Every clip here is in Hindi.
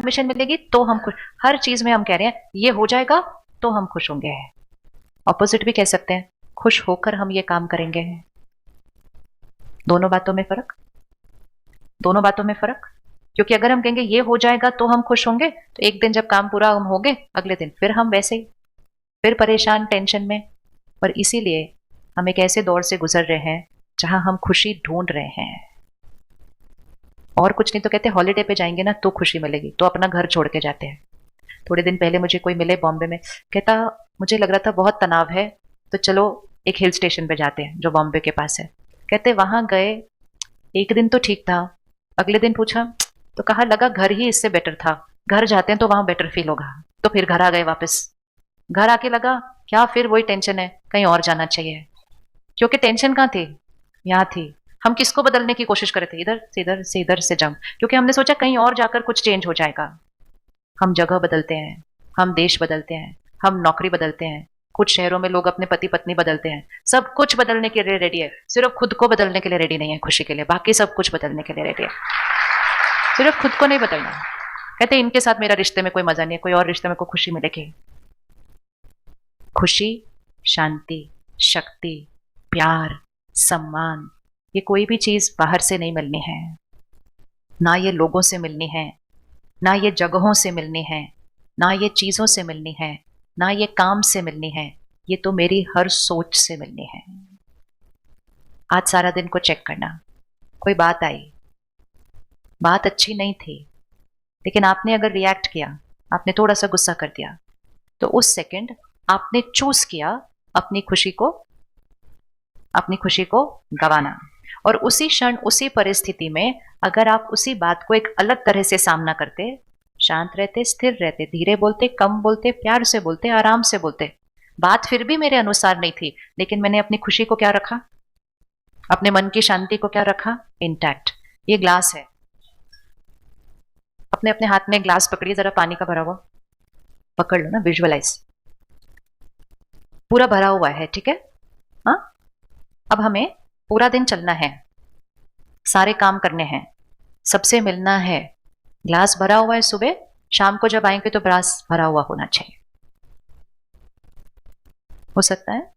परमिशन मिलेगी तो हम खुश, हर चीज में हम कह रहे हैं ये हो जाएगा तो हम खुश होंगे। ऑपोजिट भी कह सकते हैं, खुश होकर हम ये काम करेंगे। दोनों बातों में फर्क, दोनों बातों में फर्क। क्योंकि अगर हम कहेंगे ये हो जाएगा तो हम खुश होंगे, तो एक दिन जब काम पूरा हम होंगे, अगले दिन फिर हम वैसे ही, फिर परेशान, टेंशन में। पर इसीलिए हम एक ऐसे दौर से गुजर रहे हैं जहां हम खुशी ढूंढ रहे हैं। और कुछ नहीं तो कहते हॉलीडे पे जाएंगे ना तो खुशी मिलेगी, तो अपना घर छोड़ के जाते हैं। थोड़े दिन पहले मुझे कोई मिले बॉम्बे में, कहता मुझे लग रहा था बहुत तनाव है, तो चलो एक हिल स्टेशन पे जाते हैं जो बॉम्बे के पास है। कहते वहां गए, एक दिन तो ठीक था, अगले दिन पूछा तो कहा लगा घर ही इससे बेटर था, घर जाते हैं तो वहां बेटर फील होगा। तो फिर घर आ गए वापस। घर आके लगा क्या फिर वही टेंशन है, कहीं और जाना चाहिए। क्योंकि टेंशन कहाँ थी, यहाँ थी। हम किसको बदलने की कोशिश कर रहे थे, इधर से इधर से इधर से जंग, क्योंकि हमने सोचा कहीं और जाकर कुछ चेंज हो जाएगा। हम जगह बदलते हैं, हम देश बदलते हैं, हम नौकरी बदलते हैं, कुछ शहरों में लोग अपने पति पत्नी बदलते हैं, सब कुछ बदलने के लिए रेडी है, सिर्फ खुद को बदलने के लिए रेडी नहीं है खुशी के लिए, बाकी सब कुछ बदलने के लिए रेडी है, सिर्फ खुद को नहीं बदलना। कहते इनके साथ मेरा रिश्ते में कोई मजा नहीं है, कोई और रिश्ते में कोई खुशी मिलेगी। खुशी, शांति, शक्ति, प्यार, सम्मान, ये कोई भी चीज बाहर से नहीं मिलनी है, ना ये लोगों से मिलनी है, ना ये जगहों से मिलनी है, ना ये चीजों से मिलनी है, ना ये काम से मिलनी है, ये तो मेरी हर सोच से मिलनी है। आज सारा दिन को चेक करना, कोई बात आई, बात अच्छी नहीं थी, लेकिन आपने अगर रिएक्ट किया, आपने थोड़ा सा गुस्सा कर दिया, तो उस सेकंड आपने चूज किया अपनी खुशी को गवाना। और उसी क्षण, उसी परिस्थिति में अगर आप उसी बात को एक अलग तरह से सामना करते, शांत रहते, स्थिर रहते, धीरे बोलते, कम बोलते, प्यार से बोलते, आराम से बोलते, बात फिर भी मेरे अनुसार नहीं थी, लेकिन मैंने अपनी खुशी को क्या रखा, अपने मन की शांति को क्या रखा, इंटैक्ट। ये ग्लास है, अपने अपने हाथ में ग्लास पकड़िए, जरा पानी का भरा हुआ पकड़ लो ना, विजुअलाइज, पूरा भरा हुआ है, ठीक है। हाँ, अब हमें पूरा दिन चलना है, सारे काम करने हैं, सबसे मिलना है, ग्लास भरा हुआ है, सुबह शाम को जब आएंगे तो ग्लास भरा हुआ होना चाहिए। हो सकता है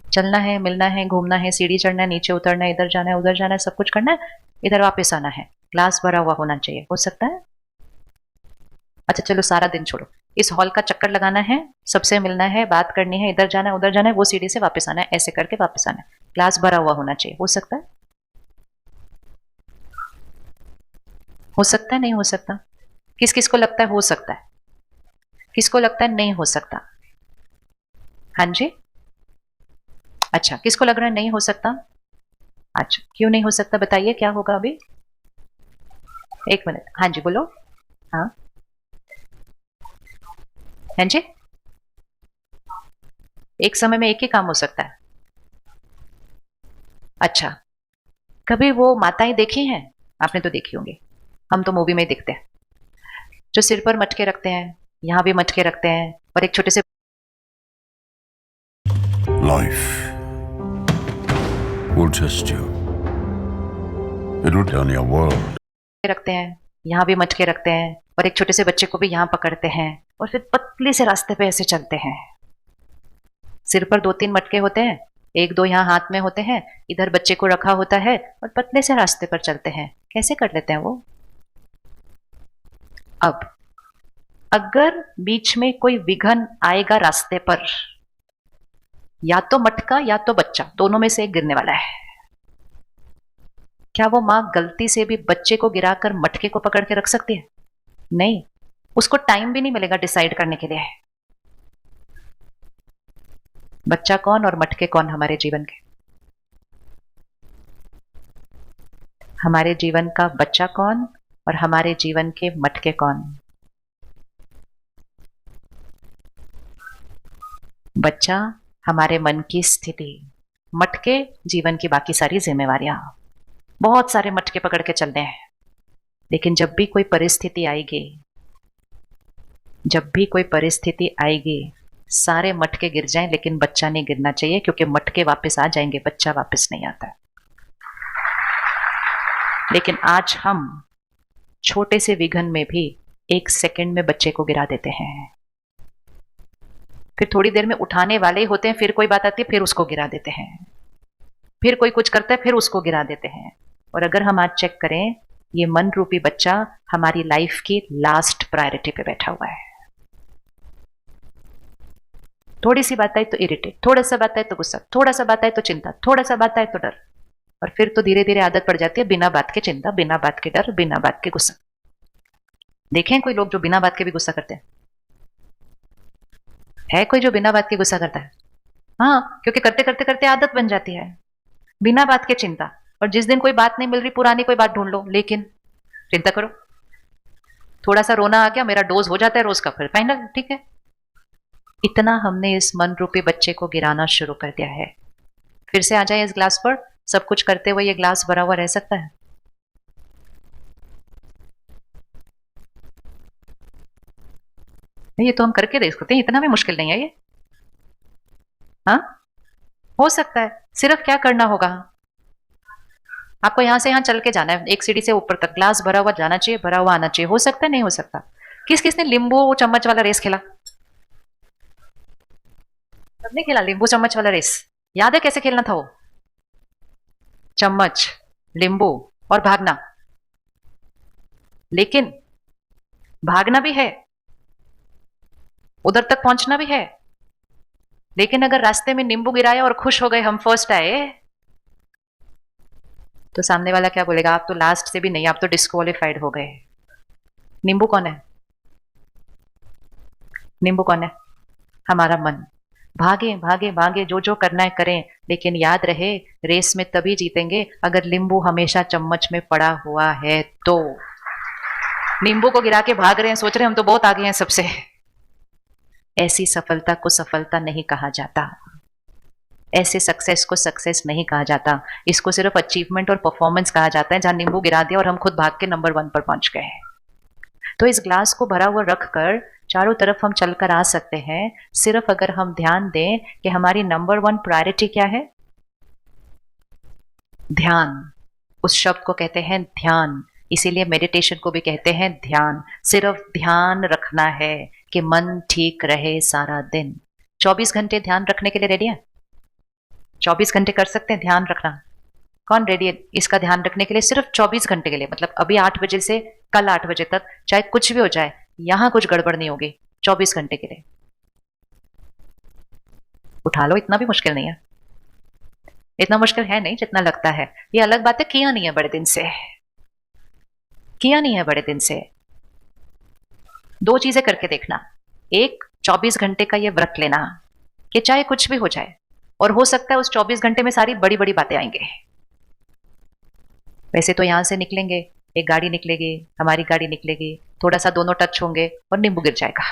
चलना है, मिलना है, घूमना है, सीढ़ी चढ़ना है, नीचे उतरना है, इधर जाना है, उधर जाना है, सब कुछ करना है, इधर वापस आना है, ग्लास भरा हुआ होना चाहिए। हो सकता है। अच्छा चलो सारा दिन छोड़ो, इस हॉल का चक्कर लगाना है, सबसे मिलना है, बात करनी है, इधर जाना है, उधर जाना है, वो सीढ़ी से वापस आना है, ऐसे करके वापस आना है, ग्लास भरा हुआ होना चाहिए। हो सकता है, हो सकता है, नहीं हो सकता। किस किस को लगता है हो सकता है, किसको लगता है नहीं हो सकता? हाँ जी, अच्छा किसको लग रहा है नहीं हो सकता? अच्छा क्यों नहीं हो सकता बताइए, क्या होगा अभी? एक मिनट, हाँ जी बोलो। हाँ हाँ जी, एक समय में एक ही काम हो सकता है। अच्छा, कभी वो माताएं देखी हैं? आपने तो देखी होंगी, हम तो मूवी में देखते हैं, जो सिर पर मटके रखते हैं, यहां भी मटके रखते हैं, और एक छोटे से Life will test you. It will turn your world. रखते हैं, यहां भी मटके रखते हैं, और एक छोटे से बच्चे को भी यहां पकड़ते हैं, और फिर पतले से रास्ते पे ऐसे चलते हैं। सिर पर 2-3 मटके होते हैं, 1-2 यहाँ हाथ में होते हैं, इधर बच्चे को रखा होता है, और पतले से रास्ते पर चलते हैं। कैसे कर लेते हैं वो? अब अगर बीच में कोई विघन आएगा रास्ते पर, या तो मटका या तो बच्चा, दोनों में से एक गिरने वाला है। क्या वो मां गलती से भी बच्चे को गिराकर मटके को पकड़ के रख सकती है? नहीं, उसको टाइम भी नहीं मिलेगा डिसाइड करने के लिए बच्चा कौन और मटके कौन हमारे जीवन के। हमारे जीवन का बच्चा कौन और हमारे जीवन के मटके कौन? बच्चा हमारे मन की स्थिति, मटके जीवन की बाकी सारी जिम्मेवारियां। बहुत सारे मटके पकड़ के चलते हैं, लेकिन जब भी कोई परिस्थिति आएगी, जब भी कोई परिस्थिति आएगी, सारे मटके गिर जाएं, लेकिन बच्चा नहीं गिरना चाहिए, क्योंकि मटके वापस आ जाएंगे, बच्चा वापस नहीं आता। लेकिन आज हम छोटे से विघन में भी 1 सेकंड में बच्चे को गिरा देते हैं। फिर थोड़ी देर में उठाने वाले ही होते हैं, फिर कोई बात आती है, फिर उसको गिरा देते हैं, फिर कोई कुछ करता है, फिर उसको गिरा देते हैं। और अगर हम आज चेक करें, ये मन रूपी बच्चा हमारी लाइफ की लास्ट प्रायोरिटी पे बैठा हुआ है। थोड़ी सी बात आई तो इरिटेट, थोड़ा सा बात आई तो गुस्सा, थोड़ा सा बात आई तो चिंता, थोड़ा सा बात आई तो डर, और फिर तो धीरे धीरे आदत पड़ जाती है बिना बात के चिंता, बिना बात के डर, बिना बात के गुस्सा। देखें कोई लोग जो बिना बात के भी गुस्सा करते हैं? है कोई जो बिना बात के गुस्सा करता है? हाँ, क्योंकि करते करते करते आदत बन जाती है, बिना बात के चिंता। और जिस दिन कोई बात नहीं मिल रही, पुरानी कोई बात ढूंढ लो, लेकिन चिंता करो, थोड़ा सा रोना आ गया, मेरा डोज हो जाता है रोज का, फिर फाइनल, ठीक है। इतना हमने इस मन रूपी बच्चे को गिराना शुरू कर दिया है। फिर से आ जाए इस ग्लास पर, सब कुछ करते हुए ये ग्लास भरा हुआ रह सकता है? ये तो हम करके देख सकते हैं, इतना भी मुश्किल नहीं है ये। हाँ, हो सकता है। सिर्फ क्या करना होगा, आपको यहां से यहां चल के जाना है, एक सीढ़ी से ऊपर तक, ग्लास भरा हुआ जाना चाहिए, भरा हुआ आना चाहिए। हो सकता है, नहीं हो सकता? किस किसने नींबू चम्मच वाला रेस खेला? सबने खेला नींबू चम्मच वाला रेस। याद है कैसे खेलना था वो? चम्मच, नींबू और भागना। लेकिन भागना भी है, उधर तक पहुंचना भी है, लेकिन अगर रास्ते में नींबू गिराया और खुश हो गए, हम फर्स्ट आए, तो सामने वाला क्या बोलेगा? आप तो लास्ट से भी नहीं, आप तो डिस्क्वालिफाइड हो गए। नींबू कौन है? नींबू कौन है? हमारा मन। भागे भागे भागे, जो जो करना है करें, लेकिन याद रहे, रेस में तभी जीतेंगे अगर नींबू हमेशा चम्मच में पड़ा हुआ है तो। नींबू को गिरा के भाग रहे हैं, सोच रहे हैं हम तो बहुत आगे हैं सबसे। ऐसी सफलता को सफलता नहीं कहा जाता, ऐसे सक्सेस को सक्सेस नहीं कहा जाता। इसको सिर्फ अचीवमेंट और परफॉर्मेंस कहा जाता है, जहां नींबू गिरा दिया और हम खुद भाग के नंबर 1 पर पहुंच गए। तो इस ग्लास को भरा हुआ रखकर चारों तरफ हम चलकर आ सकते हैं, सिर्फ अगर हम ध्यान दें कि हमारी नंबर 1 प्रायोरिटी क्या है। ध्यान। उस शब्द को कहते हैं ध्यान, इसीलिए मेडिटेशन को भी कहते हैं ध्यान। सिर्फ ध्यान रखना है कि मन ठीक रहे सारा दिन। 24 घंटे ध्यान रखने के लिए रेडी है? 24 घंटे कर सकते हैं ध्यान रखना? कौन रेडी है इसका ध्यान रखने के लिए सिर्फ 24 घंटे के लिए? मतलब अभी 8 बजे से कल 8 बजे तक, चाहे कुछ भी हो जाए, यहां कुछ गड़बड़ नहीं होगी, 24 घंटे के लिए। उठा लो, इतना भी मुश्किल नहीं है, इतना मुश्किल है नहीं जितना लगता है। ये अलग बात है, किया नहीं है बड़े दिन से, किया नहीं है बड़े दिन से। 2 चीजें करके देखना। एक, 24 घंटे का ये व्रत लेना कि चाहे कुछ भी हो जाए, और हो सकता है उस 24 घंटे में सारी बड़ी बड़ी बातें आएंगे। वैसे तो यहां से निकलेंगे, एक गाड़ी निकलेगी, हमारी गाड़ी निकलेगी, थोड़ा सा दोनों टच होंगे और नींबू गिर जाएगा।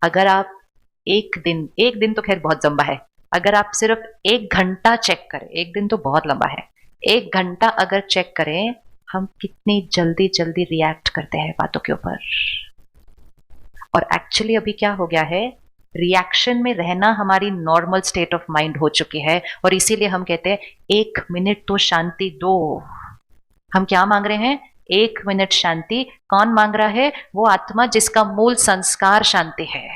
अगर आप एक दिन तो खैर बहुत लंबा है, अगर आप सिर्फ 1 घंटा चेक करें, एक दिन तो बहुत लंबा है, 1 घंटा अगर चेक करें, हम कितनी जल्दी जल्दी रिएक्ट करते हैं बातों के ऊपर। और एक्चुअली अभी क्या हो गया है, रिएक्शन में रहना हमारी नॉर्मल स्टेट ऑफ माइंड हो चुकी है, और इसीलिए हम कहते हैं 1 मिनट तो शांति दो। हम क्या मांग रहे हैं? 1 मिनट शांति। कौन मांग रहा है? वो आत्मा जिसका मूल संस्कार शांति है।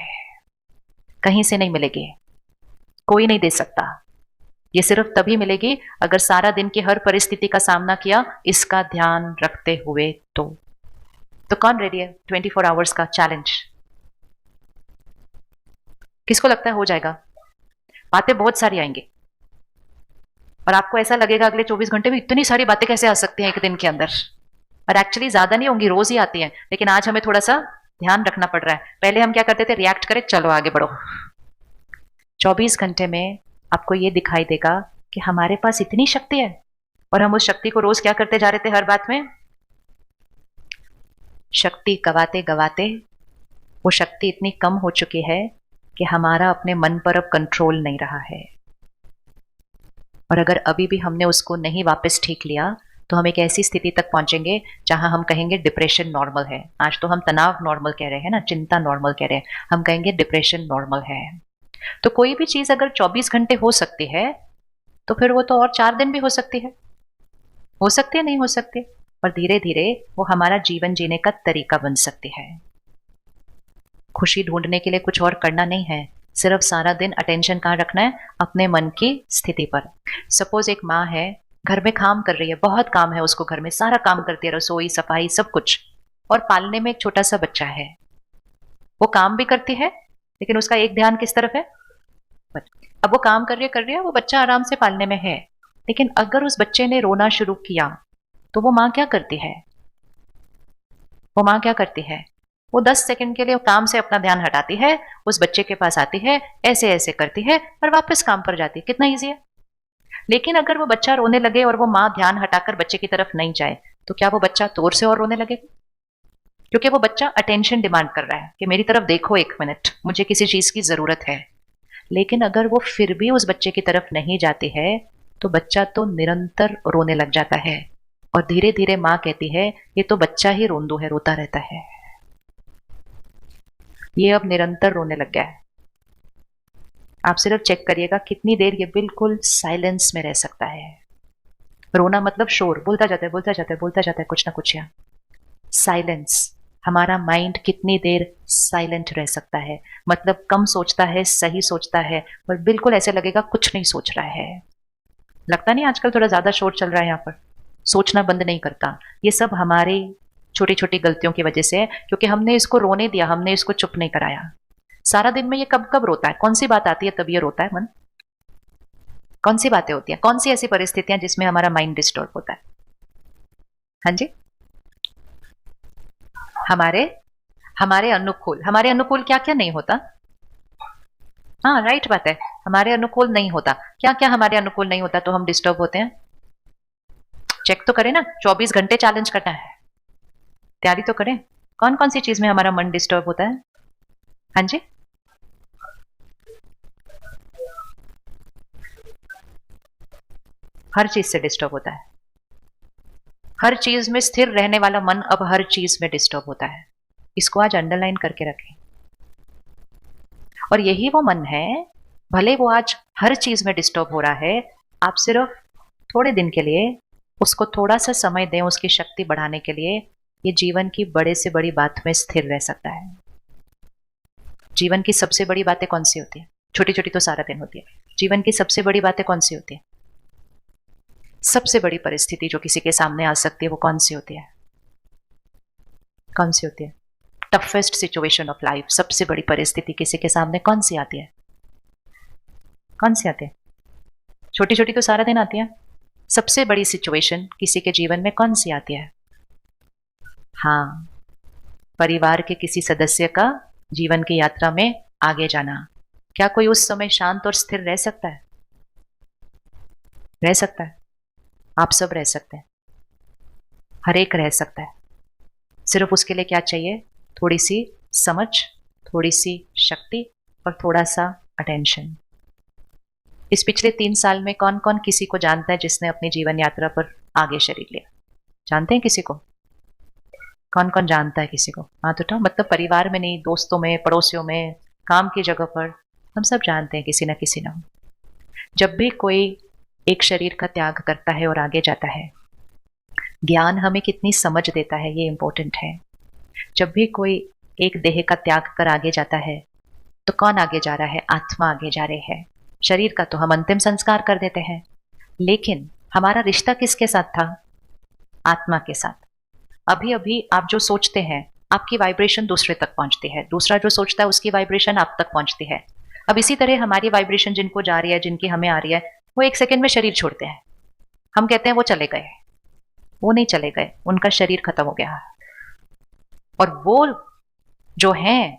कहीं से नहीं मिलेगी, कोई नहीं दे सकता। ये सिर्फ तभी मिलेगी अगर सारा दिन की हर परिस्थिति का सामना किया इसका ध्यान रखते हुए। तो कौन रेडी है 24 आवर्स का चैलेंज? किसको लगता है हो जाएगा? बातें बहुत सारी आएंगी और आपको ऐसा लगेगा अगले 24 घंटे में इतनी सारी बातें कैसे आ सकती हैं एक दिन के अंदर, और एक्चुअली ज्यादा नहीं होंगी, रोज ही आती हैं, लेकिन आज हमें थोड़ा सा ध्यान रखना पड़ रहा है। पहले हम क्या करते थे? रिएक्ट करें, चलो आगे बढ़ो। 24 घंटे में आपको ये दिखाई देगा कि हमारे पास इतनी शक्ति है, और हम उस शक्ति को रोज क्या करते जा रहे थे? हर बात में शक्ति गवाते गवाते वो शक्ति इतनी कम हो चुकी है कि हमारा अपने मन पर अब कंट्रोल नहीं रहा है। और अगर अभी भी हमने उसको नहीं वापस ठीक लिया, तो हम एक ऐसी स्थिति तक पहुंचेंगे जहां हम कहेंगे डिप्रेशन नॉर्मल है। आज तो हम तनाव नॉर्मल कह रहे हैं ना, चिंता नॉर्मल कह रहे हैं, हम कहेंगे डिप्रेशन नॉर्मल है। तो कोई भी चीज अगर 24 घंटे हो सकती है, तो फिर वो तो और 4 दिन भी हो सकती है। हो सकते नहीं हो सकते, और धीरे धीरे वो हमारा जीवन जीने का तरीका बन सकती है। खुशी ढूंढने के लिए कुछ और करना नहीं है, सिर्फ सारा दिन अटेंशन कहाँ रखना है, अपने मन की स्थिति पर। सपोज एक माँ है, घर में काम कर रही है, बहुत काम है उसको, घर में सारा काम करती है, रसोई सफाई सब कुछ, और पालने में एक छोटा सा बच्चा है। वो काम भी करती है लेकिन उसका एक ध्यान किस तरफ है? अब वो काम कर रही है, वो बच्चा आराम से पालने में है, लेकिन अगर उस बच्चे ने रोना शुरू किया तो वो माँ क्या करती है? वो माँ क्या करती है? वो 10 सेकंड के लिए काम से अपना ध्यान हटाती है, उस बच्चे के पास आती है, ऐसे ऐसे करती है और वापस काम पर जाती है। कितना ईजी है। लेकिन अगर वो बच्चा रोने लगे और वो माँ ध्यान हटाकर बच्चे की तरफ नहीं जाए, तो क्या वो बच्चा जोर से और रोने लगेगा? क्योंकि वो बच्चा अटेंशन डिमांड कर रहा है कि मेरी तरफ देखो, 1 मिनट, मुझे किसी चीज की जरूरत है। लेकिन अगर वो फिर भी उस बच्चे की तरफ नहीं जाती है, तो बच्चा तो निरंतर रोने लग जाता है, और धीरे धीरे माँ कहती है ये तो बच्चा ही रोंदू है, रोता रहता है, ये अब निरंतर रोने लग गया है। आप सिर्फ चेक करिएगा कितनी देर ये बिल्कुल साइलेंस में रह सकता है। रोना मतलब शोर, बोलता जाता है बोलता जाता है बोलता जाता है कुछ ना कुछ। यहाँ साइलेंस, हमारा माइंड कितनी देर साइलेंट रह सकता है, मतलब कम सोचता है, सही सोचता है, और बिल्कुल ऐसे लगेगा कुछ नहीं सोच रहा है। लगता नहीं आजकल थोड़ा ज्यादा शोर चल रहा है यहाँ पर, सोचना बंद नहीं करता। ये सब हमारी छोटी छोटी गलतियों की वजह से है, क्योंकि हमने इसको रोने दिया, हमने इसको चुप नहीं कराया। सारा दिन में ये कब कब रोता है? कौन सी बात आती है तब ये रोता है मन? कौन सी बातें होती हैं, कौन सी ऐसी परिस्थितियां जिसमें हमारा माइंड डिस्टर्ब होता है? हाँ जी, हमारे हमारे अनुकूल क्या क्या नहीं होता? हाँ राइट बात है, हमारे अनुकूल नहीं होता। क्या क्या हमारे अनुकूल नहीं होता तो हम डिस्टर्ब होते हैं? चेक तो करें ना, 24 घंटे चैलेंज करना है, तैयारी तो करें। कौन कौन सी चीज में हमारा मन डिस्टर्ब होता है? हाँ जी, हर चीज से डिस्टर्ब होता है। हर चीज में स्थिर रहने वाला मन अब हर चीज में डिस्टर्ब होता है। इसको आज अंडरलाइन करके रखें। और यही वो मन है, भले वो आज हर चीज में डिस्टर्ब हो रहा है, आप सिर्फ थोड़े दिन के लिए उसको थोड़ा सा समय दें, उसकी शक्ति बढ़ाने के लिए, ये जीवन की बड़े से बड़ी बात में स्थिर रह सकता है। जीवन की सबसे बड़ी बातें कौन सी होती है? छोटी छोटी तो सारा दिन होती है। जीवन की सबसे बड़ी बातें कौन सी होती है? सबसे बड़ी परिस्थिति जो किसी के सामने आ सकती है वो कौन सी होती है? कौन सी होती है? टफेस्ट सिचुएशन ऑफ लाइफ, सबसे बड़ी परिस्थिति किसी के सामने कौन सी आती है? कौन सी आती है? छोटी छोटी तो सारा दिन आती है। सबसे बड़ी सिचुएशन किसी के जीवन में कौन सी आती है? हाँ, परिवार के किसी सदस्य का जीवन की यात्रा में आगे जाना। क्या कोई उस समय शांत और स्थिर रह सकता है? रह सकता है। आप सब रह सकते हैं, हर एक रह सकता है। सिर्फ उसके लिए क्या चाहिए? थोड़ी सी समझ, थोड़ी सी शक्ति और थोड़ा सा अटेंशन। इस पिछले 3 साल में कौन कौन किसी को जानता है जिसने अपनी जीवन यात्रा पर आगे शरीर लिया? जानते हैं किसी को? कौन कौन जानता है किसी को? हाथ उठाओ। मतलब परिवार में नहीं, दोस्तों में, पड़ोसियों में, काम की जगह पर, हम सब जानते हैं किसी ना किसी ना। जब भी कोई एक शरीर का त्याग करता है और आगे जाता है, ज्ञान हमें कितनी समझ देता है ये इंपॉर्टेंट है। जब भी कोई एक देह का त्याग कर आगे जाता है, तो कौन आगे जा रहा है? आत्मा आगे जा रही है। शरीर का तो हम अंतिम संस्कार कर देते हैं, लेकिन हमारा रिश्ता किसके साथ था? आत्मा के साथ। अभी अभी आप जो सोचते हैं, आपकी वाइब्रेशन दूसरे तक पहुंचती है, दूसरा जो सोचता है उसकी वाइब्रेशन आप तक पहुंचती है। अब इसी तरह हमारी वाइब्रेशन जिनको जा रही है, जिनकी हमें आ रही है, वो 1 सेकंड में शरीर छोड़ते हैं। हम कहते हैं वो चले गए। वो नहीं चले गए, उनका शरीर खत्म हो गया। और वो जो हैं,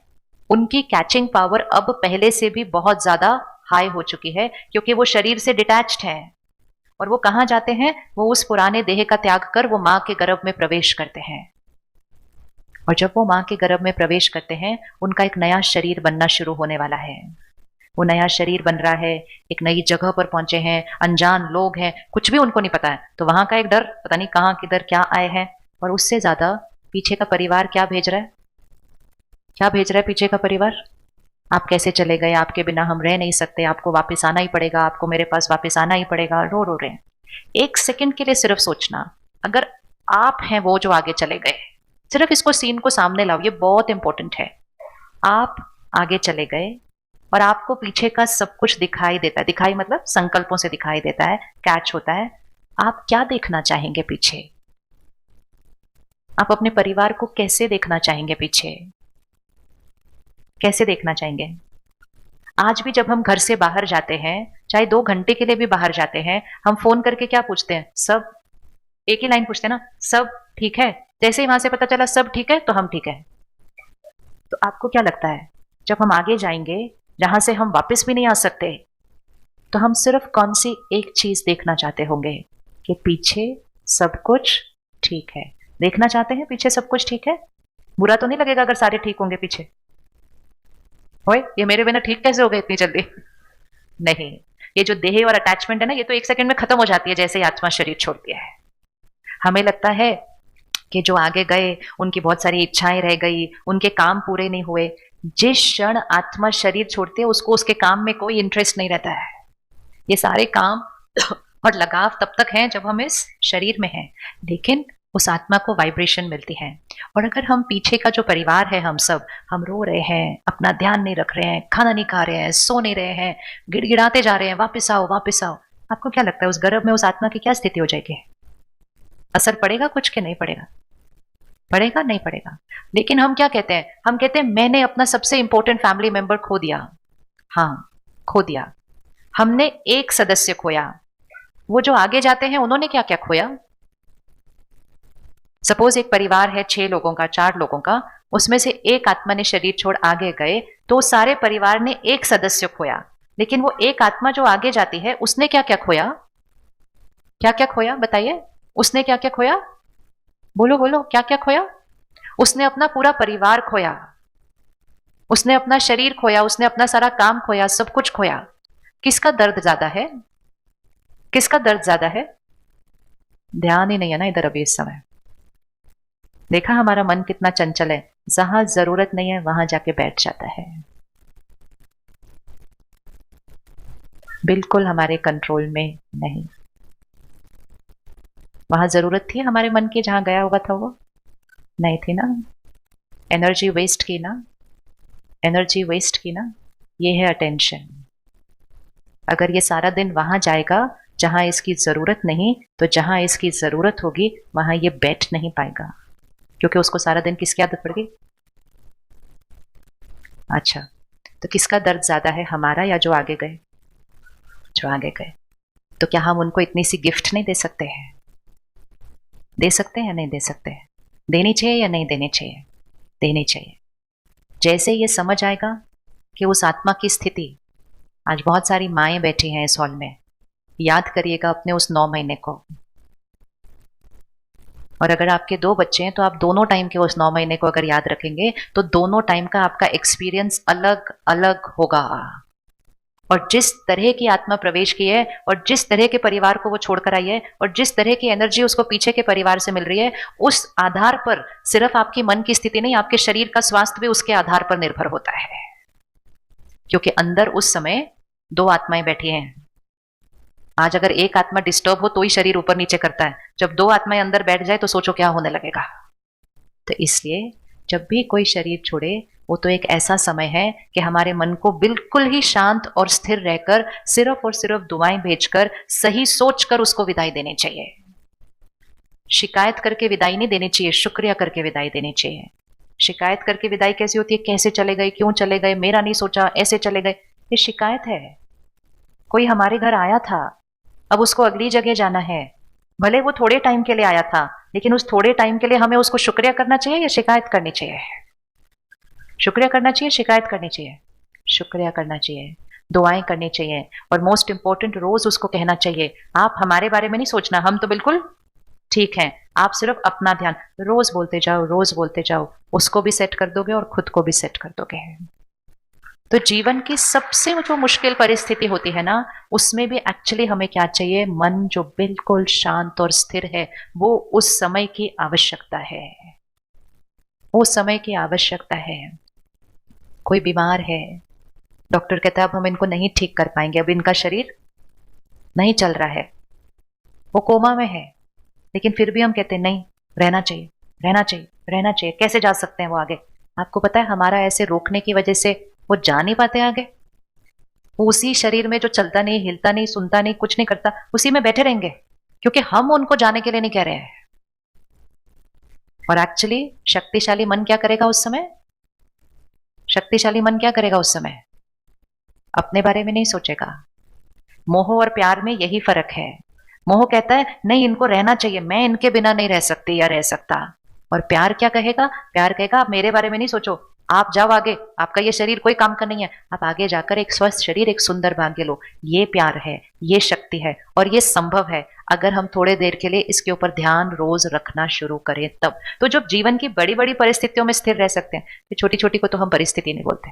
उनकी कैचिंग पावर अब पहले से भी बहुत ज्यादा हाई हो चुकी है, क्योंकि वो शरीर से डिटैच्ड हैं। और वो कहाँ जाते हैं? वो उस पुराने देह का त्याग कर वो माँ के गर्भ में प्रवेश करते हैं। और जब वो माँ के गर्भ में प्रवेश करते हैं, उनका एक नया शरीर बनना शुरू होने वाला है। वो नया शरीर बन रहा है, एक नई जगह पर पहुंचे हैं, अनजान लोग हैं, कुछ भी उनको नहीं पता है, तो वहां का एक डर, पता नहीं कहाँ किधर क्या आए हैं। और उससे ज्यादा पीछे का परिवार क्या भेज रहा है? क्या भेज रहा है पीछे का परिवार? आप कैसे चले गए, आपके बिना हम रह नहीं सकते, आपको वापस आना ही पड़ेगा, आपको मेरे पास वापस आना ही पड़ेगा, रो रो रहे हैं। एक सेकंड के लिए सिर्फ सोचना, अगर आप हैं वो जो आगे चले गए, सिर्फ इसको सीन को सामने लाओ, ये बहुत इंपॉर्टेंट है। आप आगे चले गए और आपको पीछे का सब कुछ दिखाई देता है, दिखाई मतलब संकल्पों से दिखाई देता है, कैच होता है। आप क्या देखना चाहेंगे पीछे? आप अपने परिवार को कैसे देखना चाहेंगे पीछे? कैसे देखना चाहेंगे? आज भी जब हम घर से बाहर जाते हैं, चाहे 2 घंटे के लिए भी बाहर जाते हैं, हम फोन करके क्या पूछते हैं? सब, एक ही लाइन पूछते हैं ना, सब ठीक है? जैसे ही वहां से पता चला सब ठीक है तो हम ठीक है। तो आपको क्या लगता है, जब हम आगे जाएंगे जहां से हम वापस भी नहीं आ सकते, तो हम सिर्फ कौन सी एक चीज देखना चाहते होंगे? कि पीछे सब कुछ ठीक है। देखना चाहते हैं पीछे सब कुछ ठीक है? बुरा तो नहीं लगेगा अगर सारे ठीक होंगे पीछे? ओए, ये मेरे बिना ठीक कैसे हो गए इतनी जल्दी? नहीं, ये जो देह और अटैचमेंट है ना, ये तो 1 सेकंड में खत्म हो जाती है जैसे ही आत्मा शरीर छोड़ती है। हमें लगता है कि जो आगे गए उनकी बहुत सारी इच्छाएं रह गई, उनके काम पूरे नहीं हुए। जिस क्षण आत्मा शरीर छोड़ती है उसको उसके काम में कोई इंटरेस्ट नहीं रहता है। ये सारे काम और लगाव तब तक हैं जब हम इस शरीर में हैं, लेकिन उस आत्मा को वाइब्रेशन मिलती है। और अगर हम पीछे का जो परिवार है, हम रो रहे हैं, अपना ध्यान नहीं रख रहे हैं, खाना नहीं खा रहे हैं, सो नहीं रहे हैं, गिड़गिड़ाते जा रहे हैं, वापस आओ वापस आओ, आपको क्या लगता है उस गर्भ में उस आत्मा की क्या स्थिति हो जाएगी? असर पड़ेगा कुछ के नहीं पड़ेगा? पड़ेगा, नहीं पड़ेगा। लेकिन हम क्या कहते हैं? हम कहते हैं मैंने अपना सबसे इंपॉर्टेंट फैमिली मेंबर खो दिया। हाँ, खो दिया। हमने एक सदस्य खोया। वो जो आगे जाते हैं उन्होंने क्या क्या खोया? सपोज एक परिवार है 6 लोगों का, 4 लोगों का, उसमें से एक आत्मा ने शरीर छोड़ आगे गए तो सारे परिवार ने एक सदस्य खोया। लेकिन वो एक आत्मा जो आगे जाती है उसने क्या क्या खोया? क्या क्या खोया बताइए? उसने क्या क्या खोया? बोलो बोलो, क्या क्या खोया? उसने अपना पूरा परिवार खोया, उसने अपना शरीर खोया, उसने अपना सारा काम खोया, सब कुछ खोया। किसका दर्द ज्यादा है? किसका दर्द ज्यादा है? ध्यान ही नहीं है ना इधर अभी इस समय। देखा हमारा मन कितना चंचल है, जहां जरूरत नहीं है वहां जाके बैठ जाता है, बिल्कुल हमारे कंट्रोल में नहीं। वहां जरूरत थी हमारे मन की, जहां गया हुआ था वो नहीं थी ना। एनर्जी वेस्ट की ना, एनर्जी वेस्ट की ना। ये है अटेंशन। अगर ये सारा दिन वहां जाएगा जहां इसकी जरूरत नहीं, तो जहां इसकी जरूरत होगी वहां ये बैठ नहीं पाएगा, क्योंकि उसको सारा दिन किसकी आदत पड़ गई? अच्छा, तो किसका दर्द ज्यादा है, हमारा या जो आगे गए? जो आगे गए। तो क्या हम उनको इतनी सी गिफ्ट नहीं दे सकते हैं? दे सकते हैं, नहीं दे सकते हैं? देनी चाहिए या नहीं देनी चाहिए? देनी चाहिए। जैसे ये समझ आएगा कि उस आत्मा की स्थिति, आज बहुत सारी माएं बैठी हैं इस हॉल में, याद करिएगा अपने उस 9 महीने को। और अगर आपके 2 बच्चे हैं तो आप दोनों टाइम के उस 9 महीने को अगर याद रखेंगे तो दोनों टाइम का आपका एक्सपीरियंस अलग अलग होगा। और जिस तरह की आत्मा प्रवेश की है और जिस तरह के परिवार को वो छोड़कर आई है और जिस तरह की एनर्जी उसको पीछे के परिवार से मिल रही है, उस आधार पर सिर्फ आपकी मन की स्थिति नहीं, आपके शरीर का स्वास्थ्य भी उसके आधार पर निर्भर होता है। क्योंकि अंदर उस समय 2 आत्माएं बैठी हैं। आज अगर एक आत्मा डिस्टर्ब हो तो ही शरीर ऊपर नीचे करता है, जब 2 आत्माएं अंदर बैठ जाए तो सोचो क्या होने लगेगा। तो इसलिए जब भी कोई शरीर छोड़े वो तो एक ऐसा समय है कि हमारे मन को बिल्कुल ही शांत और स्थिर रहकर सिर्फ और सिर्फ दुआएं भेजकर सही सोचकर उसको विदाई देनी चाहिए। शिकायत करके विदाई नहीं देनी चाहिए, शुक्रिया करके विदाई देनी चाहिए। शिकायत करके विदाई कैसी होती है? कैसे चले गए, क्यों चले गए, मेरा नहीं सोचा, ऐसे चले गए, ये शिकायत है। कोई हमारे घर आया था, अब उसको अगली जगह जाना है, भले वो थोड़े टाइम के लिए आया था, लेकिन उस थोड़े टाइम के लिए हमें उसको शुक्रिया करना चाहिए या शिकायत करनी चाहिए? शुक्रिया करना चाहिए, शिकायत करनी चाहिए? शुक्रिया करना चाहिए, दुआएं करनी चाहिए। और मोस्ट इंपॉर्टेंट, रोज उसको कहना चाहिए, आप हमारे बारे में नहीं सोचना, हम तो बिल्कुल ठीक है, आप सिर्फ अपना ध्यान रोज बोलते जाओ, रोज बोलते जाओ। उसको भी सेट कर दोगे और खुद को भी सेट कर दोगे। तो जीवन की सबसे जो मुश्किल परिस्थिति होती है ना, उसमें भी एक्चुअली हमें क्या चाहिए? मन जो बिल्कुल शांत और स्थिर है, वो उस समय की आवश्यकता है, वो समय की आवश्यकता है। कोई बीमार है, डॉक्टर कहता है अब हम इनको नहीं ठीक कर पाएंगे, अब इनका शरीर नहीं चल रहा है, वो कोमा में है, लेकिन फिर भी हम कहते हैं नहीं, रहना चाहिए, रहना चाहिए, रहना चाहिए। कैसे जा सकते हैं वो आगे? आपको पता है हमारा ऐसे रोकने की वजह से वो जा नहीं पाते आगे। वो उसी शरीर में जो चलता नहीं, हिलता नहीं, सुनता नहीं, कुछ नहीं करता, उसी में बैठे रहेंगे, क्योंकि हम उनको जाने के लिए नहीं कह रहे हैं। और एक्चुअली शक्तिशाली मन क्या करेगा उस समय? शक्तिशाली मन क्या करेगा उस समय? अपने बारे में नहीं सोचेगा। मोह और प्यार में यही फर्क है। मोह कहता है नहीं, इनको रहना चाहिए, मैं इनके बिना नहीं रह सकती या रह सकता। और प्यार क्या कहेगा? प्यार कहेगा आप मेरे बारे में नहीं सोचो, आप जाओ आगे, आपका ये शरीर कोई काम का नहीं है, आप आगे जाकर एक स्वस्थ शरीर, एक सुंदर भाग्य लो। ये प्यार है, ये शक्ति है, और ये संभव है अगर हम थोड़े देर के लिए इसके ऊपर ध्यान रोज रखना शुरू करें तब। तो जो जीवन की बड़ी बड़ी परिस्थितियों में स्थिर रह सकते हैं, छोटी छोटी को तो हम परिस्थिति नहीं बोलते।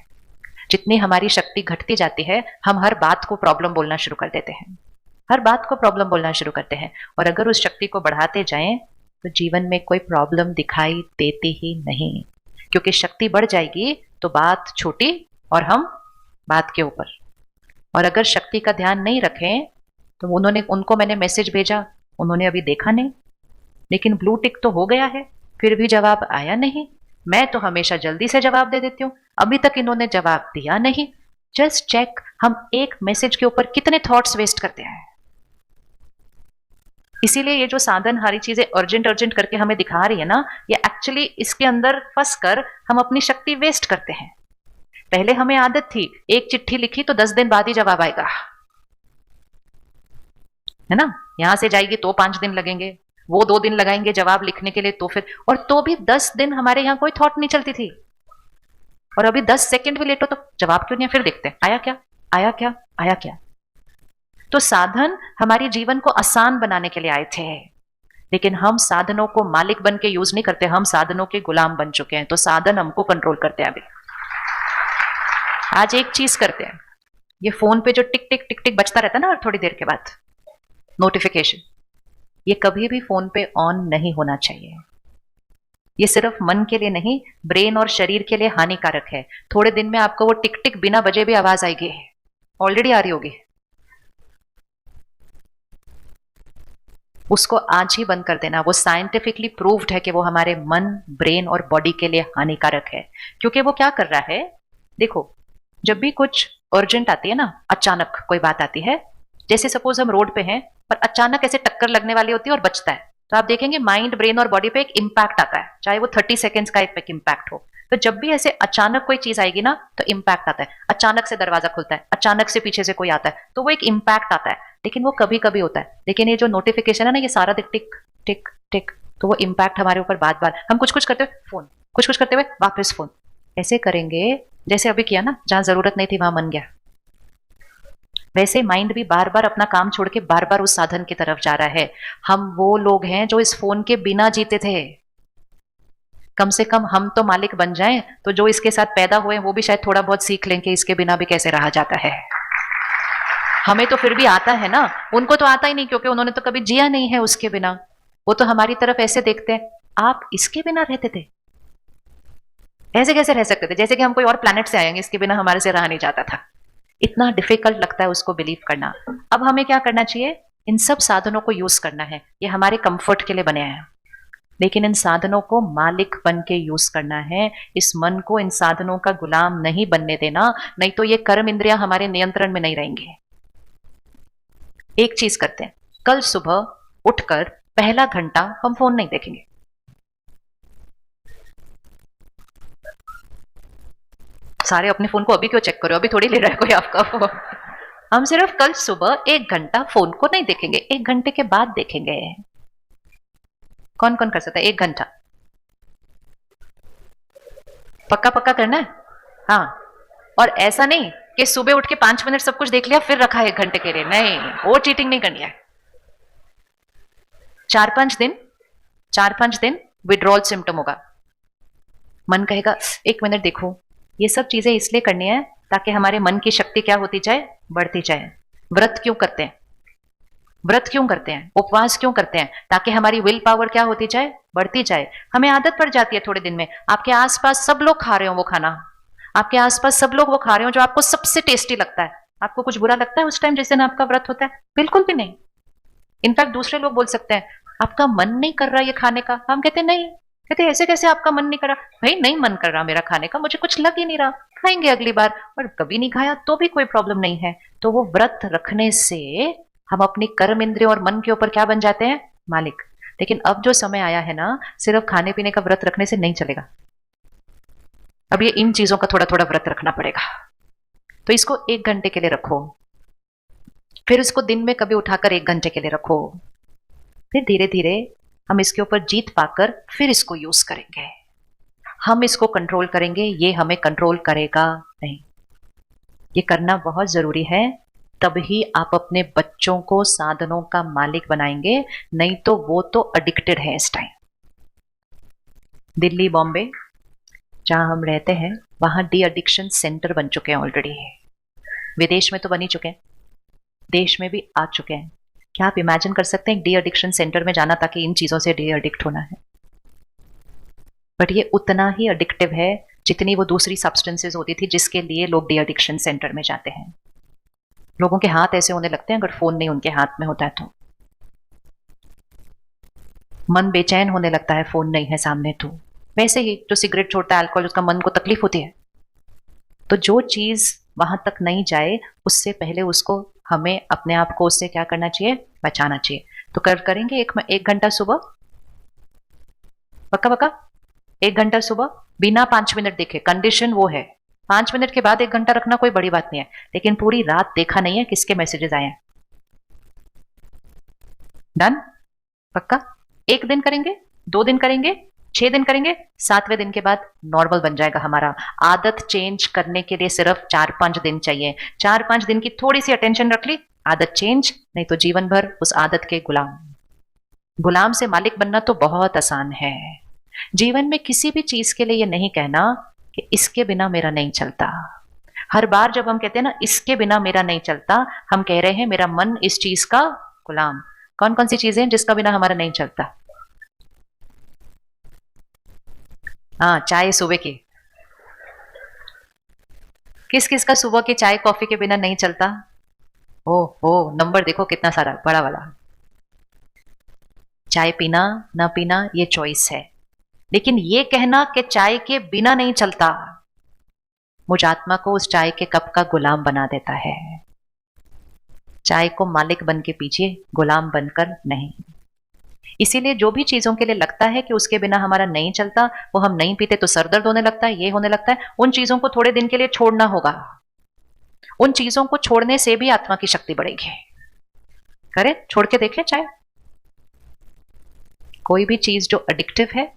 जितनी हमारी शक्ति घटती जाती है, हम हर बात को प्रॉब्लम बोलना शुरू कर देते हैं, हर बात को प्रॉब्लम बोलना शुरू करते हैं। और अगर उस शक्ति को बढ़ाते जाएं तो जीवन में कोई प्रॉब्लम दिखाई देती ही नहीं, क्योंकि शक्ति बढ़ जाएगी तो बात छोटी और हम बात के ऊपर। और अगर शक्ति का ध्यान नहीं रखें तो उनको मैंने मैसेज भेजा, उन्होंने अभी देखा नहीं, लेकिन ब्लू टिक तो हो गया है, फिर भी जवाब आया नहीं। मैं तो हमेशा जल्दी से जवाब दे देती हूँ, अभी तक इन्होंने जवाब दिया नहीं। जस्ट चेक, हम एक मैसेज के ऊपर कितने थॉट्स वेस्ट करते हैं। इसीलिए ये जो साधन हरी चीजें अर्जेंट अर्जेंट करके हमें दिखा रही है ना, ये एक्चुअली इसके अंदर फंस कर हम अपनी शक्ति वेस्ट करते हैं। पहले हमें आदत थी, एक चिट्ठी लिखी तो 10 दिन बाद ही जवाब आएगा, है ना। यहां से जाएगी तो 5 दिन लगेंगे, वो 2 दिन लगाएंगे जवाब लिखने के लिए, तो फिर, और तो भी 10 दिन हमारे यहां कोई थॉट नहीं चलती थी। और अभी 10 सेकंड भी लेट हो तो जवाब क्यों नहीं है, फिर देखते हैं आया क्या, आया क्या, आया क्या। तो साधन हमारे जीवन को आसान बनाने के लिए आए थे, लेकिन हम साधनों को मालिक बन के यूज नहीं करते, हम साधनों के गुलाम बन चुके हैं। तो साधन हमको कंट्रोल करते हैं। अभी आज एक चीज करते हैं, ये फोन पे जो टिक टिक टिक टिक बजता रहता है ना थोड़ी देर के बाद, नोटिफिकेशन, ये कभी भी फोन पे ऑन नहीं होना चाहिए। ये सिर्फ मन के लिए नहीं, ब्रेन और शरीर के लिए हानिकारक है। थोड़े दिन में आपको वो टिक टिक बिना बजे भी आवाज आएगी, ऑलरेडी आ रही होगी। उसको आज ही बंद कर देना। वो साइंटिफिकली प्रूव्ड है कि वो हमारे मन, ब्रेन और बॉडी के लिए हानिकारक है। क्योंकि वो क्या कर रहा है, देखो, जब भी कुछ अर्जेंट आती है ना, अचानक कोई बात आती है, जैसे सपोज हम रोड पे हैं पर अचानक ऐसे टक्कर लगने वाली होती है और बचता है, तो आप देखेंगे माइंड, ब्रेन और बॉडी पे एक इंपैक्ट आता है, चाहे वो 30 सेकेंड्स का एक इंपैक्ट हो। तो जब भी ऐसे अचानक कोई चीज आएगी ना तो इंपैक्ट आता है। अचानक से दरवाजा खुलता है, अचानक से पीछे से कोई आता है, तो वो एक इंपैक्ट आता है, लेकिन वो कभी कभी होता है। लेकिन ये जो नोटिफिकेशन है ना, ये सारा दिन टिक टिक टिक, तो वो इंपैक्ट हमारे ऊपर बार बार, हम कुछ कुछ करते हुए फोन, कुछ कुछ करते हुए वापस फोन, ऐसे करेंगे जैसे अभी किया ना, जहां जरूरत नहीं थी वहां मन गया। वैसे माइंड भी बार बार अपना काम छोड़ के बार बार उस साधन की तरफ जा रहा है। हम वो लोग हैं जो इस फोन के बिना जीते थे। कम से कम हम तो मालिक बन जाएं, तो जो इसके साथ पैदा हुए वो भी शायद थोड़ा बहुत सीख लें कि इसके बिना भी कैसे रहा जाता है। हमें तो फिर भी आता है ना, उनको तो आता ही नहीं, क्योंकि उन्होंने तो कभी जिया नहीं है उसके बिना। वो तो हमारी तरफ ऐसे देखते हैं, आप इसके बिना रहते थे, ऐसे कैसे रह सकते थे, जैसे कि हम कोई और प्लैनेट से आएंगे, इसके बिना हमारे से रहा नहीं जाता था। इतना डिफिकल्ट लगता है उसको बिलीव करना। अब हमें क्या करना चाहिए, इन सब साधनों को यूज करना है। ये हमारे कंफर्ट के लिए बने हैं, लेकिन इन साधनों को मालिक बन के यूज करना है। इस मन को इन साधनों का गुलाम नहीं बनने देना, नहीं तो ये कर्म इंद्रियां हमारे नियंत्रण में नहीं रहेंगे। एक चीज करते हैं, कल सुबह उठकर पहला घंटा हम फोन नहीं देखेंगे। सारे अपने फोन को अभी क्यों चेक करो, अभी थोड़ी ले रहा है कोई आपका फोन। हम सिर्फ कल सुबह 1 घंटा फोन को नहीं देखेंगे, 1 घंटे के बाद देखेंगे। कौन कौन कर सकता है 1 घंटा? पक्का पक्का करना है, हाँ। और ऐसा नहीं कि सुबह उठ के 5 मिनट सब कुछ देख लिया फिर रखा है 1 घंटे के लिए, नहीं, वो चीटिंग नहीं करनी है। 4-5 दिन विड्रॉल सिम्टम होगा। मन कहेगा 1 मिनट देखो। ये सब चीजें इसलिए करनी है ताकि हमारे मन की शक्ति क्या होती जाए, बढ़ती जाए। व्रत क्यों करते हैं, व्रत क्यों करते हैं, उपवास क्यों करते हैं? ताकि हमारी विल पावर क्या होती जाए, बढ़ती जाए। हमें आदत पड़ जाती है थोड़े दिन में, आपके आसपास सब लोग खा रहे हो वो खाना, आपके आसपास सब लोग वो खा रहे हो जो आपको सबसे टेस्टी लगता है, आपको कुछ बुरा लगता है उस टाइम जिस दिन आपका व्रत होता है? बिल्कुल भी नहीं। इनफैक्ट दूसरे लोग बोल सकते हैं आपका मन नहीं कर रहा ये खाने का, हम कहते नहीं। कहते ऐसे कैसे आपका मन नहीं कर रहा? भाई नहीं मन कर रहा मेरा खाने का, मुझे कुछ लग ही नहीं रहा, खाएंगे अगली बार। और कभी नहीं खाया तो भी कोई प्रॉब्लम नहीं है। तो वो व्रत रखने से हम अपनी कर्म इंद्रियों और मन के ऊपर क्या बन जाते हैं? मालिक। लेकिन अब जो समय आया है ना, सिर्फ खाने पीने का व्रत रखने से नहीं चलेगा। अब ये इन चीजों का थोड़ा थोड़ा व्रत रखना पड़ेगा। तो इसको 1 घंटे के लिए रखो, फिर इसको दिन में कभी उठाकर 1 घंटे के लिए रखो, फिर धीरे धीरे हम इसके ऊपर जीत पाकर फिर इसको यूज करेंगे। हम इसको कंट्रोल करेंगे, ये हमें कंट्रोल करेगा नहीं। ये करना बहुत जरूरी है, तभी आप अपने बच्चों को साधनों का मालिक बनाएंगे, नहीं तो वो तो एडिक्टेड है इस टाइम। दिल्ली, बॉम्बे जहां हम रहते हैं वहां डी एडिक्शन सेंटर बन चुके हैं ऑलरेडी। विदेश में तो बन ही चुके हैं, देश में भी आ चुके हैं। क्या आप इमेजिन कर सकते हैं डी एडिक्शन सेंटर में जाना ताकि इन चीजों से डी एडिक्ट होना है? बट ये उतना ही एडिक्टिव है जितनी वो दूसरी सब्सटेंसेस होती थी जिसके लिए लोग डी एडिक्शन सेंटर में जाते हैं। लोगों के हाथ ऐसे होने लगते हैं अगर फोन नहीं उनके हाथ में होता है तो। मन बेचैन होने लगता है फोन नहीं है सामने तो। वैसे ही जो सिगरेट छोड़ता है, अल्कोहल, उसका मन को तकलीफ होती है। तो जो चीज वहां तक नहीं जाए उससे पहले उसको हमें अपने आप को उससे क्या करना चाहिए? बचाना चाहिए। तो करेंगे 1 घंटा सुबह, पक्का पक्का 1 घंटा सुबह बिना 5 मिनट देखे। कंडीशन वो है 5 मिनट के बाद 1 घंटा रखना कोई बड़ी बात नहीं है, लेकिन पूरी रात देखा नहीं है किसके मैसेजेस आए हैं। डन? पक्का? 1 दिन करेंगे, 2 दिन करेंगे, 6 दिन करेंगे, 7वें दिन के बाद नॉर्मल बन जाएगा हमारा। आदत चेंज करने के लिए सिर्फ 4-5 दिन चाहिए। 4-5 दिन की थोड़ी सी अटेंशन रख ली, आदत चेंज, नहीं तो जीवन भर उस आदत के गुलाम। गुलाम से मालिक बनना तो बहुत आसान है। जीवन में किसी भी चीज के लिए ये नहीं कहना कि इसके बिना मेरा नहीं चलता। हर बार जब हम कहते हैं ना इसके बिना मेरा नहीं चलता, हम कह रहे हैं मेरा मन इस चीज का गुलाम। कौन कौन सी चीजें जिसका बिना हमारा नहीं चलता? हाँ, चाय सुबह की। किस किस का सुबह की चाय कॉफी के बिना नहीं चलता? ओ नंबर देखो कितना सारा, बड़ा वाला। चाय पीना ना पीना ये चॉइस है, लेकिन ये कहना कि चाय के बिना नहीं चलता मुझ आत्मा को उस चाय के कप का गुलाम बना देता है। चाय को मालिक बन के पीजिए, गुलाम बनकर नहीं। इसीलिए जो भी चीजों के लिए लगता है कि उसके बिना हमारा नहीं चलता, वो हम नहीं पीते तो सर दर्द होने लगता है, ये होने लगता है, उन चीजों को थोड़े दिन के लिए छोड़ना होगा। उन चीजों को छोड़ने से भी आत्मा की शक्ति बढ़ेगी। करें, छोड़ के देखें चाहे कोई भी चीज जो एडिक्टिव है,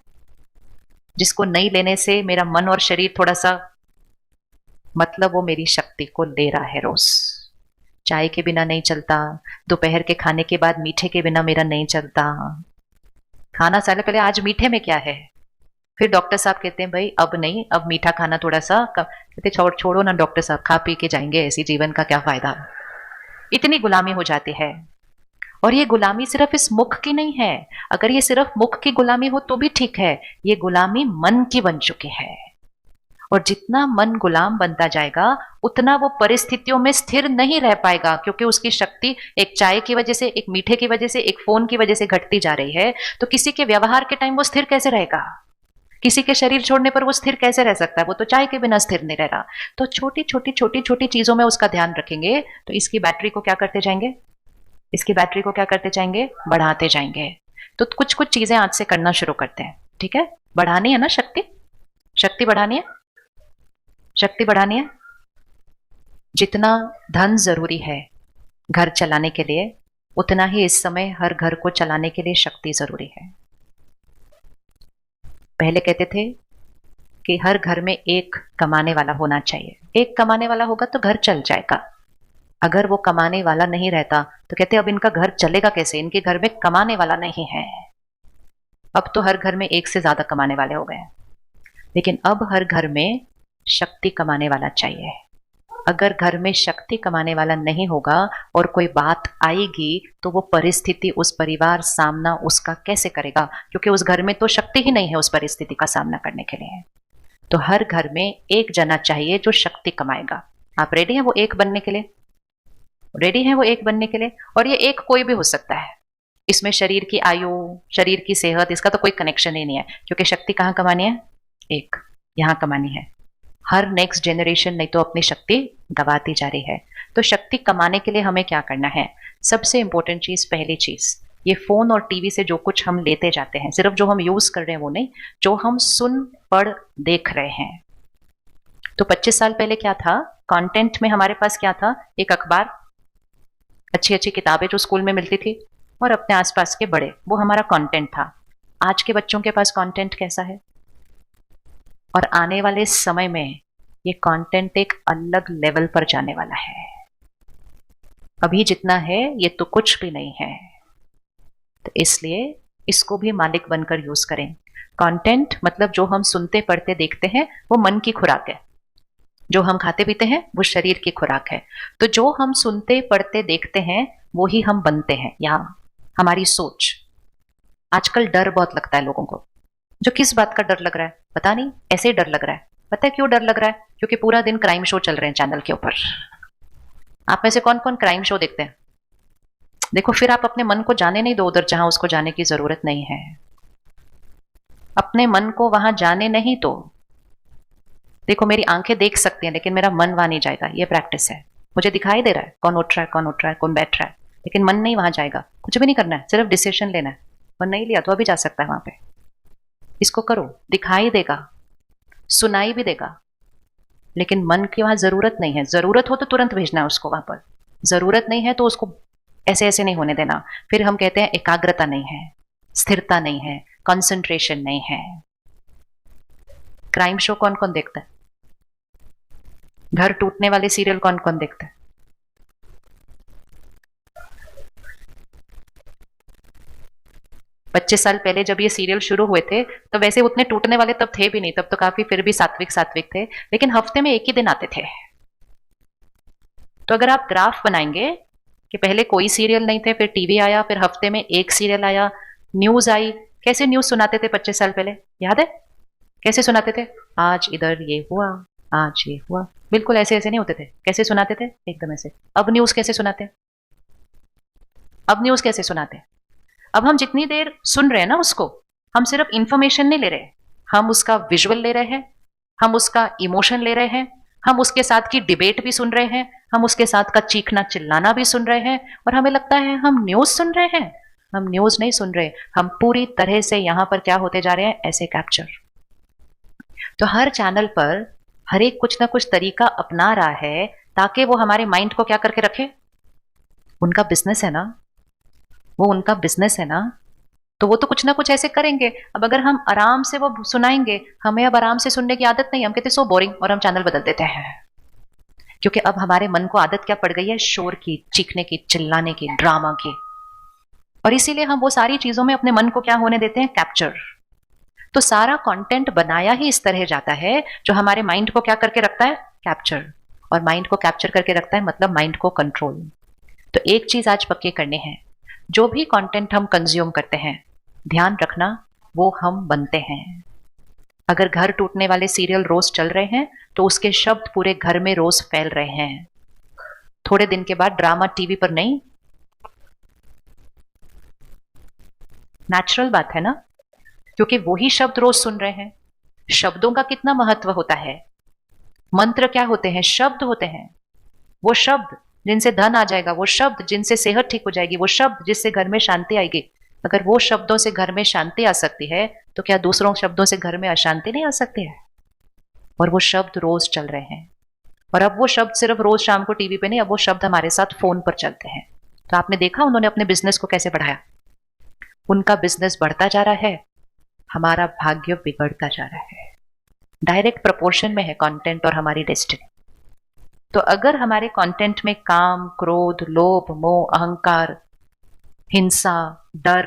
जिसको नहीं लेने से मेरा मन और शरीर थोड़ा सा, मतलब वो मेरी शक्ति को ले रहा है रोज। चाय के बिना नहीं चलता, दोपहर के खाने के बाद मीठे के बिना मेरा नहीं चलता। खाना साले पहले आज मीठे में क्या है, फिर डॉक्टर साहब कहते हैं भाई अब नहीं, अब मीठा खाना थोड़ा सा कम। कहते छोड़ो ना डॉक्टर साहब, खा पी के जाएंगे, ऐसी जीवन का क्या फायदा। इतनी गुलामी हो जाती है। और ये गुलामी सिर्फ इस मुख की नहीं है। अगर ये सिर्फ मुख की गुलामी हो तो भी ठीक है, ये गुलामी मन की बन चुकी है। और जितना मन गुलाम बनता जाएगा उतना वो परिस्थितियों में स्थिर नहीं रह पाएगा, क्योंकि उसकी शक्ति एक चाय की वजह से, एक मीठे की वजह से, एक फोन की वजह से घटती जा रही है। तो किसी के व्यवहार के टाइम वो स्थिर कैसे रहेगा? किसी के शरीर छोड़ने पर वो स्थिर कैसे रह सकता है? वो तो चाय के बिना स्थिर नहीं रह रहा। तो छोटी छोटी चीजों में उसका ध्यान रखेंगे तो इसकी बैटरी को क्या करते जाएंगे? इसकी बैटरी को क्या करते जाएंगे? बढ़ाते जाएंगे। तो कुछ कुछ चीजें आज से करना शुरू करते हैं, ठीक है? बढ़ानी है ना शक्ति बढ़ानी है, शक्ति बढ़ानी है। जितना धन जरूरी है घर चलाने के लिए, उतना ही इस समय हर घर को चलाने के लिए शक्ति जरूरी है। पहले कहते थे कि हर घर में एक कमाने वाला होना चाहिए। एक कमाने वाला होगा तो घर चल जाएगा। अगर वो कमाने वाला नहीं रहता तो कहते अब इनका घर चलेगा कैसे, इनके घर में कमाने वाला नहीं है। अब तो हर घर में एक से ज्यादा कमाने वाले हो गए, लेकिन अब हर घर में शक्ति कमाने वाला चाहिए। अगर घर में शक्ति कमाने वाला नहीं होगा और कोई बात आएगी तो वो परिस्थिति, उस परिवार सामना उसका कैसे करेगा? क्योंकि उस घर में तो शक्ति ही नहीं है उस परिस्थिति का सामना करने के लिए। तो हर घर में एक जना चाहिए जो शक्ति कमाएगा। आप रेडी हैं वो एक बनने के लिए? रेडी हैं वो एक बनने के लिए? और ये एक कोई भी हो सकता है। इसमें शरीर की आयु, शरीर की सेहत, इसका तो कोई कनेक्शन ही नहीं है, क्योंकि शक्ति कहाँ कमानी है? एक, यहाँ कमानी है। हर नेक्स्ट जनरेशन नहीं तो अपनी शक्ति गवाती जा रही है। तो शक्ति कमाने के लिए हमें क्या करना है? सबसे इंपॉर्टेंट चीज, पहली चीज, ये फोन और टीवी से जो कुछ हम लेते जाते हैं, सिर्फ जो हम यूज कर रहे हैं वो नहीं, जो हम सुन पढ़ देख रहे हैं। तो 25 साल पहले क्या था? कंटेंट में हमारे पास क्या था? एक अखबार, अच्छी अच्छी किताबें जो स्कूल में मिलती थी, और अपने आसपास के बड़े, वो हमारा कंटेंट था। आज के बच्चों के पास कंटेंट कैसा है? और आने वाले समय में ये कंटेंट एक अलग लेवल पर जाने वाला है। अभी जितना है ये तो कुछ भी नहीं है। तो इसलिए इसको भी मालिक बनकर यूज करें। कंटेंट मतलब जो हम सुनते पढ़ते देखते हैं वो मन की खुराक है, जो हम खाते पीते हैं वो शरीर की खुराक है। तो जो हम सुनते पढ़ते देखते हैं वो ही हम बनते हैं। या हमारी सोच, आजकल डर बहुत लगता है लोगों को। जो किस बात का डर लग रहा है पता नहीं, ऐसे ही डर लग रहा है। पता है क्यों डर लग रहा है? क्योंकि पूरा दिन क्राइम शो चल रहे हैं चैनल के ऊपर। आप में से कौन कौन क्राइम शो देखते हैं? देखो, फिर आप अपने मन को जाने नहीं दो उधर जहां उसको जाने की जरूरत नहीं है। अपने मन को वहां जाने नहीं दो। देखो, मेरी आंखें देख सकती हैं लेकिन मेरा मन वहां नहीं जाएगा। ये प्रैक्टिस है। मुझे दिखाई दे रहा है कौन उठ रहा है, कौन उठ रहा है, कौन बैठ रहा है, लेकिन मन नहीं वहां जाएगा। कुछ भी नहीं करना है, सिर्फ डिसीजन लेना है। और नहीं लिया तो अभी जा सकता है वहां पे। इसको करो, दिखाई देगा, सुनाई भी देगा, लेकिन मन की वहां जरूरत नहीं है। जरूरत हो तो तुरंत भेजना है उसको वहां पर, जरूरत नहीं है तो उसको ऐसे ऐसे नहीं होने देना। फिर हम कहते हैं एकाग्रता नहीं है, स्थिरता नहीं है, कंसंट्रेशन नहीं है। क्राइम शो कौन कौन देखता है? घर टूटने वाले सीरियल कौन कौन देखता है? 25 साल पहले जब ये सीरियल शुरू हुए थे तो वैसे उतने टूटने वाले तब थे भी नहीं, तब तो काफी फिर भी सात्विक सात्विक थे, लेकिन हफ्ते में एक ही दिन आते थे। तो अगर आप ग्राफ बनाएंगे कि पहले कोई सीरियल नहीं थे, फिर टीवी आया, फिर हफ्ते में एक सीरियल आया, न्यूज आई। कैसे न्यूज सुनाते थे 25 साल पहले, याद है? कैसे सुनाते थे? आज इधर ये हुआ, आज ये हुआ। बिल्कुल ऐसे ऐसे नहीं होते थे। कैसे सुनाते थे? एकदम ऐसे। अब न्यूज कैसे सुनाते हैं? अब न्यूज कैसे सुनाते हैं? अब हम जितनी देर सुन रहे हैं ना उसको, हम सिर्फ इंफॉर्मेशन नहीं ले रहे, हम उसका विजुअल ले रहे हैं, हम उसका इमोशन ले रहे हैं, हम उसके साथ की डिबेट भी सुन रहे हैं, हम उसके साथ का चीखना चिल्लाना भी सुन रहे हैं, और हमें लगता है हम न्यूज सुन रहे हैं। हम न्यूज नहीं सुन रहे, हम पूरी तरह से यहां पर क्या होते जा रहे हैं, ऐसे कैप्चर। तो हर चैनल पर हर एक कुछ ना कुछ तरीका अपना रहा है ताकि वो हमारे माइंड को क्या करके रखे। उनका बिजनेस है ना, वो उनका बिजनेस है ना, तो वो तो कुछ ना कुछ ऐसे करेंगे। अब अगर हम आराम से वो सुनाएंगे, हमें अब आराम से सुनने की आदत नहीं, हम कहते सो बोरिंग, और हम चैनल बदल देते हैं। क्योंकि अब हमारे मन को आदत क्या पड़ गई है, शोर की, चीखने की, चिल्लाने की, ड्रामा की, और इसीलिए हम वो सारी चीजों में अपने मन को क्या होने देते हैं, कैप्चर। तो सारा कंटेंट बनाया ही इस तरह जाता है जो हमारे माइंड को क्या करके रखता है, कैप्चर। और माइंड को कैप्चर करके रखता है मतलब माइंड को कंट्रोल। तो एक चीज आज पक्की करनी है, जो भी कंटेंट हम कंज्यूम करते हैं, ध्यान रखना वो हम बनते हैं। अगर घर टूटने वाले सीरियल रोज चल रहे हैं तो उसके शब्द पूरे घर में रोज फैल रहे हैं। थोड़े दिन के बाद ड्रामा टीवी पर नहीं, नेचुरल बात है ना, क्योंकि वही शब्द रोज सुन रहे हैं। शब्दों का कितना महत्व होता है। मंत्र क्या होते हैं, शब्द होते हैं। वो शब्द जिनसे धन आ जाएगा, वो शब्द जिनसे सेहत ठीक हो जाएगी, वो शब्द जिससे घर में शांति आएगी। अगर वो शब्दों से घर में शांति आ सकती है तो क्या दूसरों शब्दों से घर में अशांति नहीं आ सकती है? और वो शब्द रोज चल रहे हैं। और अब वो शब्द सिर्फ रोज शाम को टीवी पे नहीं, अब वो शब्द हमारे साथ फोन पर चलते हैं। तो आपने देखा उन्होंने अपने बिजनेस को कैसे बढ़ाया। उनका बिजनेस बढ़ता जा रहा है, हमारा भाग्य बिगड़ता जा रहा है। डायरेक्ट प्रोपोर्शन में है कंटेंट और हमारी डेस्टिनी। तो अगर हमारे कंटेंट में काम, क्रोध, लोभ, मोह, अहंकार, हिंसा, डर,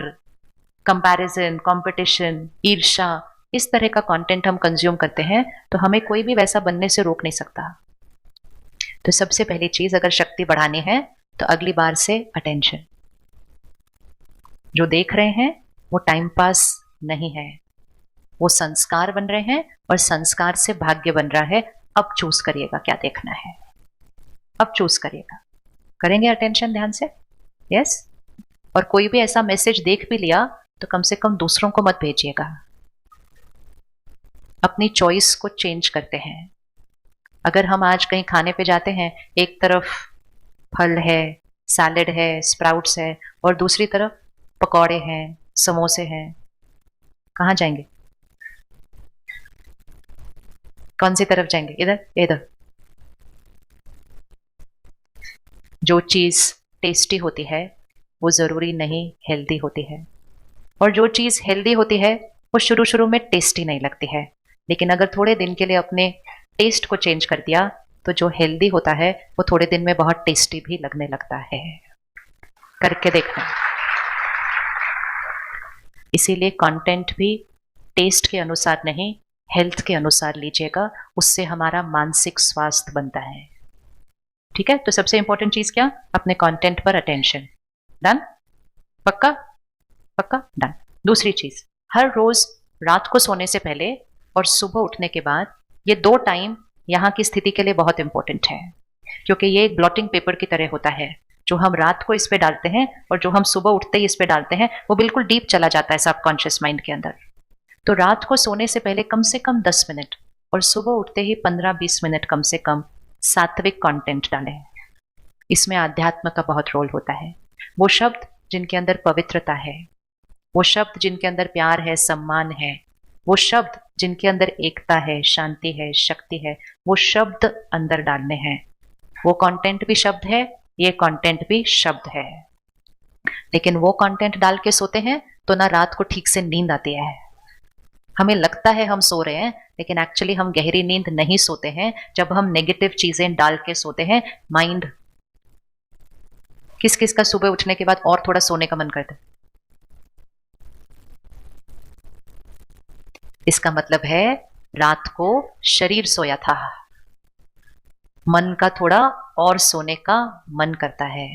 कंपैरिजन, कंपटीशन, ईर्ष्या, इस तरह का कंटेंट हम कंज्यूम करते हैं तो हमें कोई भी वैसा बनने से रोक नहीं सकता। तो सबसे पहली चीज, अगर शक्ति बढ़ानी है तो अगली बार से अटेंशन। जो देख रहे हैं वो टाइम पास नहीं है, वो संस्कार बन रहे हैं, और संस्कार से भाग्य बन रहा है। अब चूज करिएगा क्या देखना है, अब चूज करिएगा। करेंगे अटेंशन ध्यान से? यस। और कोई भी ऐसा मैसेज देख भी लिया तो कम से कम दूसरों को मत भेजिएगा। अपनी चॉइस को चेंज करते हैं। अगर हम आज कहीं खाने पे जाते हैं, एक तरफ फल है, सैलेड है, स्प्राउट्स है, और दूसरी तरफ पकौड़े हैं, समोसे हैं, कहाँ जाएंगे? कौन सी तरफ जाएंगे? इधर या इधर? जो चीज टेस्टी होती है वो जरूरी नहीं हेल्दी होती है, और जो चीज हेल्दी होती है वो शुरू शुरू में टेस्टी नहीं लगती है, लेकिन अगर थोड़े दिन के लिए अपने टेस्ट को चेंज कर दिया तो जो हेल्दी होता है वो थोड़े दिन में बहुत टेस्टी भी लगने लगता है। करके देखना। इसीलिए कंटेंट भी टेस्ट के अनुसार नहीं, हेल्थ के अनुसार लीजिएगा, उससे हमारा मानसिक स्वास्थ्य बनता है। ठीक है, तो सबसे इंपॉर्टेंट चीज क्या? अपने कंटेंट पर अटेंशन। डन? पक्का? पक्का? डन। दूसरी चीज, हर रोज रात को सोने से पहले और सुबह उठने के बाद, ये 2 टाइम यहाँ की स्थिति के लिए बहुत इंपॉर्टेंट है, क्योंकि ये एक ब्लॉटिंग पेपर की तरह होता है। जो हम रात को इस पे डालते हैं और जो हम सुबह उठते ही इस पे डालते हैं, वो बिल्कुल डीप चला जाता है सबकॉन्शियस माइंड के अंदर। तो रात को सोने से पहले कम से कम 10 मिनट और सुबह उठते ही 15-20 मिनट कम से कम सात्विक कंटेंट डालें। इसमें आध्यात्म का बहुत रोल होता है। वो शब्द जिनके अंदर पवित्रता है, वो शब्द जिनके अंदर प्यार है, सम्मान है, वो शब्द जिनके अंदर एकता है, शांति है, शक्ति है, वो शब्द अंदर डालने हैं। वो कंटेंट भी शब्द है, ये कंटेंट भी शब्द है। लेकिन वो कंटेंट डाल के सोते हैं तो ना रात को ठीक से नींद आती है। हमें लगता है हम सो रहे हैं, लेकिन एक्चुअली हम गहरी नींद नहीं सोते हैं जब हम नेगेटिव चीजें डाल के सोते हैं। माइंड, किस किस का सुबह उठने के बाद और थोड़ा सोने का मन करता है? इसका मतलब है रात को शरीर सोया था, मन का थोड़ा और सोने का मन करता है।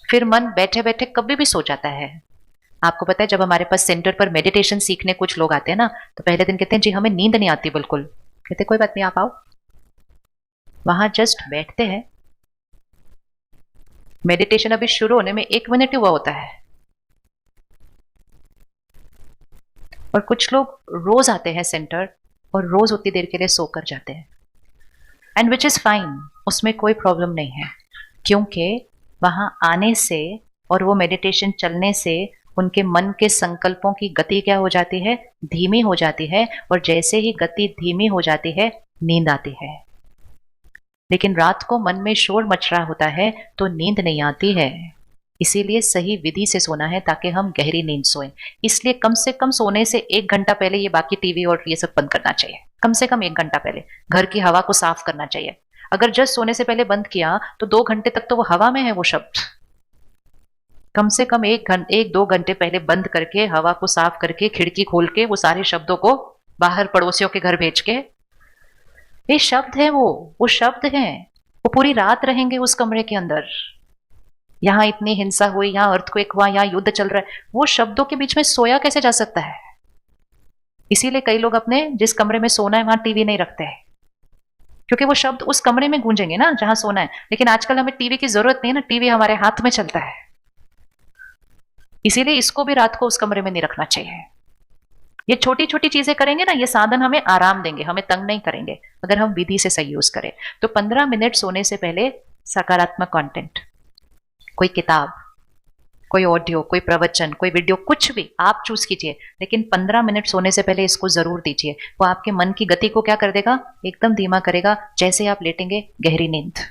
फिर मन बैठे बैठे कभी भी सो जाता है। आपको पता है, जब हमारे पास सेंटर पर मेडिटेशन सीखने कुछ लोग आते हैं ना, तो पहले दिन कहते हैं जी हमें नींद नहीं आती बिल्कुल। कहते कोई बात नहीं, आप आओ। वहां जस्ट बैठते हैं। मेडिटेशन अभी शुरू होने में 1 मिनट ही हुआ होता है, और कुछ लोग रोज आते हैं सेंटर और रोज उतनी देर के लिए सोकर जाते हैं, एंड विच इज फाइन, उसमें कोई प्रॉब्लम नहीं है, क्योंकि वहां आने से और वो मेडिटेशन चलने से उनके मन के संकल्पों की गति क्या हो जाती है? धीमी हो जाती है, और जैसे ही गति धीमी हो जाती है नींद आती है। लेकिन रात को मन में शोर मच रहा होता है तो नींद नहीं आती है। इसीलिए सही विधि से सोना है ताकि हम गहरी नींद सोएं। इसलिए कम से कम सोने से 1 घंटा पहले ये बाकी टीवी और ये सब बंद करना चाहिए। कम से कम 1 घंटा पहले घर की हवा को साफ करना चाहिए। अगर जस्ट सोने से पहले बंद किया तो 2 घंटे तक तो वो हवा में है वो शब्द। कम से कम 1-2 घंटे पहले बंद करके, हवा को साफ करके, खिड़की खोल के वो सारे शब्दों को बाहर पड़ोसियों के घर भेज के, ये शब्द है, वो शब्द हैं, वो पूरी रात रहेंगे उस कमरे के अंदर। यहां इतनी हिंसा हुई, यहां अर्थक्वेक हुआ, यहां युद्ध चल रहा है, वो शब्दों के बीच में सोया कैसे जा सकता है? इसीलिए कई लोग अपने जिस कमरे में सोना है वहां टीवी नहीं रखते हैं, क्योंकि वो शब्द उस कमरे में गूंजेंगे ना जहां सोना है। लेकिन आजकल हमें टीवी की जरूरत नहीं है ना, टीवी हमारे हाथ में चलता है। इसीलिए इसको भी रात को उस कमरे में नहीं रखना चाहिए। ये छोटी छोटी चीजें करेंगे ना, ये साधन हमें आराम देंगे, हमें तंग नहीं करेंगे अगर हम विधि से सही यूज करें। तो 15 मिनट सोने से पहले सकारात्मक कंटेंट, कोई किताब, कोई ऑडियो, कोई प्रवचन, कोई वीडियो, कुछ भी आप चूज कीजिए, लेकिन 15 मिनट सोने से पहले इसको जरूर दीजिए। वो आपके मन की गति को क्या कर देगा? एकदम धीमा करेगा। जैसे आप लेटेंगे गहरी नींद,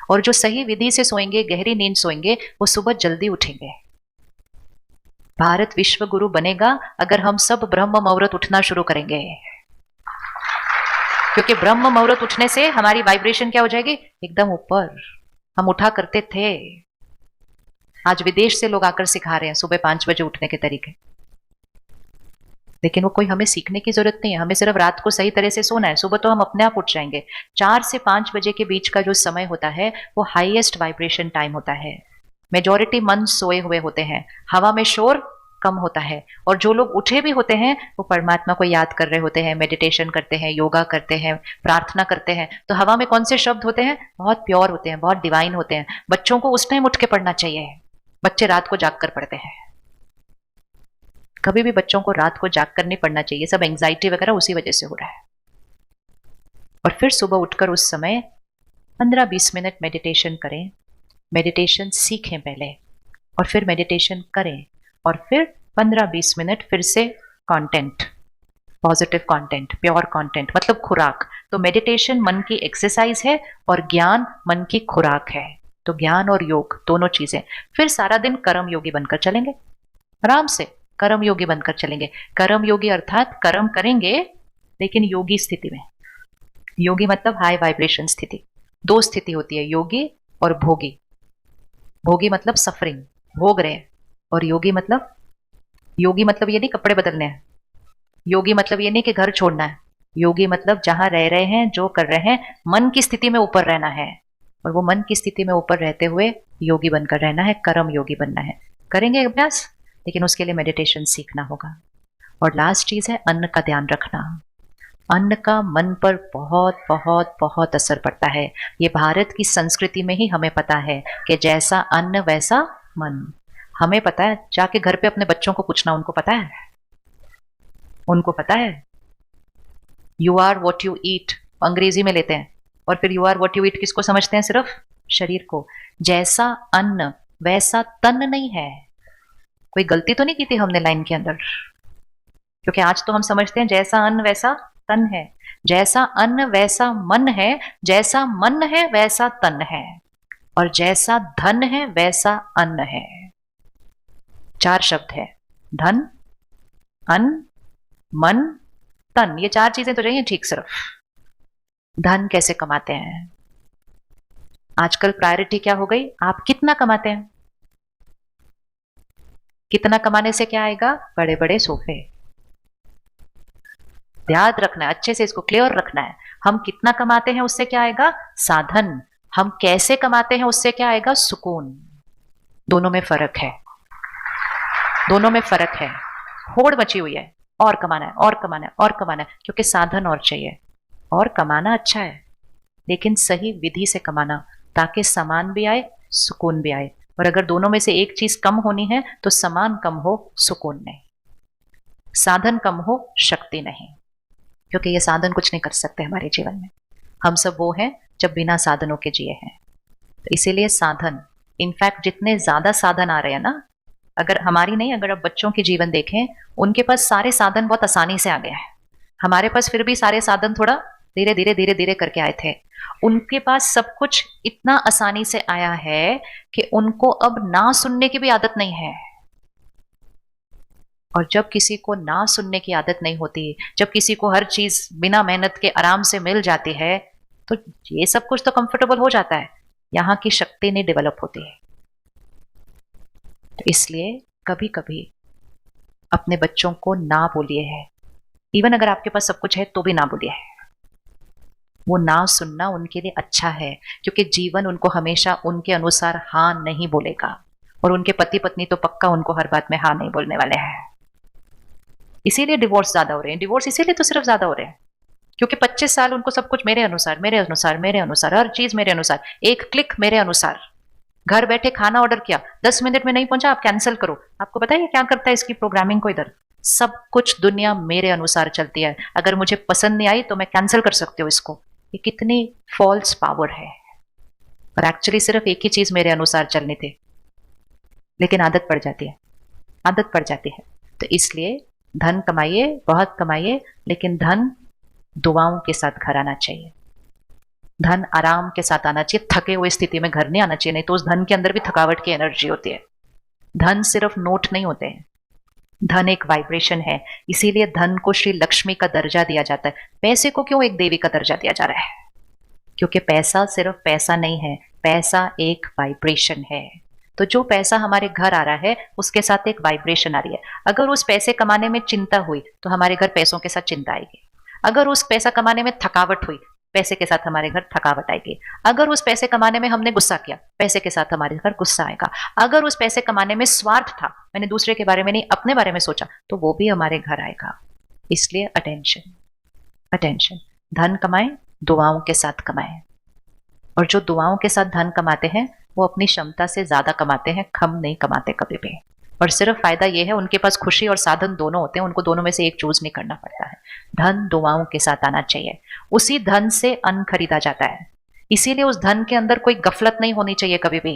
और जो सही विधि से सोएंगे, गहरी नींद सोएंगे, वो सुबह जल्दी उठेंगे। भारत विश्व गुरु बनेगा अगर हम सब ब्रह्म मुहूर्त उठना शुरू करेंगे, क्योंकि ब्रह्म मुहूर्त उठने से हमारी वाइब्रेशन क्या हो जाएगी? एकदम ऊपर। हम उठा करते थे, आज विदेश से लोग आकर सिखा रहे हैं सुबह 5 बजे उठने के तरीके। लेकिन वो कोई हमें सीखने की जरूरत नहीं है, हमें सिर्फ रात को सही तरह से सोना है। सुबह तो हम अपने आप उठ जाएंगे। 4 से 5 बजे के बीच का जो समय होता है वो हाईएस्ट वाइब्रेशन टाइम होता है। मेजॉरिटी मन सोए हुए होते हैं, हवा में शोर कम होता है, और जो लोग उठे भी होते हैं वो परमात्मा को याद कर रहे होते हैं, मेडिटेशन करते हैं, योगा करते हैं, प्रार्थना करते हैं। तो हवा में कौन से शब्द होते हैं? बहुत प्योर होते हैं, बहुत डिवाइन होते हैं। बच्चों को उस टाइम उठ के पढ़ना चाहिए। बच्चे रात को जाग कर पढ़ते हैं। कभी भी बच्चों को रात को जाग कर नहीं पढ़ना चाहिए, सब एंजाइटी वगैरह उसी वजह से हो रहा है। और फिर सुबह उठकर उस समय 15-20 मिनट मेडिटेशन करें, मेडिटेशन सीखें पहले, और फिर मेडिटेशन करें, और फिर 15-20 मिनट फिर से content, positive content, pure content, मतलब खुराक। तो मेडिटेशन मन की एक्सरसाइज है और ज्ञान मन की खुराक है। तो ज्ञान और योग दोनों चीजें। फिर सारा दिन कर्म योगी बनकर चलेंगे, आराम से कर्म योगी बनकर चलेंगे। कर्म योगी अर्थात कर्म करेंगे लेकिन योगी स्थिति में। योगी मतलब हाई वाइब्रेशन स्थिति। दो स्थिति होती है, योगी और भोगी। भोगी मतलब सफरिंग, भोग रहे हैं, और योगी मतलब ये नहीं कपड़े बदलने हैं। योगी मतलब ये नहीं कि घर छोड़ना है। योगी मतलब जहां रह रहे हैं, जो कर रहे हैं, मन की स्थिति में ऊपर रहना है, और वो मन की स्थिति में ऊपर रहते हुए योगी बनकर रहना है, कर्म योगी बनना है। करेंगे अभ्यास, लेकिन उसके लिए मेडिटेशन सीखना होगा। और लास्ट चीज है अन्न का ध्यान रखना। अन्न का मन पर बहुत बहुत बहुत असर पड़ता है। ये भारत की संस्कृति में ही हमें पता है कि जैसा अन्न वैसा मन। हमें पता है, जाके घर पे अपने बच्चों को पूछना, उनको पता है, उनको पता है। You are what you eat अंग्रेजी में लेते हैं, और फिर you are what you eat किसको समझते हैं? सिर्फ शरीर को। जैसा अन्न वैसा तन नहीं है। कोई गलती तो नहीं की थी हमने लाइन के अंदर? क्योंकि आज तो हम समझते हैं जैसा अन्न वैसा तन है। जैसा अन्न वैसा मन है, जैसा मन है वैसा तन है, और जैसा धन है वैसा अन्न है। 4 शब्द है, धन, अन्न, मन, तन। ये 4 चीजें तो चाहिए ठीक। सिर्फ धन कैसे कमाते हैं? आजकल प्रायोरिटी क्या हो गई? आप कितना कमाते हैं? कितना कमाने से क्या आएगा? बड़े बड़े सोफे। ध्यान रखना है, अच्छे से इसको क्लियर रखना है। हम कितना कमाते हैं उससे क्या आएगा? साधन। हम कैसे कमाते हैं उससे क्या आएगा? सुकून। दोनों में फर्क है, दोनों में फर्क है। होड़ मची हुई है, और कमाना है, और कमाना है, और कमाना है, क्योंकि साधन और चाहिए। और कमाना अच्छा है, लेकिन सही विधि से कमाना, ताकि सामान भी आए, सुकून भी आए। और अगर दोनों में से एक चीज कम होनी है तो सामान कम हो, सुकून नहीं। साधन कम हो, शक्ति नहीं। क्योंकि ये साधन कुछ नहीं कर सकते हमारे जीवन में। हम सब वो हैं जब बिना साधनों के जिए हैं। तो इसीलिए साधन, इनफैक्ट जितने ज्यादा साधन आ रहे हैं ना, अगर हमारी नहीं, अगर आप बच्चों के जीवन देखें, उनके पास सारे साधन बहुत आसानी से आ गए हैं। हमारे पास फिर भी सारे साधन थोड़ा धीरे धीरे धीरे धीरे करके आए थे। उनके पास सब कुछ इतना आसानी से आया है कि उनको अब ना सुनने की भी आदत नहीं है। और जब किसी को ना सुनने की आदत नहीं होती, जब किसी को हर चीज बिना मेहनत के आराम से मिल जाती है, तो ये सब कुछ तो कंफर्टेबल हो जाता है, यहां की शक्ति नहीं डेवलप होती है। तो इसलिए कभी कभी अपने बच्चों को ना बोलिए है। इवन अगर आपके पास सब कुछ है तो भी ना बोलिए है। वो ना सुनना उनके लिए अच्छा है, क्योंकि जीवन उनको हमेशा उनके अनुसार हाँ नहीं बोलेगा। और उनके पति पत्नी तो पक्का उनको हर बात में हाँ नहीं बोलने वाले हैं। इसीलिए डिवोर्स ज्यादा हो रहे हैं। डिवोर्स इसीलिए तो सिर्फ ज्यादा हो रहे हैं क्योंकि 25 साल उनको सब कुछ मेरे अनुसार, मेरे अनुसार, मेरे अनुसार, हर चीज मेरे अनुसार, एक क्लिक मेरे अनुसार। घर बैठे खाना ऑर्डर किया, 10 मिनट में नहीं पहुंचा, आप कैंसिल करो। आपको पता है क्या करता है इसकी प्रोग्रामिंग को? इधर सब कुछ दुनिया मेरे अनुसार चलती है। अगर मुझे पसंद नहीं आई तो मैं कैंसिल कर सकती हूँ इसको। ये कितनी फॉल्स पावर है। और एक्चुअली सिर्फ एक ही चीज मेरे अनुसार चलनी थी, लेकिन आदत पड़ जाती है, आदत पड़ जाती है। तो इसलिए धन कमाइए, बहुत कमाइए, लेकिन धन दुआओं के साथ घर आना चाहिए। धन आराम के साथ आना चाहिए। थके हुए स्थिति में घर नहीं आना चाहिए, नहीं तो उस धन के अंदर भी थकावट की एनर्जी होती है। धन सिर्फ नोट नहीं होते हैं, धन एक वाइब्रेशन है। इसीलिए धन को श्री लक्ष्मी का दर्जा दिया जाता है। पैसे को क्यों एक देवी का दर्जा दिया जा रहा है? क्योंकि पैसा सिर्फ पैसा नहीं है, पैसा एक वाइब्रेशन है। तो जो पैसा हमारे घर आ रहा है उसके साथ एक वाइब्रेशन आ रही है। अगर उस पैसे कमाने में चिंता हुई तो हमारे घर पैसों के साथ चिंता आएगी। अगर उस पैसा कमाने में थकावट हुई, पैसे के साथ हमारे घर थकावट आएगी। अगर उस पैसे कमाने में हमने गुस्सा किया, पैसे के साथ हमारे घर गुस्सा आएगा। अगर उस पैसे कमाने में स्वार्थ था, मैंने दूसरे के बारे में नहीं अपने बारे में सोचा, तो वो भी हमारे घर आएगा। इसलिए अटेंशन, अटेंशन। धन कमाएं, दुआओं के साथ कमाएं। और जो दुआओं के साथ धन कमाते हैं वो अपनी क्षमता से ज्यादा कमाते हैं, कम नहीं कमाते कभी भी। और सिर्फ फायदा ये है उनके पास खुशी और साधन दोनों होते हैं, उनको दोनों में से एक चूज नहीं करना पड़ता है। धन दुआओं के साथ आना चाहिए। उसी धन से अन्न खरीदा जाता है, इसीलिए उस धन के अंदर कोई गफलत नहीं होनी चाहिए कभी भी।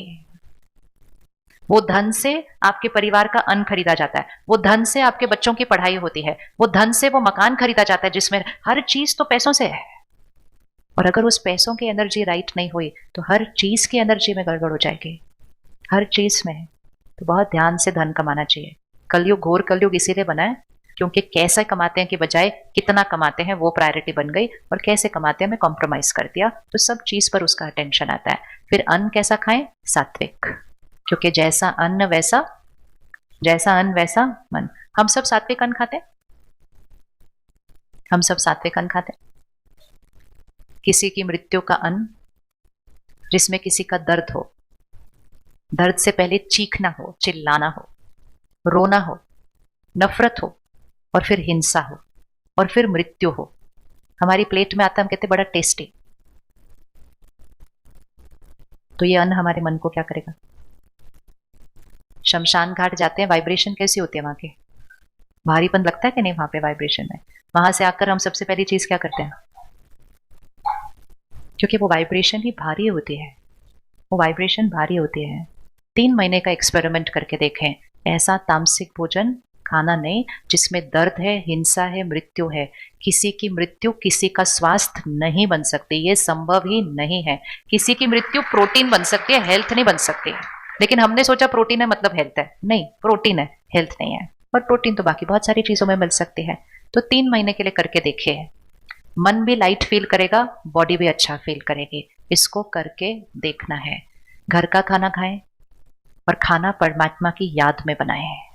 वो धन से आपके परिवार का अन्न खरीदा जाता है, वो धन से आपके बच्चों की पढ़ाई होती है, वो धन से वो मकान खरीदा जाता है जिसमें हर चीज तो पैसों से है। और अगर उस पैसों की एनर्जी राइट नहीं हुई तो हर चीज की एनर्जी में गड़बड़ हो जाएगी, हर चीज में। तो बहुत ध्यान से धन कमाना चाहिए। कलयुग, घोर कलयुग इसीलिए बना है क्योंकि कैसे कमाते हैं की बजाय कितना कमाते हैं वो प्रायोरिटी बन गई, और कैसे कमाते हैं में कॉम्प्रोमाइज कर दिया, तो सब चीज पर उसका अटेंशन आता है। फिर अन्न कैसा खाएं? सात्विक, क्योंकि जैसा अन्न वैसा मन। हम सब सात्विक अन्न खाते हैं, हम सब सात्विक अन्न खाते हैं। किसी की मृत्यु का अन्न, जिसमें किसी का दर्द हो, दर्द से पहले चीखना हो, चिल्लाना हो, रोना हो, नफरत हो, और फिर हिंसा हो, और फिर मृत्यु हो, हमारी प्लेट में आता है, हम कहते बड़ा टेस्टी। तो ये अन्न हमारे मन को क्या करेगा? शमशान घाट जाते हैं, वाइब्रेशन कैसी होती है वहां की? भारीपन लगता है कि नहीं वहां पे वाइब्रेशन में? वहां से आकर हम सबसे पहली चीज क्या करते हैं? क्योंकि वो वाइब्रेशन ही भारी होती है, वो वाइब्रेशन भारी होती है। 3 महीने का एक्सपेरिमेंट करके देखें, ऐसा तामसिक भोजन खाना नहीं जिसमें दर्द है, हिंसा है, मृत्यु है। किसी की मृत्यु किसी का स्वास्थ्य नहीं बन सकती, ये संभव ही नहीं है। किसी की मृत्यु प्रोटीन बन सकती है, हेल्थ नहीं बन सकती। लेकिन हमने सोचा प्रोटीन है मतलब हेल्थ है, नहीं, प्रोटीन है, हेल्थ नहीं है। और प्रोटीन तो बाकी बहुत सारी चीजों में मिल सकती है। तो 3 महीने के लिए करके देखिए, मन भी लाइट फील करेगा, बॉडी भी अच्छा फील करेगी। इसको करके देखना है। घर का खाना खाएं और खाना परमात्मा की याद में बनाएं।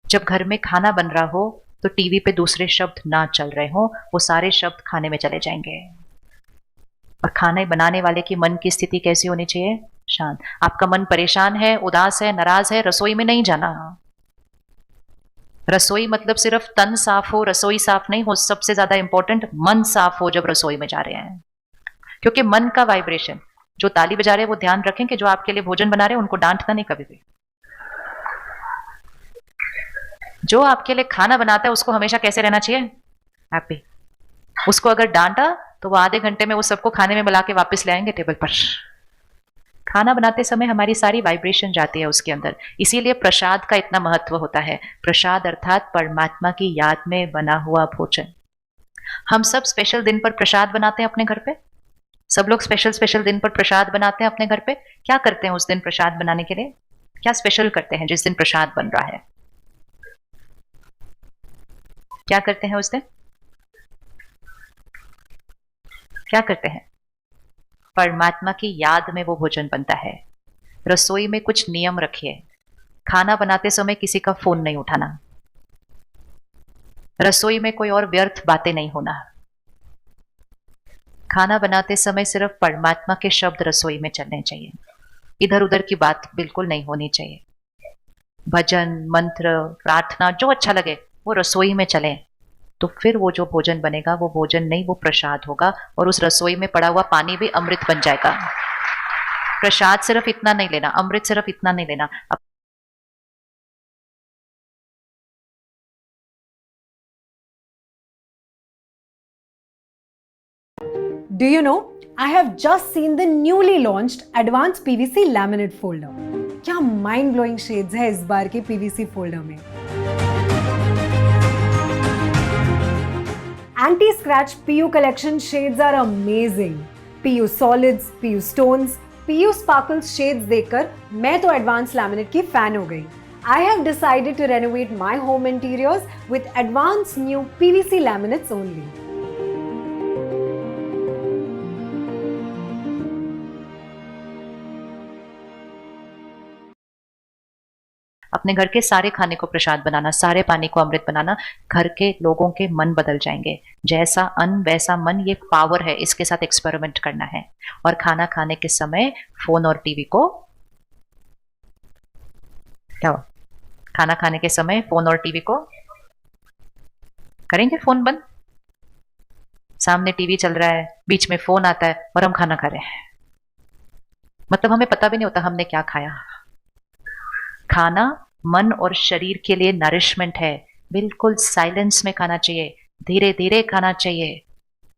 जब घर में खाना बन रहा हो तो टीवी पे दूसरे शब्द ना चल रहे हो, वो सारे शब्द खाने में चले जाएंगे। और खाने बनाने वाले की मन की स्थिति कैसी होनी चाहिए? शांत। आपका मन परेशान है, उदास है, नाराज है, रसोई में नहीं जाना। रसोई मतलब सिर्फ तन साफ हो, रसोई साफ नहीं हो, सबसे ज्यादा इंपॉर्टेंट मन साफ हो जब रसोई में जा रहे हैं। क्योंकि मन का वाइब्रेशन, जो ताली बजा रहे हैं वो ध्यान रखें कि जो आपके लिए भोजन बना रहे हैं उनको डांटना नहीं कभी भी। जो आपके लिए खाना बनाता है उसको हमेशा कैसे रहना चाहिए? हैप्पी। उसको अगर डांटा तो वो आधे घंटे में वो सबको खाने में मिला के वापस ले आएंगे टेबल पर। खाना बनाते समय हमारी सारी वाइब्रेशन जाती है उसके अंदर, इसीलिए प्रसाद का इतना महत्व होता है। प्रसाद अर्थात परमात्मा की याद में बना हुआ भोजन। हम सब स्पेशल दिन पर प्रसाद बनाते हैं अपने घर पे। सब लोग स्पेशल स्पेशल दिन पर प्रसाद बनाते हैं अपने घर पे। क्या करते हैं उस दिन प्रसाद बनाने के लिए? क्या स्पेशल करते हैं जिस दिन प्रसाद बन रहा है? क्या करते हैं उस दिन? क्या करते हैं? परमात्मा की याद में वो भोजन बनता है। रसोई में कुछ नियम रखिए। खाना बनाते समय किसी का फोन नहीं उठाना, रसोई में कोई और व्यर्थ बातें नहीं होना। खाना बनाते समय सिर्फ परमात्मा के शब्द रसोई में चलने चाहिए, इधर उधर की बात बिल्कुल नहीं होनी चाहिए। भजन, मंत्र, प्रार्थना जो अच्छा लगे वो रसोई में चले, तो फिर वो जो भोजन बनेगा वो भोजन नहीं, वो प्रसाद होगा। और उस रसोई में पड़ा हुआ पानी भी अमृत बन जाएगा। प्रसाद सिर्फ इतना नहीं लेना, अमृत सिर्फ इतना नहीं लेना। Do you know, I have just seen the newly launched Advanced PVC Laminate Folder. क्या mind blowing shades है इस बार के PVC folder में। Anti-scratch PU collection shades are amazing. PU solids, PU stones, PU sparkles shades देखकर मैं तो Advanced Laminate की fan हो गई। I have decided to renovate my home interiors with advanced new PVC laminates only. अपने घर के सारे खाने को प्रसाद बनाना, सारे पानी को अमृत बनाना, घर के लोगों के मन बदल जाएंगे। जैसा अन्न वैसा मन, ये पावर है, इसके साथ एक्सपेरिमेंट करना है। और खाना खाने के समय फोन और टीवी को क्या हुआ? खाना खाने के समय फोन और टीवी को करेंगे फोन बंद। सामने टीवी चल रहा है, बीच में फोन आता है और हम खाना खा रहे हैं। मतलब हमें पता भी नहीं होता हमने क्या खाया। खाना मन और शरीर के लिए नरिशमेंट है। बिल्कुल साइलेंस में खाना चाहिए, धीरे धीरे खाना चाहिए,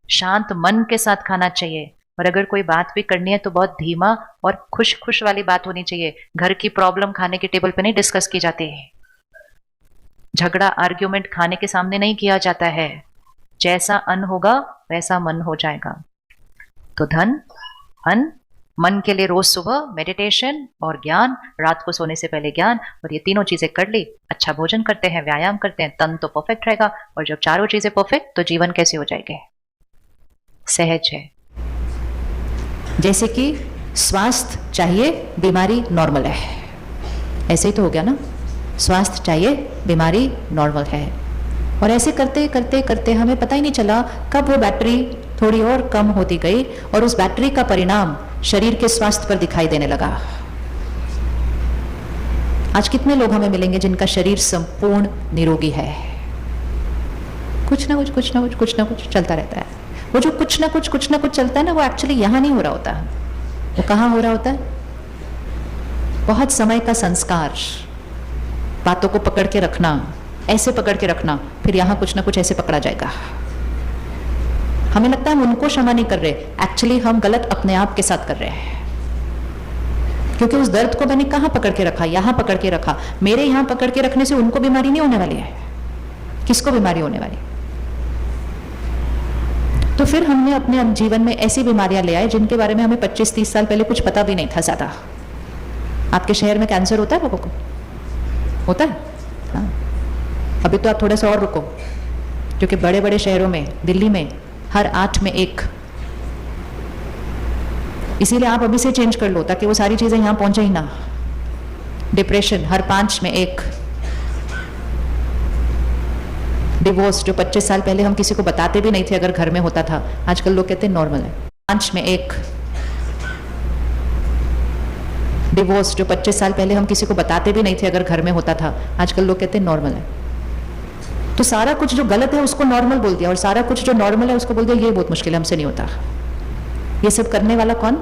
शांत मन के साथ खाना चाहिए। और अगर कोई बात भी करनी है तो बहुत धीमा और खुश खुश वाली बात होनी चाहिए। घर की प्रॉब्लम खाने के टेबल पे नहीं डिस्कस की जाती है। झगड़ा आर्ग्यूमेंट खाने के सामने नहीं किया जाता है। जैसा अन्न होगा वैसा मन हो जाएगा। तो धन, अन्न, मन के लिए रोज सुबह मेडिटेशन और ज्ञान, रात को सोने से पहले ज्ञान, और ये तीनों चीजें कर ली, अच्छा भोजन करते हैं, व्यायाम करते हैं, तन तो परफेक्ट रहेगा। और जब चारों चीजें परफेक्ट तो जीवन कैसे हो जाएंगे? सहज है। जैसे कि स्वास्थ्य चाहिए, बीमारी नॉर्मल है, ऐसे ही तो हो गया ना। स्वास्थ्य चाहिए, बीमारी नॉर्मल है। और ऐसे करते करते करते हमें पता ही नहीं चला कब वो बैटरी थोड़ी और कम होती गई और उस बैटरी का परिणाम शरीर के स्वास्थ्य पर दिखाई देने लगा। आज कितने लोग हमें मिलेंगे जिनका शरीर संपूर्ण निरोगी है? कुछ ना कुछ चलता रहता है। वो जो कुछ ना कुछ चलता है ना, वो एक्चुअली यहां नहीं हो रहा होता। वो कहां हो रहा होता है? बहुत समय का संस्कार, बातों को पकड़ के रखना, ऐसे पकड़ के रखना, फिर यहां कुछ ना कुछ ऐसे पकड़ा जाएगा। हमें लगता है हम उनको क्षमा नहीं कर रहे, एक्चुअली हम गलत अपने आप के साथ कर रहे हैं। क्योंकि उस दर्द को मैंने कहां पकड़ के रखा? यहां पकड़ के रखा। मेरे यहां पकड़ के रखने से उनको बीमारी नहीं होने वाली है। किसको बीमारी होने वाली? तो फिर हमने अपने जीवन में ऐसी बीमारियां ले आए जिनके बारे में हमें 25-30 साल पहले कुछ पता भी नहीं था ज्यादा। आपके शहर में कैंसर होता है लोगों को? होता है? हाँ। अभी तो आप थोड़ा सा और रुको, क्योंकि बड़े बड़े शहरों में, दिल्ली में हर 8 में 1। इसीलिए आप अभी से चेंज कर लो ताकि वो सारी चीजें यहां पहुंचे ही ना। डिप्रेशन हर 5 में 1। डिवोर्स जो 25 साल पहले हम किसी को बताते भी नहीं थे अगर घर में होता था, आजकल लोग कहते हैं नॉर्मल है, 5 में 1। डिवोर्स जो 25 साल पहले हम किसी को बताते भी नहीं थे अगर घर में होता था, आजकल लोग कहते हैं नॉर्मल है। तो सारा कुछ जो गलत है उसको नॉर्मल बोल दिया और सारा कुछ जो नॉर्मल है उसको बोल दिया ये बहुत मुश्किल है, हमसे नहीं होता। ये सब करने वाला कौन?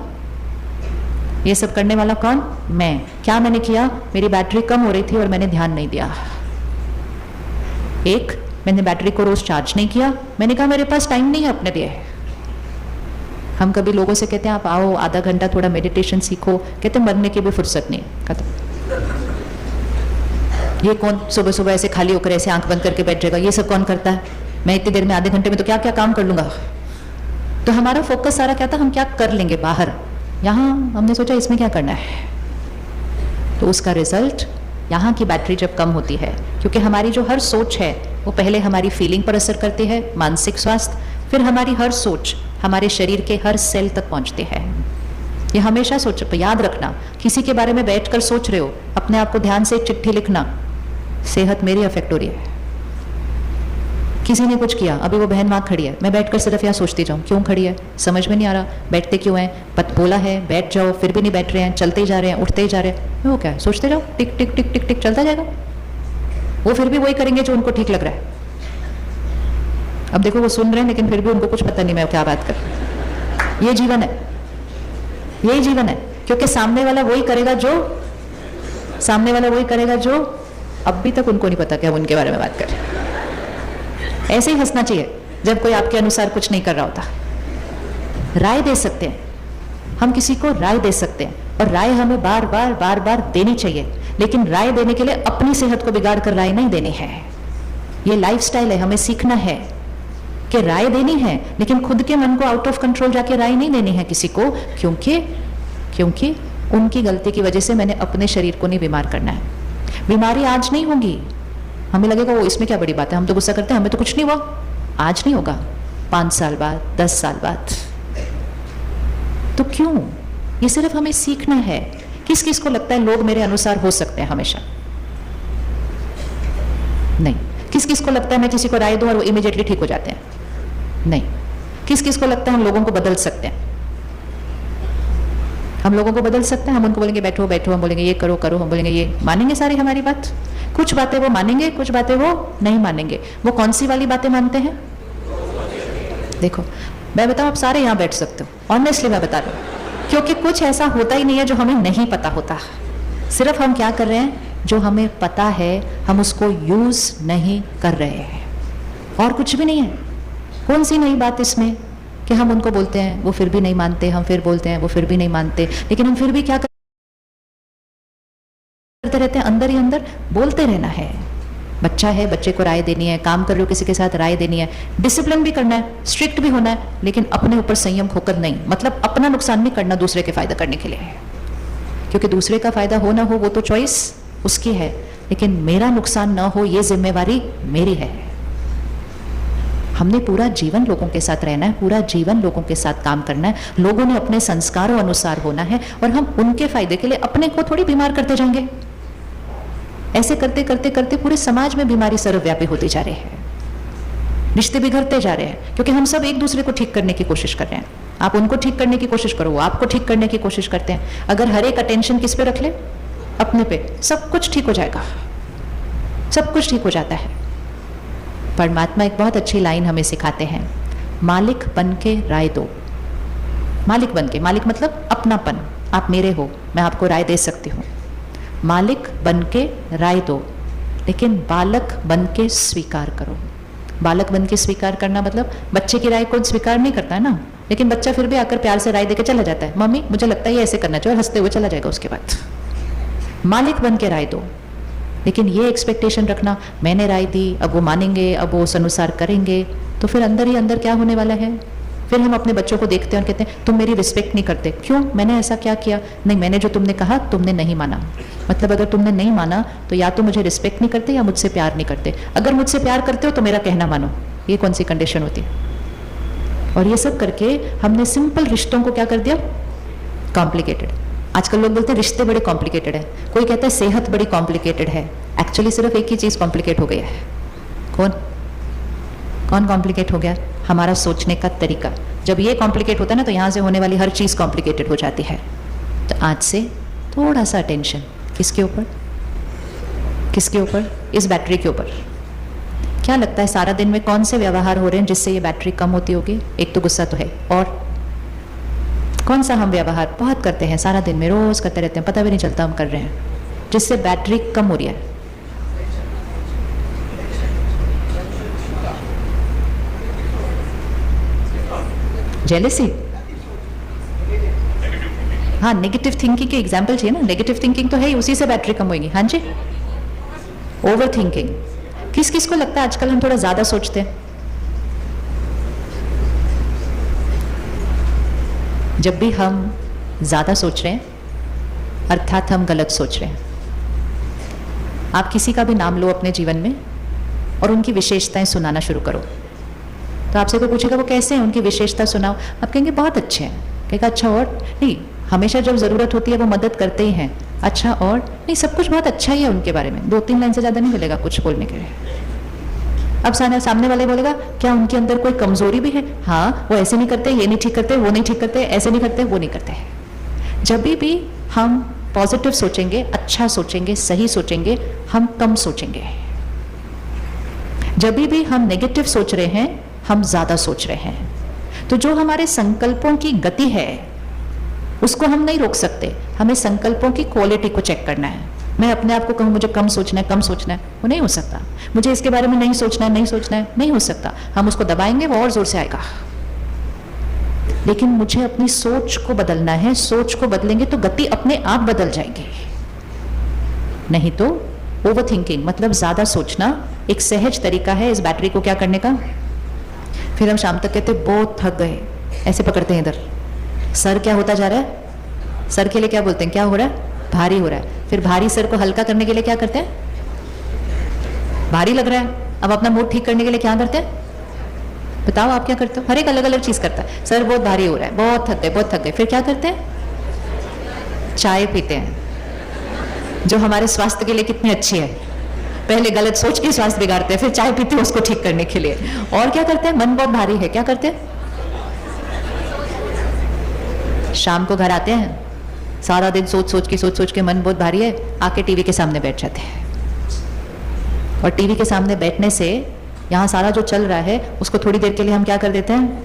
ये सब करने वाला कौन? मैं। क्या मैंने किया? मेरी बैटरी कम हो रही थी और मैंने ध्यान नहीं दिया। एक, मैंने बैटरी को रोज चार्ज नहीं किया। मैंने कहा मेरे पास टाइम नहीं है अपने लिए। हम कभी लोगों से कहते हैं आप आओ आधा घंटा थोड़ा मेडिटेशन सीखो, कहते मरने की भी फुर्सत नहीं, खत्म। ये कौन सुबह सुबह ऐसे खाली होकर ऐसे आंख बंद करके बैठ जाएगा? ये सब कौन करता है? मैं इतनी देर में, आधे घंटे में तो क्या क्या काम कर लूंगा। तो हमारा फोकस सारा क्या था? हम क्या कर लेंगे बाहर। यहाँ हमने सोचा इसमें क्या करना है। तो उसका रिजल्ट, यहाँ की बैटरी जब कम होती है, क्योंकि हमारी जो हर सोच है वो पहले हमारी फीलिंग पर असर करती है, मानसिक स्वास्थ्य, फिर हमारी हर सोच हमारे शरीर के हर सेल तक पहुंचती है। ये हमेशा सोच, याद रखना, किसी के बारे में बैठकर सोच रहे हो, अपने आप को ध्यान से एक चिट्ठी लिखना, सेहत मेरी अफेक्ट हो रही है। किसी ने कुछ किया, अभी वो बहन वहां खड़ी है, मैं बैठकर सिर्फ यहाँ सोचती जाऊँ क्यों खड़ी है, समझ में नहीं आ रहा, बैठते क्यों हैं, पत बोला है बैठ जाओ, फिर भी नहीं बैठ रहे हैं, चलते ही जा रहे हैं, उठते ही जा रहे हैं। वो क्या है? सोचते जाओ, टिक टिक टिक टिक टिक चलता जाएगा। वो फिर भी वही करेंगे जो उनको ठीक लग रहा है। अब देखो वो सुन रहे हैं लेकिन फिर भी उनको कुछ पता नहीं मैं क्या बात कर रही हूं। ये जीवन है, यही जीवन है, क्योंकि सामने वाला वही करेगा जो अभी तक उनको नहीं पता कि हम उनके बारे में बात कर रहे हैं। ऐसे ही हंसना चाहिए जब कोई आपके अनुसार कुछ नहीं कर रहा होता। राय दे सकते हैं, हम किसी को राय दे सकते हैं और राय हमें बार बार देनी चाहिए, लेकिन राय देने के लिए अपनी सेहत को बिगाड़ कर राय नहीं देनी है। ये लाइफस्टाइल है, हमें सीखना है कि राय देनी है लेकिन खुद के मन को आउट ऑफ कंट्रोल जाके राय नहीं देनी है किसी को, क्योंकि उनकी गलती की वजह से मैंने अपने शरीर को नहीं बीमार करना है। बीमारी आज नहीं होगी, हमें लगेगा वो इसमें क्या बड़ी बात है, हम तो गुस्सा करते हैं, हमें तो कुछ नहीं हुआ। आज नहीं होगा, 5 साल बाद, 10 साल बाद। तो क्यों? ये सिर्फ हमें सीखना है। किस किस को लगता है लोग मेरे अनुसार हो सकते हैं हमेशा? नहीं। किस किस को लगता है मैं किसी को राय दूं और वो इमीडिएटली ठीक हो जाते हैं? नहीं। किस किस को लगता है हम लोगों को बदल सकते हैं? हम लोगों को बदल सकते हैं। हम उनको बोलेंगे बैठो बैठो, हम बोलेंगे ये करो करो, हम बोलेंगे ये, मानेंगे सारी हमारी बात? कुछ बातें वो मानेंगे, कुछ बातें वो नहीं मानेंगे। वो कौन सी वाली बातें मानते हैं? देखो मैं बताऊं, आप सारे यहाँ बैठ सकते हो, ऑनेस्टली मैं बता रहा हूँ, क्योंकि कुछ ऐसा होता ही नहीं है जो हमें नहीं पता होता। सिर्फ हम क्या कर रहे हैं, जो हमें पता है हम उसको यूज नहीं कर रहे हैं, और कुछ भी नहीं है। कौन सी नई बात इसमें कि हम उनको बोलते हैं वो फिर भी नहीं मानते, हम फिर बोलते हैं वो फिर भी नहीं मानते, लेकिन हम फिर भी क्या करते रहते हैं, अंदर ही अंदर बोलते रहना है। बच्चा है, बच्चे को राय देनी है, काम कर रहे हो किसी के साथ राय देनी है, डिसिप्लिन भी करना है, स्ट्रिक्ट भी होना है, लेकिन अपने ऊपर संयम खोकर नहीं, मतलब अपना नुकसान नहीं करना दूसरे के फायदा करने के लिए, क्योंकि दूसरे का फायदा हो ना हो वो तो चॉइस उसकी है, लेकिन मेरा नुकसान ना हो ये जिम्मेवारी मेरी है। हमने पूरा जीवन लोगों के साथ रहना है, पूरा जीवन लोगों के साथ काम करना है, लोगों ने अपने संस्कारों अनुसार होना है, और हम उनके फायदे के लिए अपने को थोड़ी बीमार करते जाएंगे। ऐसे करते करते करते पूरे समाज में बीमारी सर्वव्यापी होती जा रही है, रिश्ते बिगड़ते जा रहे हैं, क्योंकि हम सब एक दूसरे को ठीक करने की कोशिश कर रहे हैं। आप उनको ठीक करने की कोशिश करो, वो आपको ठीक करने की कोशिश करते हैं। अगर हर एक अटेंशन किस पे रख ले, अपने पे, सब कुछ ठीक हो जाएगा, सब कुछ ठीक हो जाता है। परमात्मा एक बहुत अच्छी लाइन हमें सिखाते हैं, मालिक बन के राय दो। मालिक बन के, मालिक मतलब अपनापन, आप मेरे हो, मैं आपको राय दे सकती हूँ। मालिक बन के राय दो, लेकिन बालक बन के स्वीकार करो। बालक बन के स्वीकार करना मतलब बच्चे की राय को स्वीकार नहीं करता है ना, लेकिन बच्चा फिर भी आकर प्यार से राय देकर चला जाता है, मम्मी मुझे लगता है ये ऐसे करना चाहिए, और हंसते हुए चला जाएगा उसके बाद। मालिक बन के राय दो, लेकिन ये एक्सपेक्टेशन रखना मैंने राय दी, अब वो मानेंगे, अब वो उस अनुसार करेंगे, तो फिर अंदर ही अंदर क्या होने वाला है, फिर हम अपने बच्चों को देखते हैं और कहते हैं तुम मेरी रिस्पेक्ट नहीं करते। क्यों? मैंने ऐसा क्या किया? नहीं, मैंने जो तुमने कहा तुमने नहीं माना। मतलब अगर तुमने नहीं माना तो या तो मुझे रिस्पेक्ट नहीं करते या मुझसे प्यार नहीं करते। अगर मुझसे प्यार करते हो तो मेरा कहना मानो। ये कौन सी कंडीशन होती है? और ये सब करके हमने सिंपल रिश्तों को क्या कर दिया? कॉम्प्लिकेटेड। आजकल लोग बोलते हैं रिश्ते बड़े कॉम्प्लिकेटेड है, कोई कहता है सेहत बड़ी कॉम्प्लिकेटेड है। एक्चुअली सिर्फ एक ही चीज कॉम्प्लिकेट हो गया है। कौन कॉम्प्लिकेट हो गया? हमारा सोचने का तरीका। जब ये कॉम्प्लिकेट होता है ना, तो यहाँ से होने वाली हर चीज कॉम्प्लिकेटेड हो जाती है। तो आज से थोड़ा सा अटेंशन किसके ऊपर? इस बैटरी के ऊपर। क्या लगता है सारा दिन में कौन से व्यवहार हो रहे हैं जिससे ये बैटरी कम होती होगी? एक तो गुस्सा तो है, और कौन सा हम व्यवहार बहुत करते हैं सारा दिन में, रोज करते रहते हैं, पता भी नहीं चलता हम कर रहे हैं, जिससे बैटरी कम हो रही है? जेलेसी। हाँ, नेगेटिव थिंकिंग के एग्जाम्पल चाहिए ना। नेगेटिव थिंकिंग तो है ही, उसी से बैटरी कम होगी। हाँ जी। Over thinking. किस किस को लगता है आजकल हम थोड़ा ज्यादा सोचते हैं? जब भी हम ज्यादा सोच रहे हैं अर्थात हम गलत सोच रहे हैं। आप किसी का भी नाम लो अपने जीवन में और उनकी विशेषताएं सुनाना शुरू करो। तो आपसे कोई पूछेगा वो कैसे हैं, उनकी विशेषता सुनाओ, आप कहेंगे बहुत अच्छे हैं। कहेगा अच्छा और? नहीं, हमेशा जब जरूरत होती है वो मदद करते ही हैं। अच्छा और? नहीं, सब कुछ बहुत अच्छा ही है उनके बारे में। 2-3 लाइन से ज्यादा नहीं मिलेगा कुछ बोलने के लिए। अब सामने वाले बोलेगा क्या उनके अंदर कोई कमजोरी भी है? हाँ, वो ऐसे नहीं करते, ये नहीं ठीक करते, वो नहीं ठीक करते, ऐसे नहीं करते, वो नहीं करते। जब भी हम पॉजिटिव सोचेंगे, अच्छा सोचेंगे, सही सोचेंगे, हम कम सोचेंगे। जब भी हम नेगेटिव सोच रहे हैं हम ज्यादा सोच रहे हैं। तो जो हमारे संकल्पों की गति है उसको हम नहीं रोक सकते, हमें संकल्पों की क्वालिटी को चेक करना है। मैं अपने आप को कहूँ मुझे कम सोचना है, वो नहीं हो सकता। मुझे इसके बारे में नहीं सोचना है, नहीं हो सकता। हम उसको दबाएंगे वो और जोर से आएगा। लेकिन मुझे अपनी सोच को बदलना है, सोच को बदलेंगे तो गति अपने आप बदल जाएगी। नहीं तो ओवर थिंकिंग मतलब ज्यादा सोचना एक सहज तरीका है इस बैटरी को क्या करने का। फिर हम शाम तक कहते बहुत थक गए, ऐसे पकड़ते हैं इधर, सर क्या होता जा रहा है, सर के लिए क्या बोलते हैं, क्या हो रहा है, भारी हो रहा है। फिर भारी सर को हल्का करने के लिए क्या करते हैं, भारी लग रहा है, अब अपना मूड ठीक करने के लिए क्या करते हैं, बताओ आप क्या करते हो? हर एक अलग अलग चीज करता है। सर बहुत भारी हो रहा है, बहुत थक गए, फिर क्या करते हैं, चाय पीते हैं जो हमारे स्वास्थ्य के लिए कितनी अच्छी है। पहले गलत सोच के स्वास्थ्य बिगाड़ते हैं, फिर चाय पीते हैं उसको ठीक करने के लिए। और क्या करते हैं, मन बहुत भारी है, क्या करते हैं, शाम को घर आते हैं, सारा दिन सोच के मन बहुत भारी है, आके टीवी के सामने बैठ जाते हैं। और टीवी के सामने बैठने से यहाँ सारा जो चल रहा है उसको थोड़ी देर के लिए हम क्या कर देते हैं,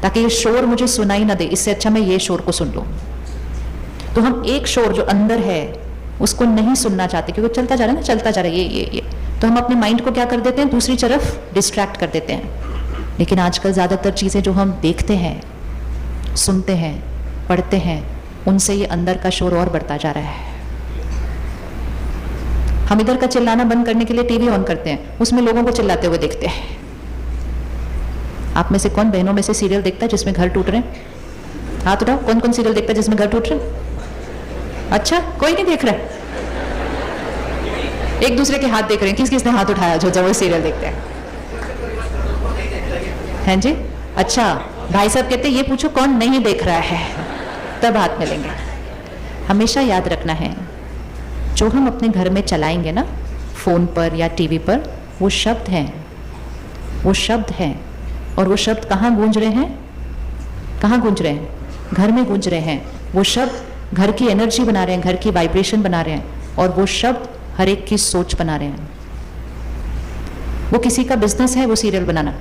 ताकि ये शोर मुझे सुनाई ना दे, इससे अच्छा मैं ये शोर को सुन लूं। तो हम एक शोर जो अंदर है उसको नहीं सुनना चाहते, क्योंकि चलता जा रहा है ना, चलता जा रहा है ये, तो हम अपने माइंड को क्या कर देते हैं, दूसरी तरफ डिस्ट्रैक्ट कर देते हैं। लेकिन आजकल ज़्यादातर चीज़ें जो हम देखते हैं, सुनते हैं, पढ़ते हैं, उनसे ये अंदर का शोर और बढ़ता जा रहा है। हम इधर का चिल्लाना बंद करने के लिए टीवी ऑन करते हैं, उसमें लोगों को चिल्लाते हुए देखते हैं। आप में से कौन बहनों में से सीरियल देखता है जिसमें घर टूट रहे हैं? हाथ उठाओ, कौन कौन सीरियल देखता है जिसमें घर टूट रहे हैं? अच्छा, कोई नहीं देख रहा है। एक दूसरे के हाथ देख रहे हैं, किस किसने हाथ उठाया जो जब वो सीरियल देखते हैं? हैं जी? अच्छा, भाई साहब कहते हैं ये पूछो कौन नहीं देख रहा है, तब हाथ मिलेंगे। हमेशा याद रखना है, जो हम अपने घर में चलाएंगे ना, फोन पर या टीवी पर, वो शब्द हैं, वो शब्द हैं। और वो शब्द कहाँ गूंज रहे हैं? कहाँ गूंज रहे हैं? घर में गूंज रहे हैं। वो शब्द घर की एनर्जी बना रहे हैं, घर की वाइब्रेशन बना रहे हैं, और वो शब्द हर एक की सोच बना रहे हैं। वो किसी का बिजनेस है वो सीरियल बनाना,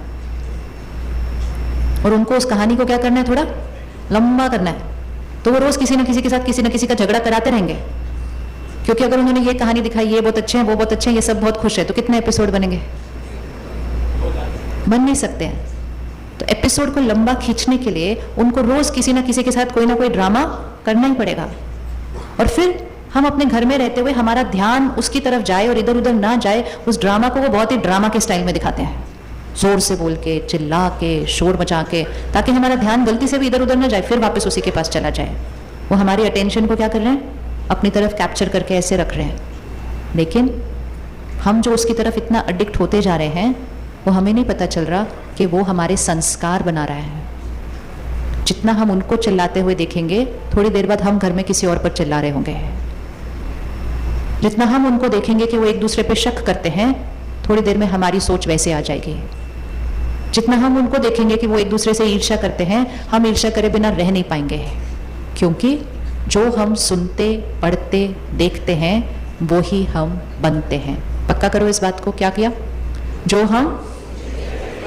और उनको उस कहानी को क्या करना है, थोड़ा लंबा करना है। तो वो रोज किसी न किसी के साथ किसी न किसी का झगड़ा कराते रहेंगे, क्योंकि अगर उन्होंने ये कहानी दिखाई, ये बहुत अच्छे हैं, वो बहुत अच्छे हैं, ये सब बहुत खुश है, तो कितने एपिसोड बनेंगे? बन नहीं सकते हैं। तो एपिसोड को लंबा खींचने के लिए उनको रोज किसी ना किसी के साथ कोई ना कोई ड्रामा करना ही पड़ेगा। और फिर हम अपने घर में रहते हुए हमारा ध्यान उसकी तरफ जाए और इधर उधर ना जाए, उस ड्रामा को वो बहुत ही ड्रामा के स्टाइल में दिखाते हैं, जोर से बोल के, चिल्ला के, शोर मचा के, ताकि हमारा ध्यान गलती से भी इधर उधर ना जाए, फिर वापस उसी के पास चला जाए। वो हमारी अटेंशन को क्या कर रहे हैं, अपनी तरफ कैप्चर करके ऐसे रख रहे हैं। लेकिन हम जो उसकी तरफ इतना एडिक्ट होते जा रहे हैं, वो हमें नहीं पता चल रहा कि वो हमारे संस्कार बना रहा है। जितना हम उनको चिल्लाते हुए देखेंगे, थोड़ी देर बाद हम घर में किसी और पर चिल्ला रहे होंगे। जितना हम उनको देखेंगे कि वो एक दूसरे पे शक करते हैं, थोड़ी देर में हमारी सोच वैसे आ जाएगी। जितना हम उनको देखेंगे कि वो एक दूसरे से ईर्ष्या करते हैं, हम ईर्ष्या करे बिना रह नहीं पाएंगे, क्योंकि जो हम सुनते, पढ़ते, देखते हैं, वो ही हम बनते हैं। पक्का करो इस बात को, क्या किया? जो हम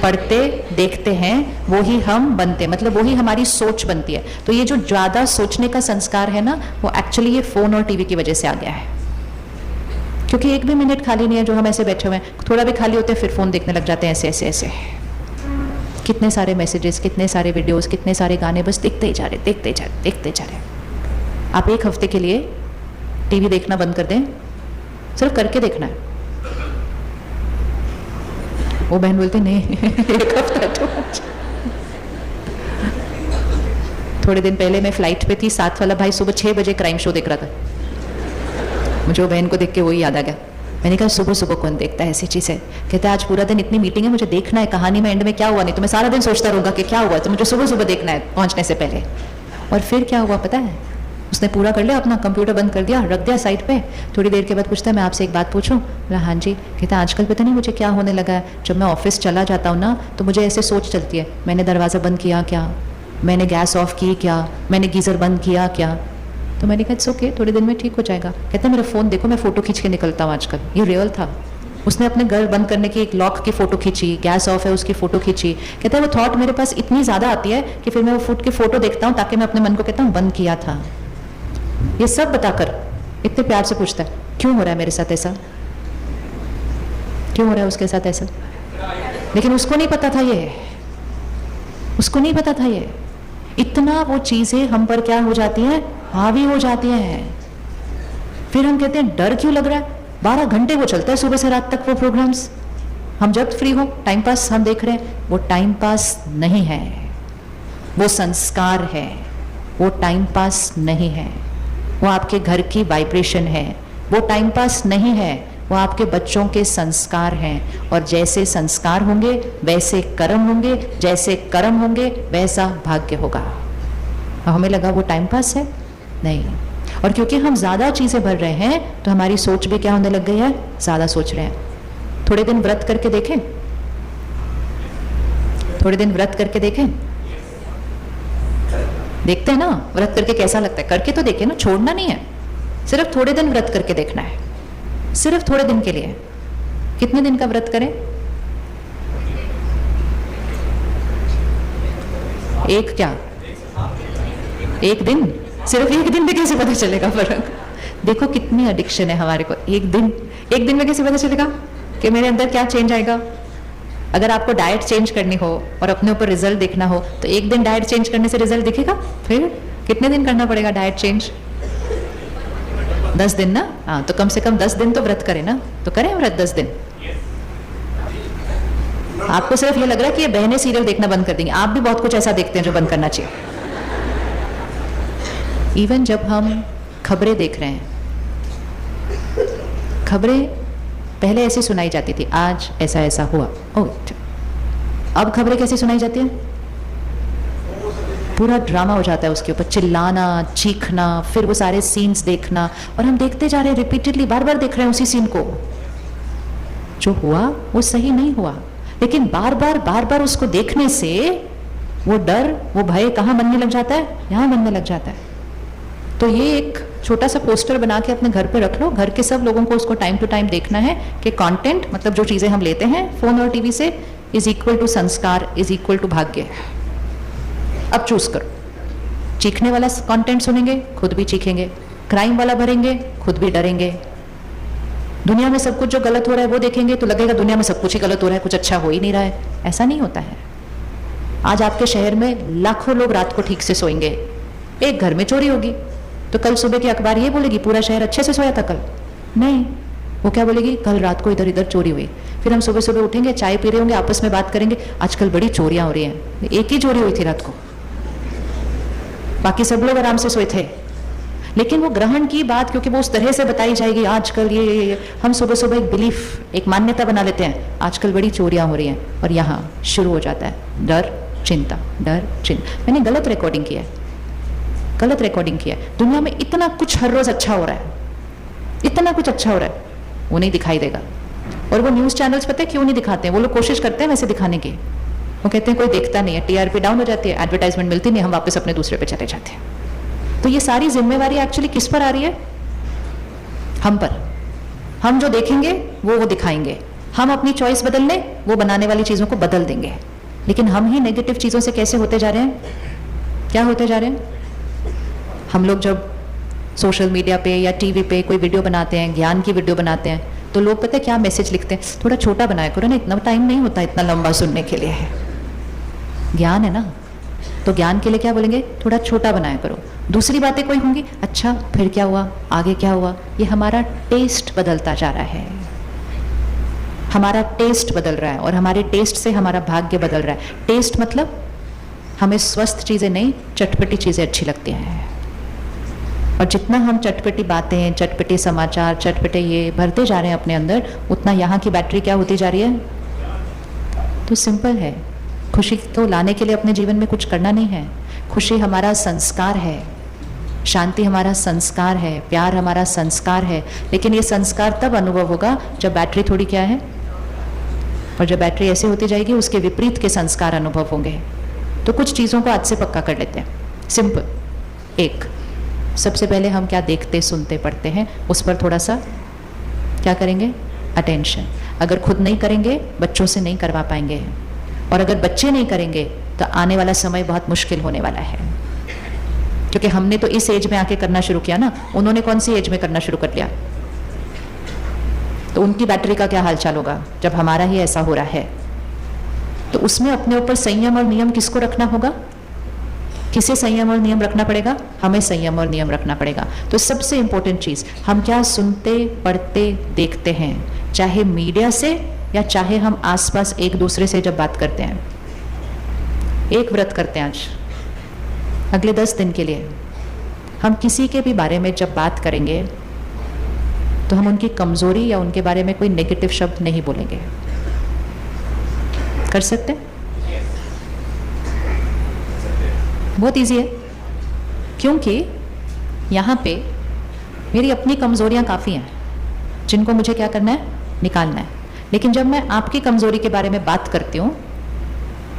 पढ़ते, देखते हैं, वो ही हम बनते, मतलब वो ही हमारी सोच बनती है। तो ये जो ज़्यादा सोचने का संस्कार है ना, वो एक्चुअली ये फ़ोन और टीवी की वजह से आ गया है। क्योंकि एक भी मिनट खाली नहीं है जो हम ऐसे बैठे हुए हैं, थोड़ा भी खाली होते हैं फिर फ़ोन देखने लग जाते हैं, ऐसे ऐसे ऐसे। कितने सारे मैसेजेस, कितने सारे वीडियोस, कितने सारे गाने, बस देखते ही जा रहे, देखते जा रहे, देखते जा रहे। आप एक हफ्ते के लिए टीवी देखना बंद कर दें, सिर्फ करके देखना है। वो बहन बोलते नहीं एक हफ्ता तो। थोड़े दिन पहले मैं फ्लाइट पे थी, साथ वाला भाई सुबह 6 बजे क्राइम शो देख रहा था। मुझे वो बहन को देख के वही याद आ गया। मैंने कहा सुबह सुबह कौन देखता है ऐसी चीज़ें? कहते हैं आज पूरा दिन इतनी मीटिंग है, मुझे देखना है कहानी में एंड में क्या हुआ, नहीं तो मैं सारा दिन सोचता रहूँगा कि क्या हुआ, तो मुझे सुबह सुबह देखना है पहुँचने से पहले। और फिर क्या हुआ पता है? उसने पूरा कर लिया, अपना कंप्यूटर बंद कर दिया, रख दिया साइड पे। थोड़ी देर के बाद पूछता है मैं आपसे एक बात पूछूं? बोला हाँ जी। कहता है आजकल पता नहीं मुझे क्या होने लगा है, जब मैं ऑफिस चला जाता हूँ ना तो मुझे ऐसे सोच चलती है, मैंने दरवाज़ा बंद किया क्या, मैंने गैस ऑफ की क्या, मैंने गीज़र बंद किया क्या? तो मैंने कहा इट्स ओके, थोड़ी देर में ठीक हो जाएगा। कहता है मेरा फ़ोन देखो, मैं फ़ोटो खींच के निकलता हूँ आजकल। ये रियल था। उसने अपने घर बंद करने की एक लॉक की फ़ोटो खींची, गैस ऑफ है उसकी फ़ोटो खींची। कहता है वो थॉट मेरे पास इतनी ज़्यादा आती है कि फिर मैं वो फुट की फ़ोटो देखता हूँ ताकि मैं अपने मन को कहता हूँ बंद किया था। ये सब बताकर इतने प्यार से पूछता है क्यों हो रहा है मेरे साथ ऐसा, क्यों हो रहा है उसके साथ ऐसा। लेकिन उसको नहीं पता था ये, उसको नहीं पता था ये। इतना वो चीज़ें हम पर क्या हो जाती हैं, हावी हो जाती हैं। फिर हम कहते हैं डर क्यों लग रहा है? 12 घंटे वो चलता है सुबह से रात तक वो प्रोग्राम्स। हम जब फ्री हो टाइम पास हम देख रहे हैं, वो टाइम पास नहीं है, वो संस्कार है। वो टाइम पास नहीं है, वो आपके घर की वाइब्रेशन है। वो टाइम पास नहीं है, वो आपके बच्चों के संस्कार हैं। और जैसे संस्कार होंगे वैसे कर्म होंगे, जैसे कर्म होंगे वैसा भाग्य होगा। हमें लगा वो टाइम पास है, नहीं। और क्योंकि हम ज़्यादा चीज़ें भर रहे हैं तो हमारी सोच भी क्या होने लग गई है, ज़्यादा सोच रहे हैं। थोड़े दिन व्रत करके देखें, थोड़े दिन व्रत करके देखें, देखते हैं ना व्रत करके कैसा लगता है। करके तो देखें ना, छोड़ना नहीं है, सिर्फ थोड़े दिन व्रत करके देखना है, सिर्फ थोड़े दिन के लिए। कितने दिन का व्रत करें? एक क्या, एक दिन? सिर्फ एक दिन में कैसे पता चलेगा फर्क? देखो कितनी एडिक्शन है हमारे को। एक दिन में कैसे पता चलेगा कि मेरे अंदर क्या चेंज आएगा? अगर आपको डाइट चेंज करनी हो और अपने ऊपर रिजल्ट देखना हो तो एक दिन डाइट चेंज करने से रिजल्ट दिखेगा? फिर कितने दिन करना पड़ेगा डाइट चेंज? 10 दिन ना? हाँ, तो कम से कम 10 दिन तो व्रत करें ना, तो करें व्रत 10 दिन। आपको सिर्फ ये लग रहा है कि ये बहनें सीरियल देखना बंद कर देंगी, आप भी बहुत कुछ ऐसा देखते हैं जो बंद करना चाहिए। इवन जब हम खबरें देख रहे हैं, खबरें पहले ऐसी सुनाई जाती थी, आज ऐसा ऐसा हुआ, अब खबरें कैसी सुनाई जाती है? पूरा ड्रामा हो जाता है उसके ऊपर, चिल्लाना, चीखना, फिर वो सारे सीन्स देखना, और हम देखते जा रहे हैं रिपीटेडली, बार बार देख रहे हैं उसी सीन को। जो हुआ वो सही नहीं हुआ, लेकिन बार बार उसको देखने से वो डर, वो भय कहाँ बनने लग जाता है? यहाँ बनने लग जाता है। तो ये एक छोटा सा पोस्टर बना के अपने घर पे रख लो, घर के सब लोगों को उसको टाइम टू टाइम देखना है कि कंटेंट, मतलब जो चीज़ें हम लेते हैं फोन और टीवी से, इज इक्वल टू संस्कार, इज इक्वल टू भाग्य। अब चूज करो, चीखने वाला कंटेंट सुनेंगे, खुद भी चीखेंगे, क्राइम वाला भरेंगे, खुद भी डरेंगे, दुनिया में सब कुछ जो गलत हो रहा है वो देखेंगे तो लगेगा दुनिया में सब कुछ ही गलत हो रहा है, कुछ अच्छा हो ही नहीं रहा है। ऐसा नहीं होता है। आज आपके शहर में लाखों लोग रात को ठीक से सोएंगे, एक घर में चोरी होगी तो कल सुबह की अखबार ये बोलेगी पूरा शहर अच्छे से सोया था कल? नहीं, वो क्या बोलेगी? कल रात को इधर इधर चोरी हुई। फिर हम सुबह सुबह उठेंगे, चाय पी रहे होंगे, आपस में बात करेंगे, आजकल बड़ी चोरियां हो रही हैं। एक ही चोरी हुई थी रात को, बाकी सब लोग आराम से सोए थे। लेकिन वो ग्रहण की बात, क्योंकि वो उस तरह से बताई जाएगी, आजकल ये हम सुबह सुबह एक बिलीफ, एक मान्यता बना लेते हैं, आजकल बड़ी चोरियां हो रही हैं, और यहाँ शुरू हो जाता है डर चिंता, डर चिंता। मैंने गलत रिकॉर्डिंग किया है, गलत रिकॉर्डिंग किया है। दुनिया में इतना कुछ हर रोज अच्छा हो रहा है, इतना कुछ अच्छा हो रहा है, वो नहीं दिखाई देगा। और वो न्यूज़ चैनल्स पता है क्यों नहीं दिखाते हैं? वो लोग कोशिश करते हैं वैसे दिखाने की, वो कहते हैं कोई देखता नहीं है, टीआरपी डाउन हो जाती है, एडवर्टाइजमेंट मिलती नहीं, हम वापस अपने दूसरे पे चले जाते हैं। तो ये सारी जिम्मेवारी एक्चुअली किस पर आ रही है? हम पर। हम जो देखेंगे वो दिखाएंगे, हम अपनी चॉइस बदल लें, वो बनाने वाली चीज़ों को बदल देंगे। लेकिन हम ही नेगेटिव चीज़ों से कैसे होते जा रहे हैं? क्या होते जा रहे हैं? हम लोग जब सोशल मीडिया पे या टीवी पे कोई वीडियो बनाते हैं, ज्ञान की वीडियो बनाते हैं, तो लोग पता है क्या मैसेज लिखते हैं? थोड़ा छोटा बनाया करो ना, इतना टाइम नहीं होता इतना लंबा सुनने के लिए। ज्ञान है ना, तो ज्ञान के लिए क्या बोलेंगे? थोड़ा छोटा बनाया करो। दूसरी बातें कोई होंगी, अच्छा फिर क्या हुआ, आगे क्या हुआ? ये हमारा टेस्ट बदलता जा रहा है, हमारा टेस्ट बदल रहा है, और हमारे टेस्ट से हमारा भाग्य बदल रहा है। टेस्ट मतलब हमें स्वस्थ चीज़ें नहीं, चटपटी चीज़ें अच्छी लगती हैं। और जितना हम चटपटी बातें, चटपटे समाचार, चटपटे ये भरते जा रहे हैं अपने अंदर, उतना यहाँ की बैटरी क्या होती जा रही है? तो सिंपल है, खुशी तो लाने के लिए अपने जीवन में कुछ करना नहीं है। खुशी हमारा संस्कार है, शांति हमारा संस्कार है, प्यार हमारा संस्कार है। लेकिन ये संस्कार तब अनुभव होगा जब बैटरी थोड़ी क्या है, और जब बैटरी ऐसे होती जाएगी उसके विपरीत के संस्कार अनुभव होंगे। तो कुछ चीज़ों को आज से पक्का कर लेते हैं। सिंपल, एक, सबसे पहले हम क्या देखते, सुनते, पढ़ते हैं, उस पर थोड़ा सा क्या करेंगे? अटेंशन। अगर खुद नहीं करेंगे, बच्चों से नहीं करवा पाएंगे, और अगर बच्चे नहीं करेंगे तो आने वाला समय बहुत मुश्किल होने वाला है। क्योंकि हमने तो इस एज में आके करना शुरू किया ना, उन्होंने कौन सी एज में करना शुरू कर लिया? तो उनकी बैटरी का क्या हालचाल होगा जब हमारा ही ऐसा हो रहा है? तो उसमें अपने ऊपर संयम और नियम किसको रखना होगा? किसे संयम और नियम रखना पड़ेगा? हमें संयम और नियम रखना पड़ेगा। तो सबसे इंपॉर्टेंट चीज, हम क्या सुनते, पढ़ते, देखते हैं, चाहे मीडिया से या चाहे हम आसपास एक दूसरे से जब बात करते हैं। एक व्रत करते हैं आज, अगले 10 दिन के लिए हम किसी के भी बारे में जब बात करेंगे तो हम उनकी कमजोरी या उनके बारे में कोई नेगेटिव शब्द नहीं बोलेंगे। कर सकते हैं? बहुत इजी है, क्योंकि यहाँ पे मेरी अपनी कमजोरियाँ काफ़ी हैं जिनको मुझे क्या करना है? निकालना है। लेकिन जब मैं आपकी कमजोरी के बारे में बात करती हूँ,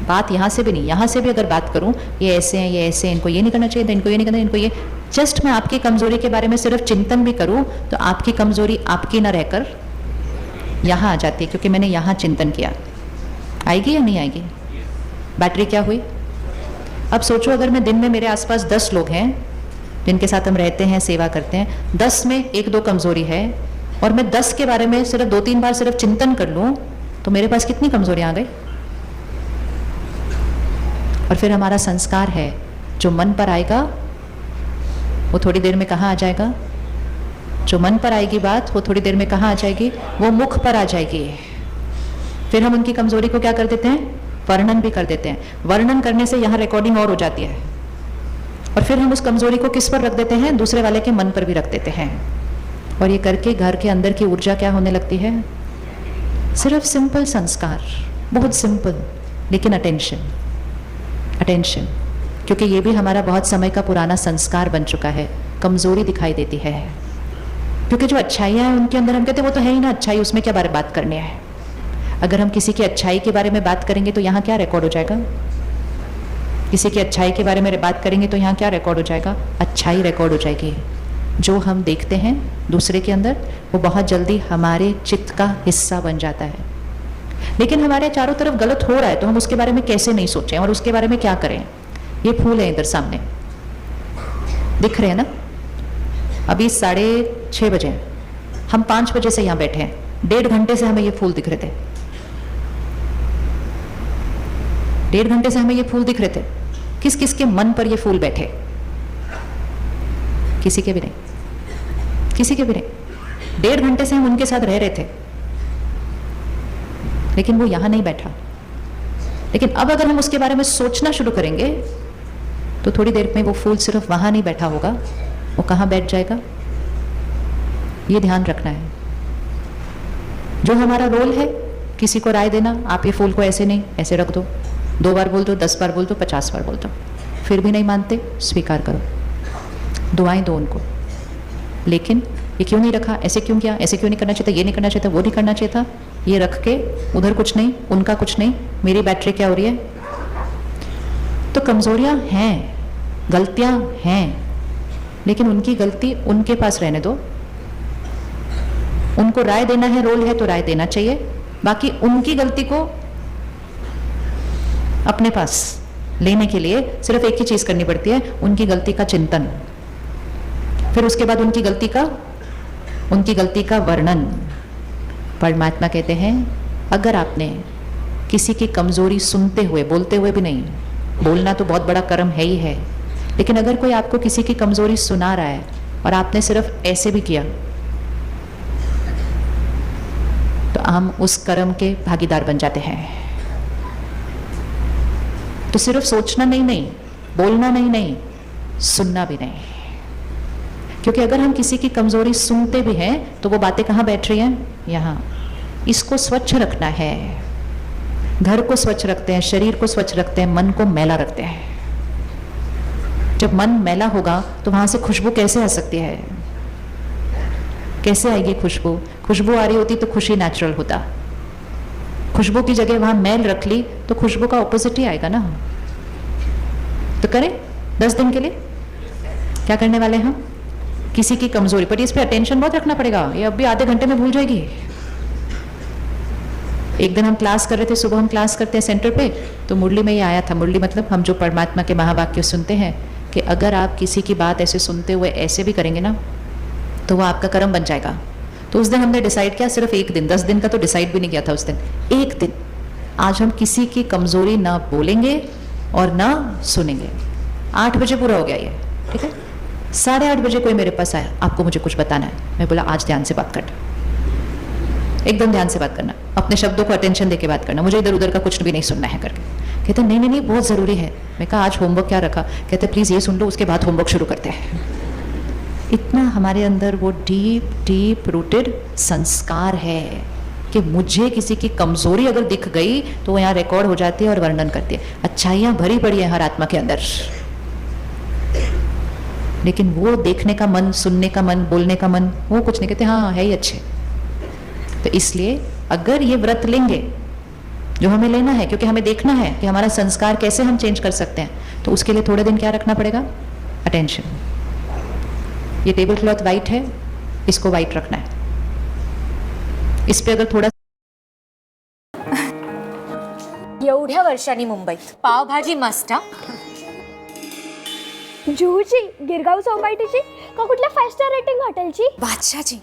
बात यहाँ से भी नहीं, यहाँ से भी अगर बात करूँ, ये ऐसे हैं, ये ऐसे हैं, इनको ये नहीं करना चाहिए था, इनको ये नहीं करना, इनको ये, जस्ट मैं आपकी कमजोरी के बारे में सिर्फ चिंतन भी करूँ तो आपकी कमजोरी आपकी ना रहकर यहाँ आ जाती है, क्योंकि मैंने यहाँ चिंतन किया। आएगी या नहीं आएगी? बैटरी क्या हुई? अब सोचो, अगर मैं दिन में मेरे आसपास 10 लोग हैं जिनके साथ हम रहते हैं, सेवा करते हैं, 10 में 1-2 कमजोरी है और मैं 10 के बारे में सिर्फ 2-3 बार सिर्फ चिंतन कर लूं तो मेरे पास कितनी कमजोरियां आ गई। और फिर हमारा संस्कार है जो मन पर आएगा वो थोड़ी देर में कहाँ आ जाएगा, जो मन पर आएगी बात वो थोड़ी देर में कहाँ आ जाएगी, वो मुख पर आ जाएगी। फिर हम उनकी कमजोरी को क्या कर देते हैं, वर्णन भी कर देते हैं। वर्णन करने से यहाँ रिकॉर्डिंग और हो जाती है और फिर हम उस कमजोरी को किस पर रख देते हैं, दूसरे वाले के मन पर भी रख देते हैं। और ये करके घर के अंदर की ऊर्जा क्या होने लगती है, सिर्फ सिंपल संस्कार, बहुत सिंपल, लेकिन अटेंशन, अटेंशन, क्योंकि ये भी हमारा बहुत समय का पुराना संस्कार बन चुका है। कमजोरी दिखाई देती है क्योंकि जो अच्छाइयाँ हैं उनके अंदर हम कहते हैं वो तो है ही ना अच्छाई, उसमें क्या बारे बात करनी है। अगर हम किसी की अच्छाई के बारे में बात करेंगे तो यहाँ क्या रिकॉर्ड हो जाएगा, किसी की अच्छाई के बारे में बात करेंगे तो यहाँ क्या रिकॉर्ड हो जाएगा, अच्छाई रिकॉर्ड हो जाएगी। जो हम देखते हैं दूसरे के अंदर वो बहुत जल्दी हमारे चित्त का हिस्सा बन जाता है। लेकिन हमारे चारों तरफ गलत हो रहा है तो हम उसके बारे में कैसे नहीं सोचें और उसके बारे में क्या करें। ये फूल है इधर सामने दिख रहे हैं ना, अभी 6:30 बजे हैं, हम 5 बजे से यहाँ बैठे हैं, 1.5 घंटे से हमें ये फूल दिख रहे थे, 1.5 घंटे से हमें ये फूल दिख रहे थे। किस किस के मन पर ये फूल बैठे, किसी के भी नहीं, किसी के भी नहीं। 1.5 घंटे से हम उनके साथ रह रहे थे लेकिन वो यहां नहीं बैठा। लेकिन अब अगर हम उसके बारे में सोचना शुरू करेंगे तो थोड़ी देर में वो फूल सिर्फ वहां नहीं बैठा होगा, वो कहां बैठ जाएगा, ये ध्यान रखना है। जो हमारा रोल है किसी को राय देना, आप ये फूल को ऐसे नहीं ऐसे रख दो, 2 बार बोल दो, 10 बार बोल दो, 50 बार बोल दो, फिर भी नहीं मानते, स्वीकार करो, दुआएं दो उनको। लेकिन ये क्यों नहीं रखा, ऐसे क्यों किया, ऐसे क्यों नहीं करना चाहिए था, ये नहीं करना चाहिए था, वो नहीं करना चाहिए था, ये रख के उधर कुछ नहीं, उनका कुछ नहीं, मेरी बैटरी क्या हो रही है। तो कमजोरियां हैं, गलतियां हैं, लेकिन उनकी गलती उनके पास रहने दो। उनको राय देना है, रोल है तो राय देना चाहिए, बाकी उनकी गलती को अपने पास लेने के लिए सिर्फ एक ही चीज करनी पड़ती है, उनकी गलती का चिंतन, फिर उसके बाद उनकी गलती का वर्णन। परमात्मा कहते हैं अगर आपने किसी की कमजोरी सुनते हुए, बोलते हुए भी नहीं, बोलना तो बहुत बड़ा कर्म है ही है, लेकिन अगर कोई आपको किसी की कमजोरी सुना रहा है और आपने सिर्फ ऐसे भी किया तो हम उस कर्म के भागीदार बन जाते हैं। तो सिर्फ सोचना नहीं, बोलना नहीं, सुनना भी नहीं, क्योंकि अगर हम किसी की कमजोरी सुनते भी हैं तो वो बातें कहाँ बैठ रही हैं, यहाँ। इसको स्वच्छ रखना है, घर को स्वच्छ रखते हैं, शरीर को स्वच्छ रखते हैं, मन को मैला रखते हैं। जब मन मैला होगा तो वहां से खुशबू कैसे आ सकती है, कैसे आएगी खुशबू। खुशबू आ रही होती तो खुशी नेचुरल होता, खुशबू की जगह वहां मैल रख ली तो खुशबू का ऑपोजिट ही आएगा ना। तो करें 10 दिन के लिए क्या करने वाले हैं हम, किसी की कमजोरी पर, इस पे अटेंशन बहुत रखना पड़ेगा, ये अब भी आधे घंटे में भूल जाएगी। एक दिन हम क्लास कर रहे थे, सुबह हम क्लास करते हैं सेंटर पे, तो मुरली में ये आया था, मुरली मतलब हम जो परमात्मा के महावाक्य सुनते हैं कि अगर आप किसी की बात ऐसे सुनते हुए ऐसे भी करेंगे ना तो वो आपका कर्म बन जाएगा। तो उस दिन हमने डिसाइड किया, सिर्फ एक दिन, 10 दिन का तो डिसाइड भी नहीं किया था उस दिन, एक दिन आज हम किसी की कमजोरी ना बोलेंगे और ना सुनेंगे। 8 बजे पूरा हो गया ये, ठीक है। 8:30 बजे कोई मेरे पास आया, आपको मुझे कुछ बताना है। मैं बोला आज ध्यान से बात करना, एकदम ध्यान से बात करना, अपने शब्दों को अटेंशन देके बात करना, मुझे इधर उधर का कुछ भी नहीं सुनना है करके। कहते नहीं बहुत ज़रूरी है। मैं कहा आज होमवर्क क्या रखा, कहते प्लीज़ ये सुन लो, उसके बाद होमवर्क शुरू करते हैं। इतना हमारे अंदर वो डीप रूटेड संस्कार है कि मुझे किसी की कमजोरी अगर दिख गई तो वो यहाँ रिकॉर्ड हो जाती है और वर्णन करती है। अच्छाइयाँ भरी पड़ी है हर आत्मा के अंदर, लेकिन वो देखने का मन, सुनने का मन, बोलने का मन, वो कुछ नहीं, कहते हाँ है ही अच्छे। तो इसलिए अगर ये व्रत लेंगे जो हमें लेना है, क्योंकि हमें देखना है कि हमारा संस्कार कैसे हम चेंज कर सकते हैं, तो उसके लिए थोड़े दिन क्या रखना पड़ेगा, अटेंशन। ये टेबल क्लॉथ वाइट है, इसको वाइट रखना है, इस पे अगर थोड़ा एवढ्या वर्षांनी मुंबईत पावभाजी मस्त हा. जुहूची गिरगाव चौपाटीची का कुठल्या 5 स्टार रेटिंग हॉटेलची? बादशाहची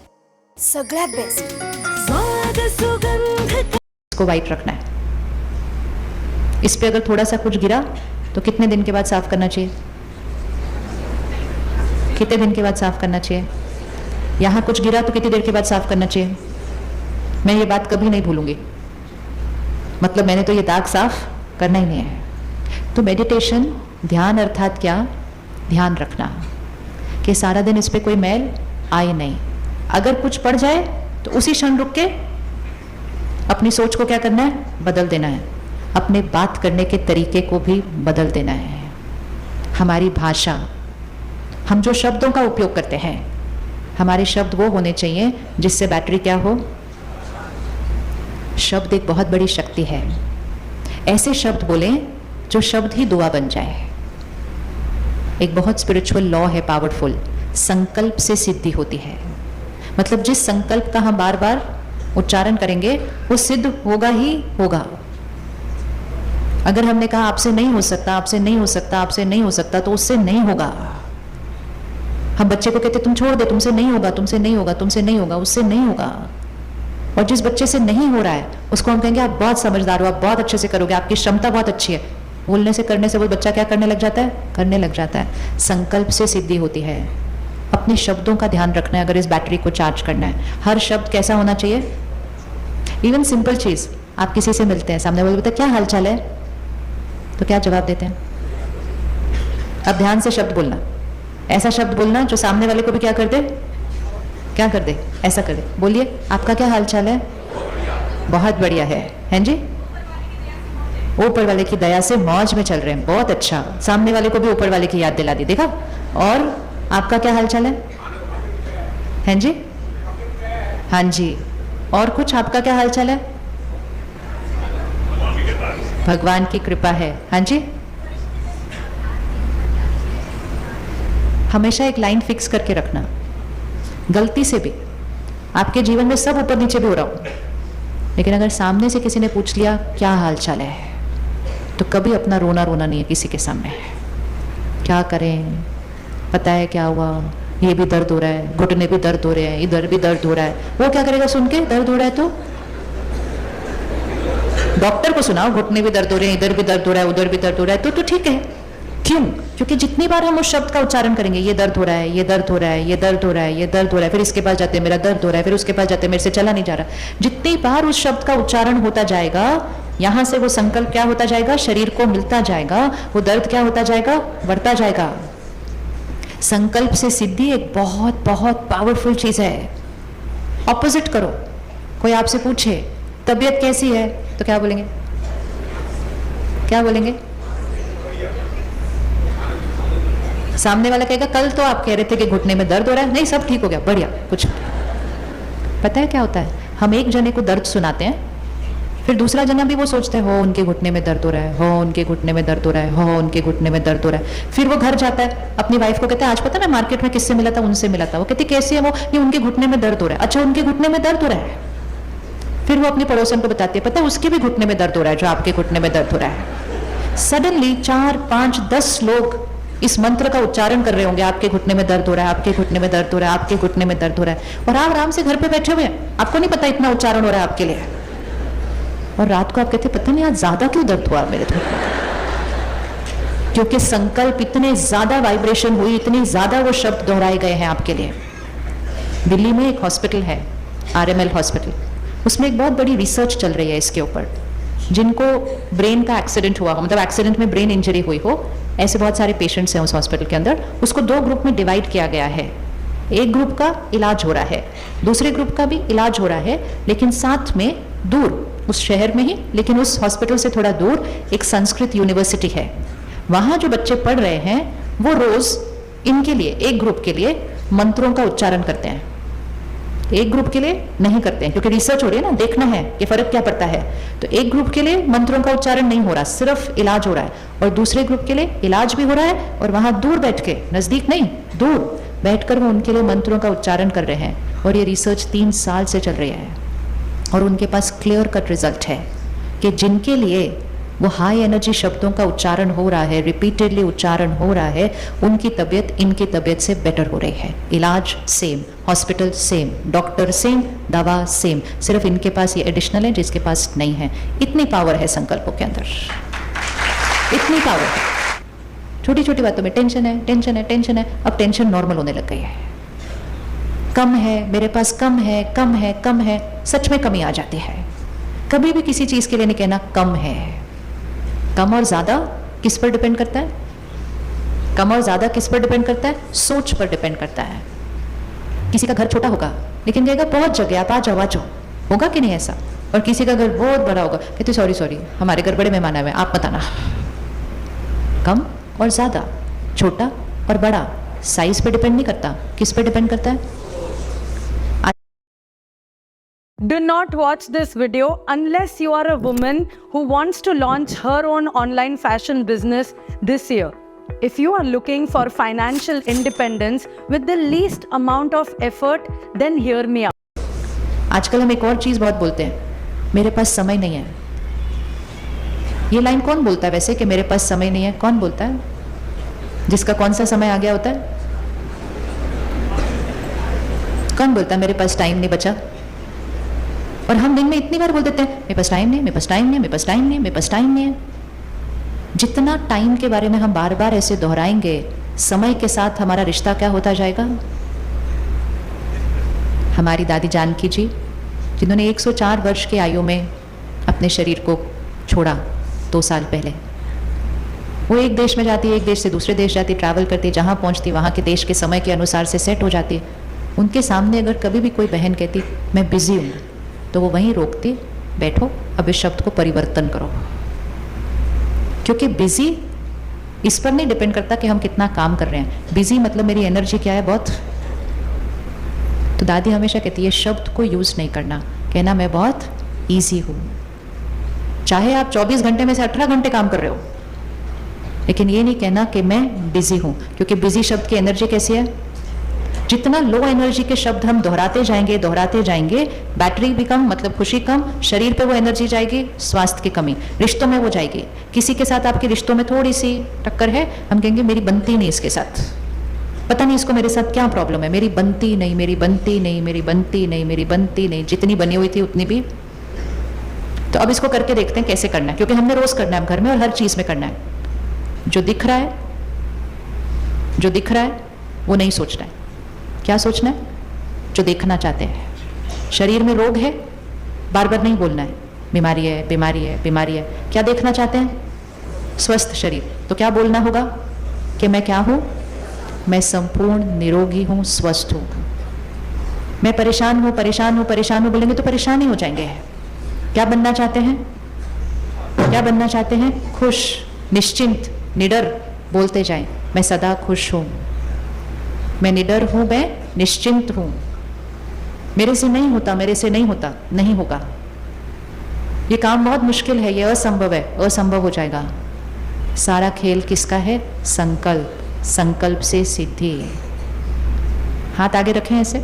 सगळ्यात बेस्ट. इसको वाइट रखना है. इस पे अगर थोड़ा सा कुछ गिरा तो कितने दिन के बाद साफ करना चाहिए? कितने दिन के बाद साफ करना चाहिए? यहाँ कुछ गिरा तो कितनी देर के बाद साफ करना चाहिए? मैं ये बात कभी नहीं भूलूंगी. मतलब मैंने तो ये दाग साफ करना ही नहीं है. तो मेडिटेशन, ध्यान अर्थात क्या? ध्यान रखना कि सारा दिन इस पे कोई मैल आए नहीं. अगर कुछ पड़ जाए तो उसी क्षण रुक के अपनी सोच को क्या करना है? बदल देना है. अपने बात करने के तरीके को भी बदल देना है. हमारी भाषा, हम जो शब्दों का उपयोग करते हैं, हमारे शब्द वो होने चाहिए जिससे बैटरी क्या हो? शब्द एक बहुत बड़ी शक्ति है. ऐसे शब्द बोलें जो शब्द ही दुआ बन जाए. एक बहुत स्पिरिचुअल लॉ है, पावरफुल. संकल्प से सिद्धि होती है. मतलब जिस संकल्प का हम बार बार उच्चारण करेंगे वो सिद्ध होगा ही होगा. अगर हमने कहा आपसे नहीं हो सकता, आपसे नहीं हो सकता, आपसे नहीं हो सकता, तो उससे नहीं होगा. हम बच्चे को कहते तुम छोड़ दे, तुमसे नहीं होगा, तुमसे नहीं होगा, तुमसे नहीं होगा, उससे नहीं होगा. और जिस बच्चे से नहीं हो रहा है उसको हम कहेंगे आप बहुत समझदार हो, आप बहुत अच्छे से करोगे, आपकी क्षमता बहुत अच्छी है. बोलने से, करने से वो बच्चा क्या करने लग जाता है? करने लग जाता है. संकल्प से सिद्धि होती है. अपने शब्दों का ध्यान रखना है अगर इस बैटरी को चार्ज करना है. हर शब्द कैसा होना चाहिए? इवन सिंपल चीज, आप किसी से मिलते हैं, सामने वाले बोलते हैं क्या हाल चाल है, तो क्या जवाब देते हैं? अब ध्यान से शब्द बोलना. ऐसा शब्द बोलना जो सामने वाले को भी क्या कर दे? क्या कर दे? ऐसा कर दे. बोलिए आपका क्या हाल चाल है? बहुत बढ़िया है. हैं जी? ऊपर वाले की दया से मौज में चल रहे हैं. बहुत अच्छा. सामने वाले को भी ऊपर वाले की याद दिला दी. देखा? और आपका क्या हाल चाल है? हैं जी? हाँ जी. और कुछ? आपका क्या हाल चाल है? भगवान की कृपा है. हाँ जी. हमेशा एक लाइन फिक्स करके रखना. गलती से भी आपके जीवन में सब ऊपर नीचे भी हो रहा हो, लेकिन अगर सामने से किसी ने पूछ लिया क्या हाल चाल है, तो कभी अपना रोना रोना नहीं है किसी के सामने. क्या करें, पता है क्या हुआ, ये भी दर्द हो रहा है, घुटने भी दर्द हो रहे हैं, इधर भी दर्द हो रहा है. वो क्या करेगा सुन के? दर्द हो रहा है तो डॉक्टर को सुनाओ, घुटने भी दर्द हो रहे हैं, इधर भी दर्द हो रहा है, उधर भी दर्द हो रहा है, तो ठीक है. क्यों? क्योंकि जितनी बार हम उस शब्द का उच्चारण करेंगे, ये दर्द हो रहा है, ये दर्द हो रहा है, ये दर्द हो रहा है, ये दर्द हो रहा है, फिर इसके पास जाते हैं मेरा दर्द हो रहा है, फिर उसके पास जाते हैं मेरे से चला नहीं जा रहा. जितनी बार उस शब्द का उच्चारण होता जाएगा, यहां से वो संकल्प क्या होता जाएगा? शरीर को मिलता जाएगा. वो दर्द क्या होता जाएगा? बढ़ता जाएगा. संकल्प से सिद्धि एक बहुत बहुत पावरफुल चीज है. ऑपोजिट करो. कोई आपसे पूछे तबीयत कैसी है, तो क्या बोलेंगे? क्या बोलेंगे? सामने वाला कहेगा कल तो आप कह रहे थे कि घुटने में दर्द हो रहा है. नहीं, सब ठीक हो गया, बढ़िया. कुछ पता है क्या होता है? हम एक जने को दर्द सुनाते हैं, फिर दूसरा जना भी वो सोचता है हो उनके घुटने में दर्द हो रहा है, हो उनके घुटने में दर्द हो रहा है, हो उनके घुटने में दर्द हो रहा है. फिर वो घर जाता है, अपनी वाइफ को कहता है आज पता मैं मार्केट में किससे मिला था, उनसे मिला था. वो कहती कैसी है वो? ये उनके घुटने में दर्द हो रहा है. अच्छा, उनके घुटने में दर्द हो रहा है. फिर वो अपनी पड़ोसन को बताती है पता है उसके भी घुटने में दर्द हो रहा है जो आपके घुटने में दर्द हो रहा है. सडनली 4, 5, 10 लोग इस मंत्र का उच्चारण कर रहे होंगे, आपके घुटने में दर्द हो रहा है, आपके घुटने में दर्द हो रहा है, आपके घुटने में दर्द हो रहा है. और आप आराम से घर पे बैठे हुए हैं, आपको नहीं पता इतना उच्चारण हो रहा है आपके लिए. और रात को आप कहते पता नहीं आज ज्यादा क्यों दर्द हुआ मेरे को, क्योंकि संकल्प इतने ज्यादा वाइब्रेशन हुई, इतनी ज्यादा वो शब्द दोहराए गए हैं आपके लिए. दिल्ली में एक हॉस्पिटल है, RML हॉस्पिटल. उसमें एक बहुत बड़ी रिसर्च चल रही है इसके ऊपर. जिनको ब्रेन का एक्सीडेंट हुआ हो, मतलब एक्सीडेंट में ब्रेन इंजरी हुई हो, ऐसे बहुत सारे पेशेंट्स हैं उस हॉस्पिटल के अंदर. उसको 2 ग्रुप में डिवाइड किया गया है. एक ग्रुप का इलाज हो रहा है, दूसरे ग्रुप का भी इलाज हो रहा है, लेकिन साथ में दूर उस शहर में ही, लेकिन उस हॉस्पिटल से थोड़ा दूर एक संस्कृत यूनिवर्सिटी है. वहाँ जो बच्चे पढ़ रहे हैं वो रोज इनके लिए, एक ग्रुप के लिए मंत्रों का उच्चारण करते हैं. एक ग्रुप के लिए नहीं करते हैं क्योंकि रिसर्च हो रही है ना, देखना है कि फर्क क्या पड़ता है. तो एक ग्रुप के लिए मंत्रों का उच्चारण नहीं हो रहा, सिर्फ इलाज हो रहा है. और दूसरे ग्रुप के लिए इलाज भी हो रहा है और वहां दूर बैठ के, नजदीक नहीं दूर बैठकर वो उनके लिए मंत्रों का उच्चारण कर रहे हैं. और ये रिसर्च 3 साल से चल रही है और उनके पास क्लियर कट रिजल्ट है कि जिनके लिए वो हाई एनर्जी शब्दों का उच्चारण हो रहा है, रिपीटेडली उच्चारण हो रहा है, उनकी तबीयत इनकी तबीयत से बेटर हो रही है। इलाज same, hospital same, doctor same, दवा सेम, सिर्फ इनके पास ये एडिशनल है जिसके पास नहीं है। इतनी पावर है संकल्पों के अंदर, इतनी पावर है। छोटी छोटी बातों में टेंशन है, टेंशन है, टेंशन है, अब टेंशन नॉर्मल होने लग गई है। कम है, मेरे पास कम है, कम है, कम है, सच में कमी आ जाती है। कभी भी किसी चीज के लिए नहीं कहना कम है। कम और ज्यादा किस पर डिपेंड करता है? कम और ज्यादा किस पर डिपेंड करता है? सोच पर डिपेंड करता है। किसी का घर छोटा होगा लेकिन कहेगा बहुत जगह, आप आ जाओ, आ जाओ, होगा कि नहीं ऐसा? और किसी का घर बहुत बड़ा होगा, कहते सॉरी सॉरी हमारे घर बड़े मेहमान आए हुए, आप मत आना। कम और ज्यादा, छोटा और बड़ा, साइज पे डिपेंड नहीं करता, किस पे डिपेंड करता है? Do not watch this video unless you are a woman who wants to launch her own online fashion business this year. If you are looking for financial independence with the least amount of effort, then hear me out. आजकल हम एक और चीज बहुत बोलते हैं, मेरे पास समय नहीं है। ये लाइन कौन बोलता है वैसे कि मेरे पास समय नहीं है? कौन बोलता है? जिसका कौन सा समय आ गया होता है? कौन बोलता है मेरे पास टाइम नहीं बचा? और हम दिन में इतनी बार बोल देते हैं मेरे पास टाइम नहीं, मेरे पास टाइम नहीं, मेरे पास टाइम नहीं, मेरे पास टाइम नहीं है। जितना टाइम के बारे में हम बार बार ऐसे दोहराएंगे, समय के साथ हमारा रिश्ता क्या होता जाएगा? हमारी दादी जानकी जी, जिन्होंने 104 वर्ष की आयु में अपने शरीर को छोड़ा 2 साल पहले, वो एक देश में जाती, एक देश से दूसरे देश जाती, ट्रैवल करती, जहाँ पहुँचती वहाँ के देश के समय के अनुसार से सेट हो जाती। उनके सामने अगर कभी भी कोई बहन कहती मैं बिजी हूँ, तो वो वहीं रोकती, बैठो अब इस शब्द को परिवर्तन करो। क्योंकि बिजी इस पर नहीं डिपेंड करता कि हम कितना काम कर रहे हैं, बिजी मतलब मेरी एनर्जी क्या है बहुत। तो दादी हमेशा कहती है शब्द को यूज नहीं करना, कहना मैं बहुत ईजी हूँ। चाहे आप 24 घंटे में से 18 घंटे काम कर रहे हो, लेकिन ये नहीं कहना कि मैं बिजी हूँ, क्योंकि बिजी शब्द की एनर्जी कैसी है? जितना लो एनर्जी के शब्द हम दोहराते जाएंगे, बैटरी भी कम मतलब खुशी कम, शरीर पे वो एनर्जी जाएगी, स्वास्थ्य की कमी, रिश्तों में वो जाएगी। किसी के साथ आपके रिश्तों में थोड़ी सी टक्कर है, हम कहेंगे मेरी बनती नहीं इसके साथ, पता नहीं इसको मेरे साथ क्या प्रॉब्लम है, मेरी बनती नहीं, मेरी बनती नहीं, मेरी बनती नहीं, मेरी बनती नहीं, जितनी बनी हुई थी उतनी भी। तो अब इसको करके देखते हैं कैसे करना है, क्योंकि हमने रोज करना है घर में और हर चीज में करना है। जो दिख रहा है वो नहीं सोचना है। क्या सोचना है? जो देखना चाहते हैं। शरीर में रोग है, बार बार नहीं बोलना है बीमारी है, बीमारी है, बीमारी है। क्या देखना चाहते हैं? स्वस्थ शरीर। तो क्या बोलना होगा कि मैं क्या हूं? मैं संपूर्ण निरोगी हूं, स्वस्थ हूं। मैं परेशान हूं, परेशान हूं, परेशान हूं बोलेंगे तो परेशान ही हो जाएंगे। क्या बनना चाहते हैं? क्या बनना चाहते हैं? खुश, निश्चिंत, निडर बोलते जाएं, मैं सदा खुश हूं, मैं निडर हूं, मैं निश्चिंत हूं, मेरे से नहीं होता, मेरे से नहीं होता, नहीं होगा, ये काम बहुत मुश्किल है, ये असंभव है, असंभव हो जाएगा। सारा खेल किसका है? संकल्प, संकल्प से सिद्धि। हाथ आगे रखें ऐसे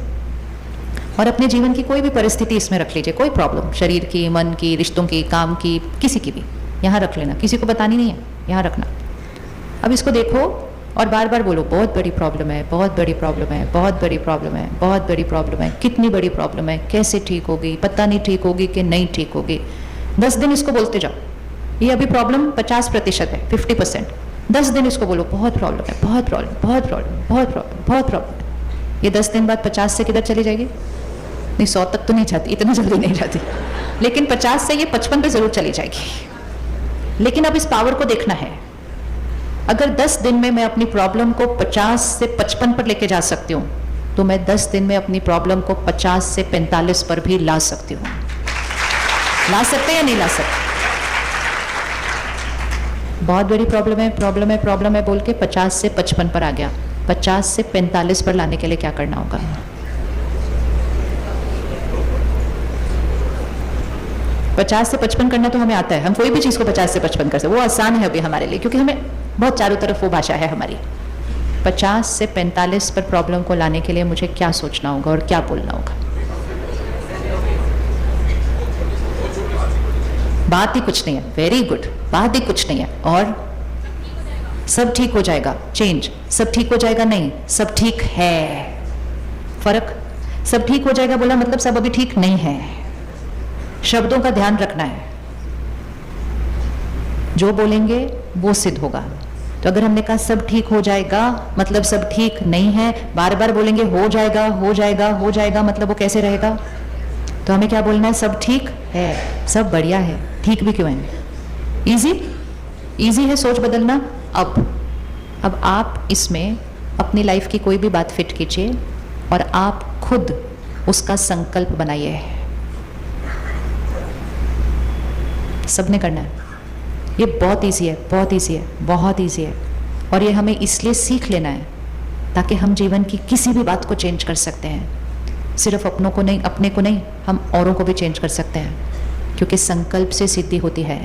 और अपने जीवन की कोई भी परिस्थिति इसमें रख लीजिए, कोई प्रॉब्लम, शरीर की, मन की, रिश्तों की, काम की, किसी की भी, यहाँ रख लेना, किसी को बतानी नहीं है, यहाँ रखना। अब इसको देखो और बार बार बोलो बहुत बड़ी प्रॉब्लम है, बहुत बड़ी प्रॉब्लम है, बहुत बड़ी प्रॉब्लम है, बहुत बड़ी प्रॉब्लम है। कितनी बड़ी प्रॉब्लम है? कैसे ठीक होगी? पता नहीं ठीक होगी कि नहीं ठीक होगी। 10 दिन इसको बोलते जाओ। ये अभी प्रॉब्लम 50% है, 50%। 10 दिन इसको बोलो बहुत प्रॉब्लम है, बहुत प्रॉब्लम, बहुत प्रॉब्लम, बहुत प्रॉब्लम, बहुत प्रॉब्लम। ये 10 दिन बाद 50 से किधर चली जाएगी? नहीं 100 तक तो नहीं जाती, इतनी जल्दी नहीं जाती, लेकिन 50 से ये 55 पे जरूर चली जाएगी। लेकिन अब इस पावर को देखना है। अगर 10 दिन में मैं अपनी प्रॉब्लम को 50 से 55 पर लेके जा सकती हूँ, तो मैं 10 दिन में अपनी प्रॉब्लम को 50 से 45 पर भी ला सकती हूँ। ला सकते हैं या नहीं ला सकते? बहुत बड़ी प्रॉब्लम है, प्रॉब्लम है, प्रॉब्लम है बोल के 50 से 55 पर आ गया। 50 से 45 पर लाने के लिए क्या करना होगा? पचास से 55 करना तो हमें आता है, हम कोई भी चीज़ को 50 से 55 कर सकते, वो आसान है अभी हमारे लिए, क्योंकि हमें बहुत चारों तरफ वो भाषा है हमारी। 50 से 45 पर प्रॉब्लम को लाने के लिए मुझे क्या सोचना होगा और क्या बोलना होगा? बात ही कुछ नहीं है, वेरी गुड, बात ही कुछ नहीं है। और सब ठीक हो जाएगा, चेंज, सब ठीक हो जाएगा, नहीं, सब ठीक है। फर्क, सब ठीक हो जाएगा बोला मतलब सब अभी ठीक नहीं है। शब्दों का ध्यान रखना है, जो बोलेंगे वो सिद्ध होगा। तो अगर हमने कहा सब ठीक हो जाएगा मतलब सब ठीक नहीं है, बार बार बोलेंगे हो जाएगा हो जाएगा हो जाएगा, मतलब वो कैसे रहेगा? तो हमें क्या बोलना है? सब ठीक है, सब बढ़िया है, ठीक भी क्यों है? इजी, इजी है सोच बदलना। अब आप इसमें अपनी लाइफ की कोई भी बात फिट कीजिए और आप खुद उसका संकल्प बनाइए। सबने करना है, ये बहुत इजी है, बहुत इजी है, बहुत इजी है। और ये हमें इसलिए सीख लेना है ताकि हम जीवन की किसी भी बात को चेंज कर सकते हैं। सिर्फ अपनों को नहीं, अपने को नहीं, हम औरों को भी चेंज कर सकते हैं, क्योंकि संकल्प से सिद्धि होती है।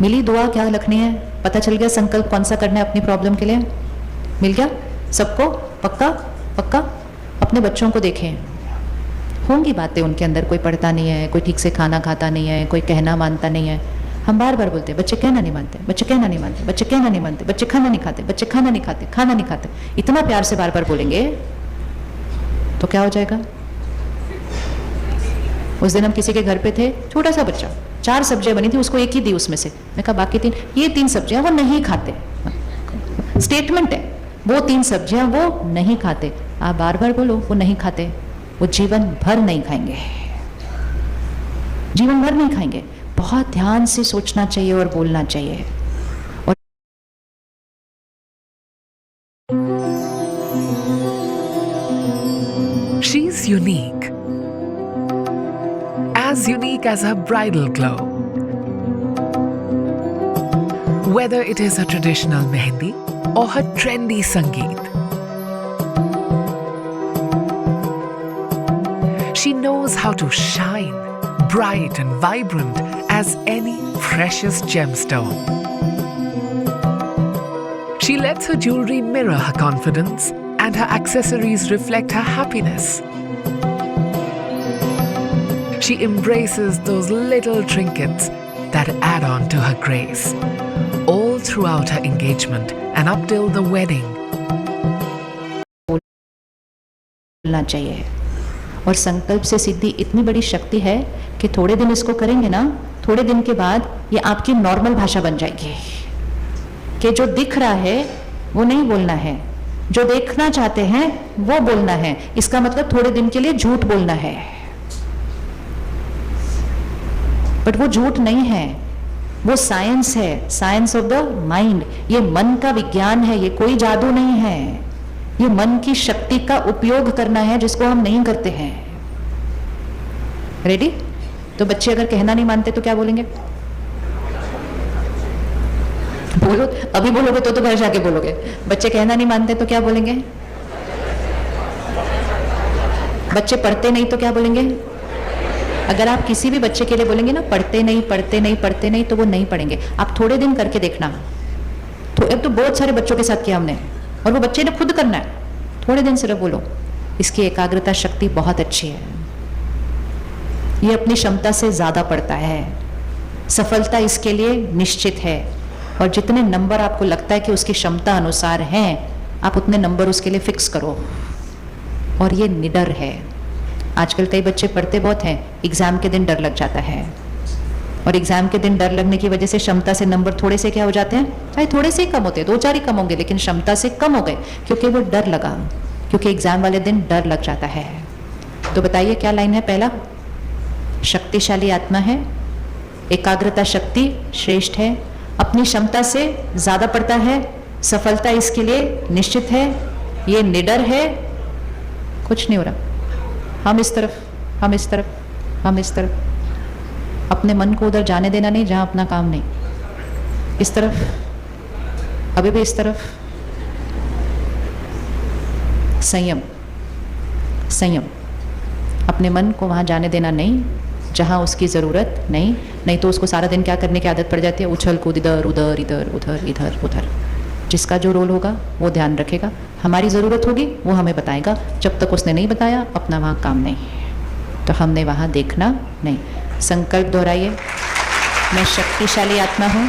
मिली दुआ क्या रखनी है? पता चल गया संकल्प कौन सा करना है अपनी प्रॉब्लम के लिए? मिल गया सबको? पक्का पक्का? अपने बच्चों को देखें, होंगी बातें उनके अंदर, कोई पढ़ता नहीं है, कोई ठीक से खाना खाता नहीं है, कोई कहना मानता नहीं है। हम बार बार बोलते हैं बच्चे कहना नहीं मानते, बच्चे कहना नहीं मानते, बच्चे कहना नहीं मानते, बच्चे खाना नहीं खाते, बच्चे खाना नहीं खाते, खाना नहीं खाते। इतना प्यार से बार बार बोलेंगे तो क्या हो जाएगा? उस दिन हम किसी के घर पे थे, छोटा सा बच्चा, 4 सब्जियां बनी थी, उसको एक ही दी उसमें से। मैं कहा बाकी 3, ये 3 सब्जियां वो नहीं खाते। स्टेटमेंट है, वो 3 सब्जियां वो नहीं खाते। आप बार बार बोलो वो नहीं खाते, वो जीवन भर नहीं खाएंगे, जीवन भर नहीं खाएंगे। बहुत ध्यान से सोचना चाहिए और बोलना चाहिए। और She's unique as her bridal glow. Whether it is her traditional mehendi or her trendy sangeet, she knows how to shine bright and vibrant as any precious gemstone. She lets her jewelry mirror her confidence and her accessories reflect her happiness. She embraces those little trinkets that add on to her grace, all throughout her engagement and up till the wedding. बोलना चाहिए। और संकल्प से सिद्धि इतनी बड़ी शक्ति है कि थोड़े दिन इसको करेंगे ना, थोड़े दिन के बाद ये आपकी नॉर्मल भाषा बन जाएगी कि जो दिख रहा है वो नहीं बोलना है, जो देखना चाहते हैं वो बोलना है। इसका मतलब थोड़े दिन के लिए झूठ बोलना है, बट वो झूठ नहीं है, वो साइंस है, साइंस ऑफ द माइंड। ये मन का विज्ञान है, ये कोई जादू नहीं है, ये मन की शक्ति का उपयोग करना है जिसको हम नहीं करते हैं। रेडी? तो बच्चे अगर कहना नहीं मानते तो क्या बोलेंगे? बोलो, अभी बोलोगे तो घर जाके बोलोगे। बच्चे कहना नहीं मानते तो क्या बोलेंगे? बच्चे पढ़ते नहीं तो क्या बोलेंगे? अगर आप किसी भी बच्चे के लिए बोलेंगे ना पढ़ते नहीं पढ़ते नहीं पढ़ते नहीं, तो वो नहीं पढ़ेंगे। आप थोड़े दिन करके देखना। तो अब तो बहुत सारे बच्चों के साथ किया हमने, और वो बच्चे ने खुद करना है। थोड़े दिन सिर्फ बोलो। इसकी एकाग्रता शक्ति बहुत अच्छी है, ये अपनी क्षमता से ज्यादा पढ़ता है। सफलता इसके लिए निश्चित है, और जितने नंबर आपको लगता है कि उसकी क्षमता अनुसार हैं, आप उतने नंबर उसके लिए फिक्स करो। और ये निडर है। आजकल कई बच्चे पढ़ते बहुत हैं, एग्जाम के दिन डर लग जाता है, और एग्जाम के दिन डर लगने की वजह से क्षमता से नंबर थोड़े से क्या हो जाते हैं, चाहे थोड़े से ही कम होते हैं, 2-4 ही कम होंगे, लेकिन क्षमता से कम हो गए क्योंकि वो डर लगा, क्योंकि एग्जाम वाले दिन डर लग जाता है। तो बताइए क्या लाइन है? पहला, शक्तिशाली आत्मा है, एकाग्रता शक्ति श्रेष्ठ है, अपनी क्षमता से ज्यादा पढ़ता है, सफलता इसके लिए निश्चित है, ये निडर है। कुछ नहीं हो रहा, हम इस तरफ, हम इस तरफ, हम इस तरफ। अपने मन को उधर जाने देना नहीं जहां अपना काम नहीं। इस तरफ, अभी भी इस तरफ। संयम, संयम। अपने मन को वहां जाने देना नहीं जहां उसकी जरूरत नहीं, नहीं तो उसको सारा दिन क्या करने की आदत पड़ जाती है, उछल कूद, इधर उधर इधर उधर इधर उधर। जिसका जो रोल होगा वो ध्यान रखेगा, हमारी ज़रूरत होगी वो हमें बताएगा। जब तक उसने नहीं बताया अपना वहाँ काम नहीं, तो हमने वहाँ देखना नहीं। संकल्प दोहराइए। मैं शक्तिशाली आत्मा हूँ।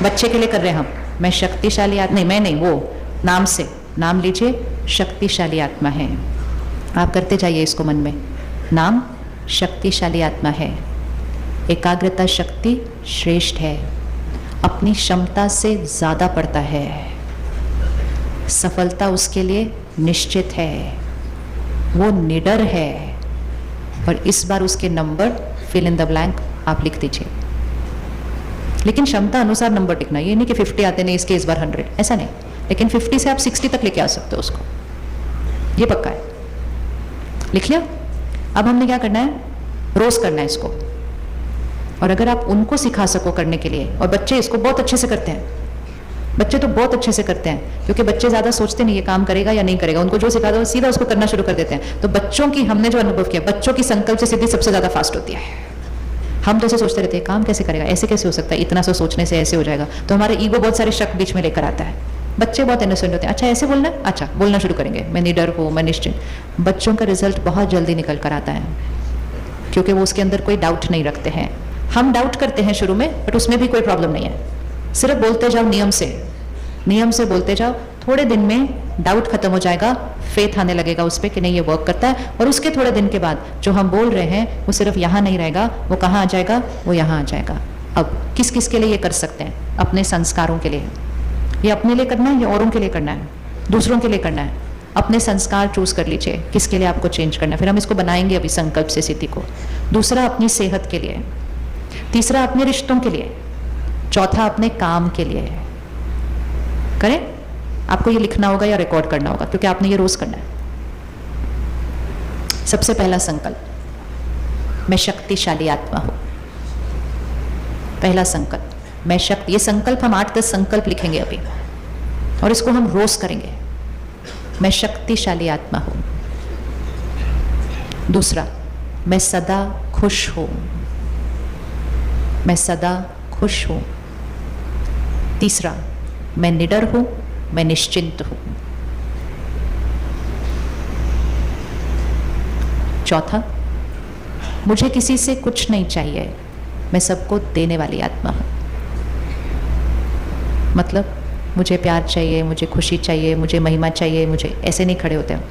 बच्चे के लिए कर रहे हैं हम। मैं शक्तिशाली आत्मा, नहीं मैं नहीं, वो नाम से नाम लीजिए, शक्तिशाली आत्मा है। आप करते जाइए इसको मन में। नाम शक्तिशाली आत्मा है। एकाग्रता शक्ति श्रेष्ठ है, अपनी क्षमता से ज़्यादा पड़ता है। सफलता उसके लिए निश्चित है, वो निडर है। और इस बार उसके number fill in the blank आप लिख दीजिए, लेकिन क्षमता अनुसार नंबर लिखना। ये नहीं कि 50 आते नहीं इसके इस बार 100, ऐसा नहीं। लेकिन 50 से आप 60 तक लेके आ सकते हो उसको, ये पक्का है। लिख लिया। अब हमने क्या करना है, रोज करना है इसको। और अगर आप उनको सिखा सको करने के लिए, और बच्चे इसको बहुत अच्छे से करते हैं, बच्चे तो बहुत अच्छे से करते हैं, क्योंकि बच्चे ज़्यादा सोचते नहीं ये काम करेगा या नहीं करेगा। उनको जो सिखा दो सीधा उसको करना शुरू कर देते हैं। तो बच्चों की हमने जो अनुभव किया, बच्चों की संकल्प से सिद्धि सबसे ज़्यादा फास्ट होती है। हम तो ऐसे सोचते रहते हैं काम कैसे करेगा, ऐसे कैसे हो सकता है, इतना सा सोचने से ऐसे हो जाएगा। तो हमारे ईगो बहुत सारे शक बीच में लेकर आता है। बच्चे बहुत इनोसेंट होते हैं, अच्छा ऐसे बोलना है, अच्छा बोलना शुरू करेंगे, मैं निडर हूँ, मैं निश्चित। बच्चों का रिजल्ट बहुत जल्दी निकल कर आता है, क्योंकि वो उसके अंदर कोई डाउट नहीं रखते हैं। हम डाउट करते हैं शुरू में, बट उसमें भी कोई प्रॉब्लम नहीं है। सिर्फ बोलते जाओ नियम से बोलते जाओ। थोड़े दिन में डाउट खत्म हो जाएगा, फेथ आने लगेगा उस पर कि नहीं ये वर्क करता है। और उसके थोड़े दिन के बाद जो हम बोल रहे हैं वो सिर्फ यहाँ नहीं रहेगा, वो कहाँ आ जाएगा, वो यहाँ आ जाएगा। अब किस किस के लिए ये कर सकते हैं, अपने संस्कारों के लिए। ये अपने लिए करना है या औरों के लिए करना है, दूसरों के लिए करना है। अपने संस्कार चूज कर लीजिए किसके लिए आपको चेंज करना है। फिर हम इसको बनाएंगे अभी संकल्प से सिद्धि को। दूसरा अपनी सेहत के लिए, तीसरा अपने रिश्तों के लिए, चौथा अपने काम के लिए। करें, आपको ये लिखना होगा या रिकॉर्ड करना होगा, क्योंकि आपने ये रोज करना है। सबसे पहला संकल्प, मैं शक्तिशाली आत्मा हूं। पहला संकल्प, मैं शक्ति। ये संकल्प हम 8-10 संकल्प लिखेंगे अभी, और इसको हम रोज करेंगे। मैं शक्तिशाली आत्मा हूं। दूसरा, मैं सदा खुश हूं। मैं सदा खुश हूं। तीसरा, मैं निडर हूं, मैं निश्चिंत हूं। चौथा, मुझे किसी से कुछ नहीं चाहिए, मैं सबको देने वाली आत्मा हूं। मतलब मुझे प्यार चाहिए, मुझे खुशी चाहिए, मुझे महिमा चाहिए, मुझे ऐसे नहीं खड़े होते हैं।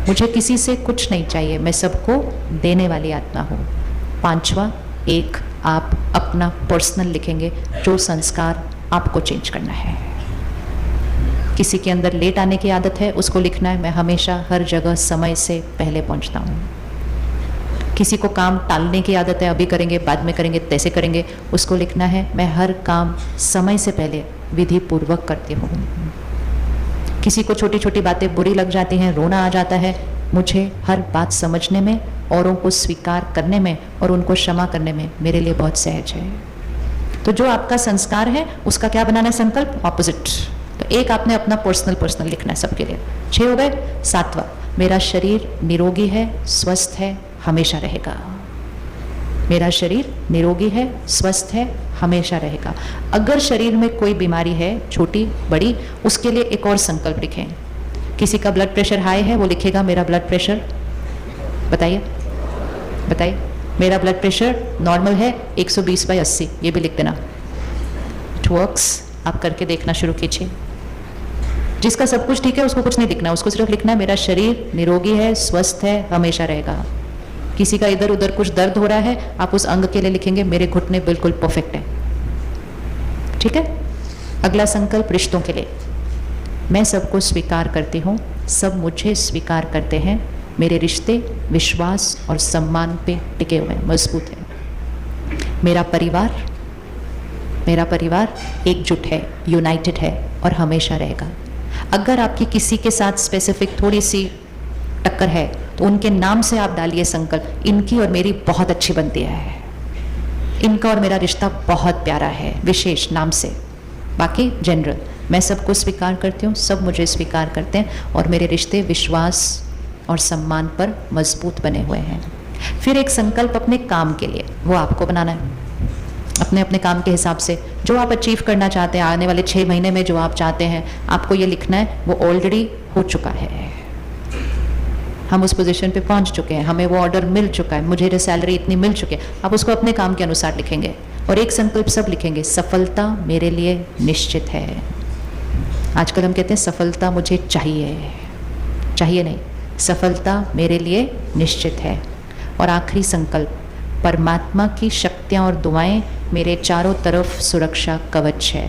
मुझे किसी से कुछ नहीं चाहिए, मैं सबको देने वाली आत्मा हूं। पांचवा, एक आप अपना पर्सनल लिखेंगे, जो संस्कार आपको चेंज करना है। किसी के अंदर लेट आने की आदत है, उसको लिखना है, मैं हमेशा हर जगह समय से पहले पहुंचता हूँ। किसी को काम टालने की आदत है, अभी करेंगे बाद में करेंगे तैसे करेंगे, उसको लिखना है, मैं हर काम समय से पहले विधि पूर्वक करती हूँ। किसी को छोटी छोटी बातें बुरी लग जाती हैं, रोना आ जाता है, मुझे हर बात समझने में, औरों को स्वीकार करने में और उनको क्षमा करने में मेरे लिए बहुत सहज है। तो जो आपका संस्कार है उसका क्या बनाना है संकल्प, ऑपोजिट। तो एक आपने अपना पर्सनल लिखना है सबके लिए। 6 हो गए। 7वां, मेरा शरीर निरोगी है, स्वस्थ है, हमेशा रहेगा। मेरा शरीर निरोगी है, स्वस्थ है, हमेशा रहेगा। अगर शरीर में कोई बीमारी है, छोटी बड़ी, उसके लिए एक और संकल्प लिखें। किसी का ब्लड प्रेशर हाई है, वो लिखेगा मेरा ब्लड प्रेशर, बताइए मेरा ब्लड प्रेशर नॉर्मल है 120/80, ये भी लिख देना। इट वर्क्स, आप करके देखना शुरू कीजिए। जिसका सब कुछ ठीक है उसको कुछ नहीं लिखना, उसको सिर्फ लिखना है मेरा शरीर निरोगी है, स्वस्थ है, हमेशा रहेगा। किसी का इधर उधर कुछ दर्द हो रहा है, आप उस अंग के लिए लिखेंगे मेरे घुटने बिल्कुल परफेक्ट है। ठीक है। अगला संकल्प रिश्तों के लिए, मैं सबको स्वीकार करती हूँ, सब मुझे स्वीकार करते हैं, मेरे रिश्ते विश्वास और सम्मान पे टिके हुए हैं, मजबूत हैं। मेरा परिवार एकजुट है, यूनाइटेड है और हमेशा रहेगा। अगर आपकी किसी के साथ स्पेसिफिक थोड़ी सी टक्कर है तो उनके नाम से आप डालिए संकल्प, इनकी और मेरी बहुत अच्छी बनती है, इनका और मेरा रिश्ता बहुत प्यारा है, विशेष नाम से। बाकी जनरल, मैं सबको स्वीकार करती हूँ, सब मुझे स्वीकार करते हैं और मेरे रिश्ते विश्वास और सम्मान पर मजबूत बने हुए हैं। फिर एक संकल्प अपने काम के लिए, वो आपको बनाना है अपने अपने काम के हिसाब से। जो आप अचीव करना चाहते हैं आने वाले 6 महीने में, जो आप चाहते हैं, आपको ये लिखना है, वो ऑलरेडी हो चुका है। हम उस पोजीशन पे पहुंच चुके हैं, हमें वो ऑर्डर मिल चुका है, मुझे सैलरी इतनी मिल चुकी है। आप उसको अपने काम के अनुसार लिखेंगे और एक संकल्प सब लिखेंगे, सफलता मेरे लिए निश्चित है। आजकल हम कहते हैं सफलता मुझे चाहिए, चाहिए नहीं, सफलता मेरे लिए निश्चित है। और आखिरी संकल्प, परमात्मा की शक्तियाँ और दुआएं मेरे चारों तरफ सुरक्षा कवच है।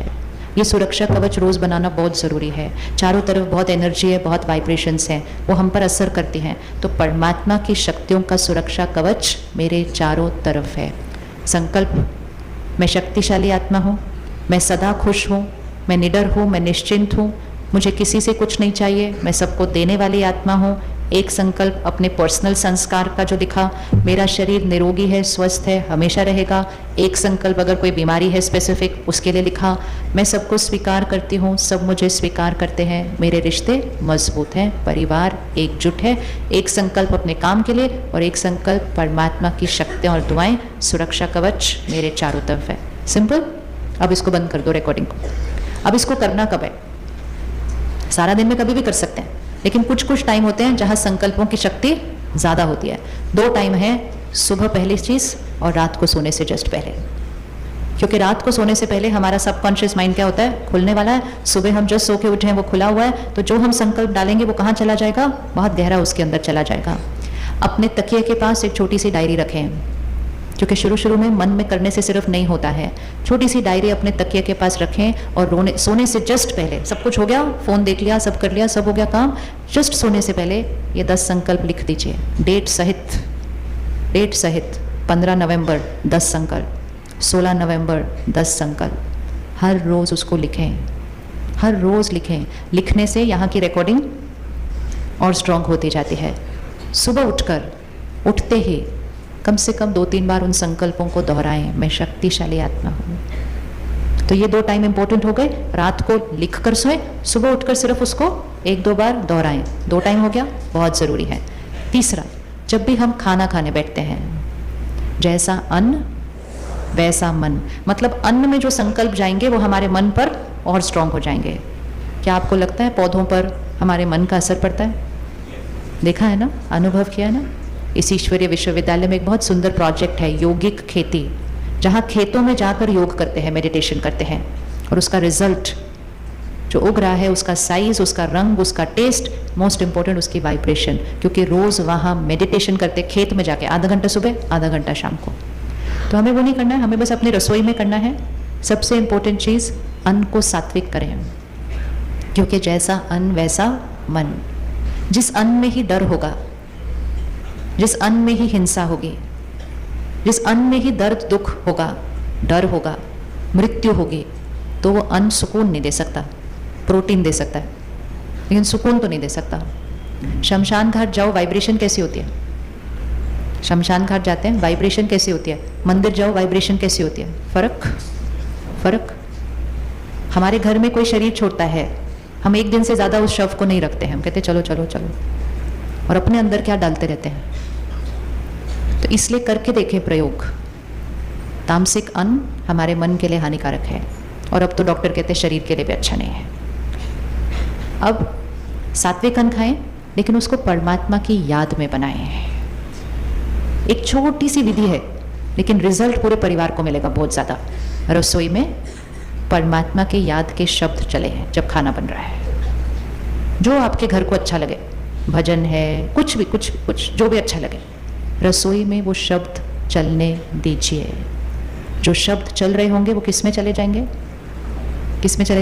ये सुरक्षा कवच रोज़ बनाना बहुत ज़रूरी है। चारों तरफ बहुत एनर्जी है, बहुत वाइब्रेशंस हैं, वो हम पर असर करती हैं। तो परमात्मा की शक्तियों का सुरक्षा कवच मेरे चारों तरफ है। संकल्प, मैं शक्तिशाली आत्मा हूँ, मैं सदा खुश हूँ, मैं निडर हूँ, मैं निश्चिंत हूँ, मुझे किसी से कुछ नहीं चाहिए, मैं सबको देने वाली आत्मा हूँ। एक संकल्प अपने पर्सनल संस्कार का जो लिखा, मेरा शरीर निरोगी है, स्वस्थ है, हमेशा रहेगा। एक संकल्प अगर कोई बीमारी है स्पेसिफिक, उसके लिए लिखा, मैं सबको स्वीकार करती हूँ, सब मुझे स्वीकार करते हैं, मेरे रिश्ते मजबूत हैं, परिवार एकजुट है। एक संकल्प अपने काम के लिए और एक संकल्प परमात्मा की शक्तियाँ और दुआएं, सुरक्षा कवच मेरे चारों तरफ है। सिंपल। अब इसको बंद कर दो रिकॉर्डिंग को। अब इसको करना कब है? सारा दिन में कभी भी कर सकते हैं, लेकिन कुछ कुछ टाइम होते हैं जहां संकल्पों की शक्ति ज़्यादा होती है। 2 टाइम है, सुबह पहली चीज़ और रात को सोने से जस्ट पहले। क्योंकि रात को सोने से पहले हमारा सबकॉन्शियस माइंड क्या होता है? खुलने वाला है। सुबह हम जस्ट सो के उठे हैं, वो खुला हुआ है, तो जो हम संकल्प डालेंगे वो कहाँ चला जाएगा? बहुत गहरा उसके अंदर चला जाएगा। अपने तकिए के पास एक छोटी सी डायरी रखें, क्योंकि शुरू में मन में करने से सिर्फ नहीं होता है। छोटी सी डायरी अपने तकिए के पास रखें और सोने से जस्ट पहले, सब कुछ हो गया, फ़ोन देख लिया, सब कर लिया, सब हो गया काम, जस्ट सोने से पहले ये 10 संकल्प लिख दीजिए, डेट सहित 15 नवंबर 10 संकल्प, 16 नवंबर 10 संकल्प। हर रोज़ उसको लिखें, हर रोज़ लिखें। लिखने से यहाँ की रिकॉर्डिंग और स्ट्रॉन्ग होती जाती है। सुबह उठते ही कम से कम 2-3 बार उन संकल्पों को दोहराएं, मैं शक्तिशाली आत्मा हूँ। तो ये 2 टाइम इंपॉर्टेंट हो गए। रात को लिख कर सोएं, सुबह उठकर सिर्फ उसको 1-2 बार दोहराएं। 2 टाइम हो गया, बहुत ज़रूरी है। तीसरा, जब भी हम खाना खाने बैठते हैं, जैसा अन्न वैसा मन, मतलब अन्न में जो संकल्प जाएंगे वो हमारे मन पर और स्ट्रांग हो जाएंगे। क्या आपको लगता है पौधों पर हमारे मन का असर पड़ता है? देखा है ना, अनुभव किया है ना। इस ईश्वरीय विश्वविद्यालय में एक बहुत सुंदर प्रोजेक्ट है, योगिक खेती, जहाँ खेतों में जाकर योग करते हैं, मेडिटेशन करते हैं, और उसका रिजल्ट जो उग रहा है, उसका साइज, उसका रंग, उसका टेस्ट, मोस्ट इंपॉर्टेंट उसकी वाइब्रेशन। क्योंकि रोज़ वहाँ मेडिटेशन करते खेत में जाके, आधा घंटा सुबह, आधा घंटा शाम को। तो हमें वो नहीं करना है, हमें बस अपनी रसोई में करना है। सबसे इंपॉर्टेंट चीज़, अन्न को सात्विक करें, क्योंकि जैसा अन्न वैसा मन। जिस अन्न में ही डर होगा, जिस अन्न में ही हिंसा होगी, जिस अन्न में ही दर्द दुख होगा, डर होगा, मृत्यु होगी, तो वो अन्न सुकून नहीं दे सकता। प्रोटीन दे सकता है लेकिन सुकून तो नहीं दे सकता। शमशान घाट जाओ, वाइब्रेशन कैसी होती है? शमशान घाट जाते हैं, वाइब्रेशन कैसी होती है? मंदिर जाओ, वाइब्रेशन कैसी होती है? फर्क। हमारे घर में कोई शरीर छोड़ता है, हम 1 दिन से ज़्यादा उस शव को नहीं रखते हैं, हम कहते चलो चलो चलो, और अपने अंदर क्या डालते रहते हैं। तो इसलिए करके देखें प्रयोग। तामसिक अन्न हमारे मन के लिए हानिकारक है, और अब तो डॉक्टर कहते हैं शरीर के लिए भी अच्छा नहीं है। अब सात्विक अन्न खाएं, लेकिन उसको परमात्मा की याद में बनाएं। एक छोटी सी विधि है, लेकिन रिजल्ट पूरे परिवार को मिलेगा बहुत ज़्यादा। रसोई में परमात्मा की याद के शब्द चले हैं जब खाना बन रहा है, जो आपके घर को अच्छा लगे, भजन है, कुछ जो भी अच्छा लगे, रसोई में वो शब्द चलने दीजिए। जो शब्द चल रहे होंगे वो किस में चले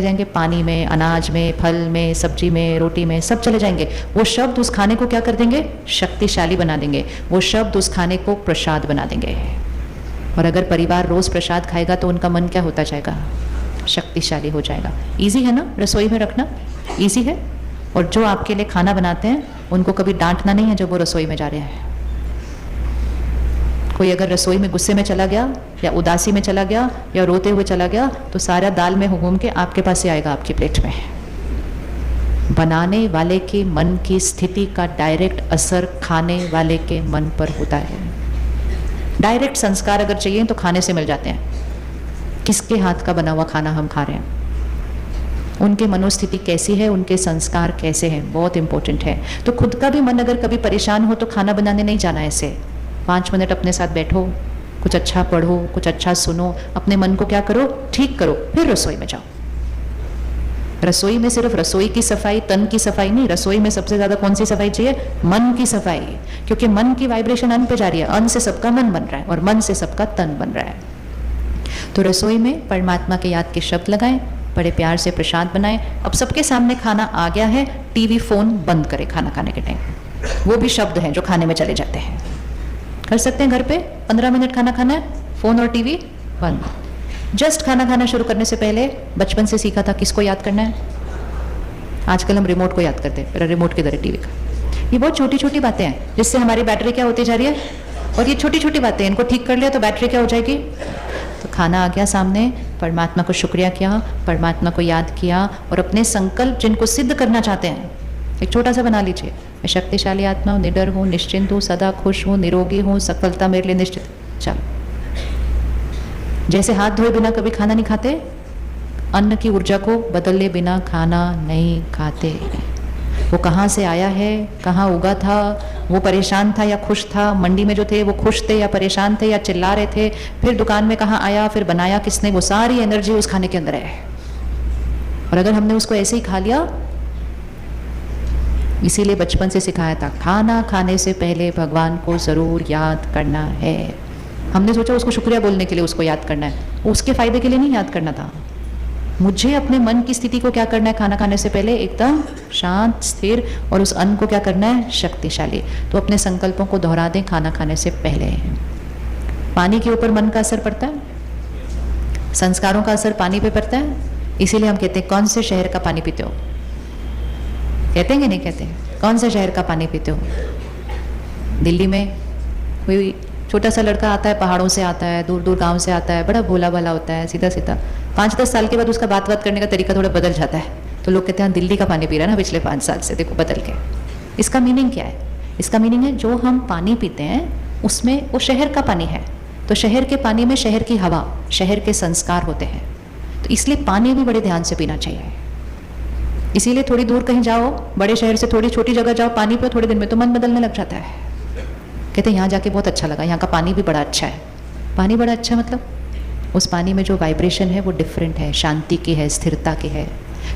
जाएंगे? पानी में, अनाज में, फल में, सब्जी में, रोटी में, सब चले जाएंगे। वो शब्द उस खाने को क्या कर देंगे? शक्तिशाली बना देंगे। वो शब्द उस खाने को प्रसाद बना देंगे। और अगर परिवार रोज प्रसाद खाएगा तो उनका मन क्या होता जाएगा? शक्तिशाली हो जाएगा। ईजी है ना, रसोई में रखना ईजी है। और जो आपके लिए खाना बनाते हैं उनको कभी डांटना नहीं है जब वो रसोई में जा रहे हैं। कोई अगर रसोई में गुस्से में चला गया, या उदासी में चला गया, या रोते हुए चला गया, तो सारा दाल में घूम के आपके पास ही आएगा, आपकी प्लेट में। बनाने वाले के मन की स्थिति का डायरेक्ट असर खाने वाले के मन पर होता है। डायरेक्ट संस्कार अगर चाहिए तो खाने से मिल जाते हैं। किसके हाथ का बना हुआ खाना हम खा रहे हैं? उनके मनोस्थिति कैसी है, उनके संस्कार कैसे हैं, बहुत इंपॉर्टेंट है। तो खुद का भी मन अगर कभी परेशान हो तो खाना बनाने नहीं जाना है ऐसे। 5 मिनट अपने साथ बैठो, कुछ अच्छा पढ़ो, कुछ अच्छा सुनो, अपने मन को क्या करो, ठीक करो, फिर रसोई में जाओ। रसोई में सिर्फ रसोई की सफाई, तन की सफाई नहीं, रसोई में सबसे ज्यादा कौन सी सफाई चाहिए, मन की सफाई, क्योंकि मन की वाइब्रेशन अन्न पे जा रही है, अन्न से सबका मन बन रहा है और मन से सबका तन बन रहा है। तो रसोई में परमात्मा के याद के शब्द लगाएं, बड़े प्यार से प्रसाद बनाएं। अब सबके सामने खाना आ गया है, टीवी फोन बंद करें खाना खाने के टाइम। वो भी शब्द हैं जो खाने में चले जाते हैं। कर सकते हैं घर पे 15 मिनट खाना खाना है, फोन और टीवी बंद। जस्ट खाना खाना शुरू करने से पहले बचपन से सीखा था किसको याद करना है। आजकल हम रिमोट को याद करते हैं, मेरा रिमोट किधर है टीवी का। ये बहुत छोटी छोटी बातें हैं जिससे हमारी बैटरी क्या होती जा रही है, और ये छोटी छोटी बातें, इनको ठीक कर लिया तो बैटरी क्या हो जाएगी। तो खाना आ गया सामने, परमात्मा को शुक्रिया किया, परमात्मा को याद किया, और अपने संकल्प जिनको सिद्ध करना चाहते हैं एक छोटा सा बना लीजिए। मैं शक्तिशाली आत्मा हूँ, निडर हूँ, निश्चिंत हूँ, सदा खुश हूँ, निरोगी हूँ, सफलता मेरे लिए निश्चित। चलो, जैसे हाथ धोए बिना कभी खाना नहीं खाते, अन्न की ऊर्जा को बदले बिना खाना नहीं खाते। वो कहाँ से आया है, कहाँ उगा था, वो परेशान था या खुश था, मंडी में जो थे वो खुश थे या परेशान थे या चिल्ला रहे थे, फिर दुकान में कहाँ आया, फिर बनाया किसने, वो सारी एनर्जी उस खाने के अंदर है। और अगर हमने उसको ऐसे ही खा लिया, इसीलिए बचपन से सिखाया था खाना खाने से पहले भगवान को जरूर याद करना है। हमने सोचा उसको शुक्रिया बोलने के लिए उसको याद करना है, उसके फायदे के लिए नहीं याद करना था। मुझे अपने मन की स्थिति को क्या करना है, खाना खाने से पहले एकदम शांत स्थिर, और उस अन्न को क्या करना है, शक्तिशाली। तो अपने संकल्पों को दोहरा दें खाना खाने से पहले। पानी के ऊपर मन का असर पड़ता है, संस्कारों का असर पानी पे पड़ता है। इसीलिए हम कहते हैं कौन से शहर का पानी पीते हो, कहते हैं कि नहीं कहते, कौन से शहर का पानी पीते हो। दिल्ली में कोई छोटा सा लड़का आता है, पहाड़ों से आता है, दूर दूर गांव से आता है, बड़ा भोला भाला होता है, सीधा सीधा। 5-10 साल के बाद उसका बात करने का तरीका थोड़ा बदल जाता है, तो लोग कहते हैं दिल्ली का पानी पी रहा है ना पिछले 5 साल से, देखो बदल के। इसका मीनिंग क्या है, इसका मीनिंग है जो हम पानी पीते हैं उसमें वो शहर का पानी है। तो शहर के पानी में शहर की हवा, शहर के संस्कार होते हैं, तो इसलिए पानी भी बड़े ध्यान से पीना चाहिए। इसीलिए थोड़ी दूर कहीं जाओ, बड़े शहर से थोड़ी छोटी जगह जाओ, पानी पे थोड़े दिन में तो मन बदलने लग जाता है। कहते हैं यहाँ जाके बहुत अच्छा लगा, यहाँ का पानी भी बड़ा अच्छा है। पानी बड़ा अच्छा मतलब उस पानी में जो वाइब्रेशन है वो डिफरेंट है, शांति की है, स्थिरता की है।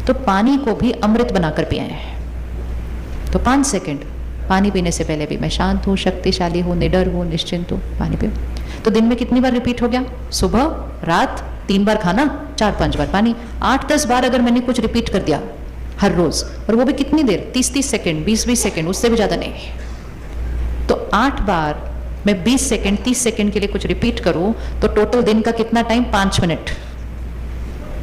तो पानी को भी अमृत बनाकर पिए हैं। तो 5 सेकंड पानी पीने से पहले भी मैं शांत हूँ, शक्तिशाली हूँ, निडर हूँ, निश्चिंत हूँ, पानी पियो। तो दिन में कितनी बार रिपीट हो गया, सुबह, रात, 3 बार खाना, 4-5 बार पानी, 8-10 बार अगर मैंने कुछ रिपीट कर दिया हर रोज, और वो भी कितनी देर, 30-30 सेकंड, 20-20 सेकंड, उससे भी ज़्यादा नहीं। तो 8 बार मैं 20 सेकंड 30 सेकंड के लिए कुछ रिपीट करूं तो टोटल दिन का कितना टाइम, 5 मिनट।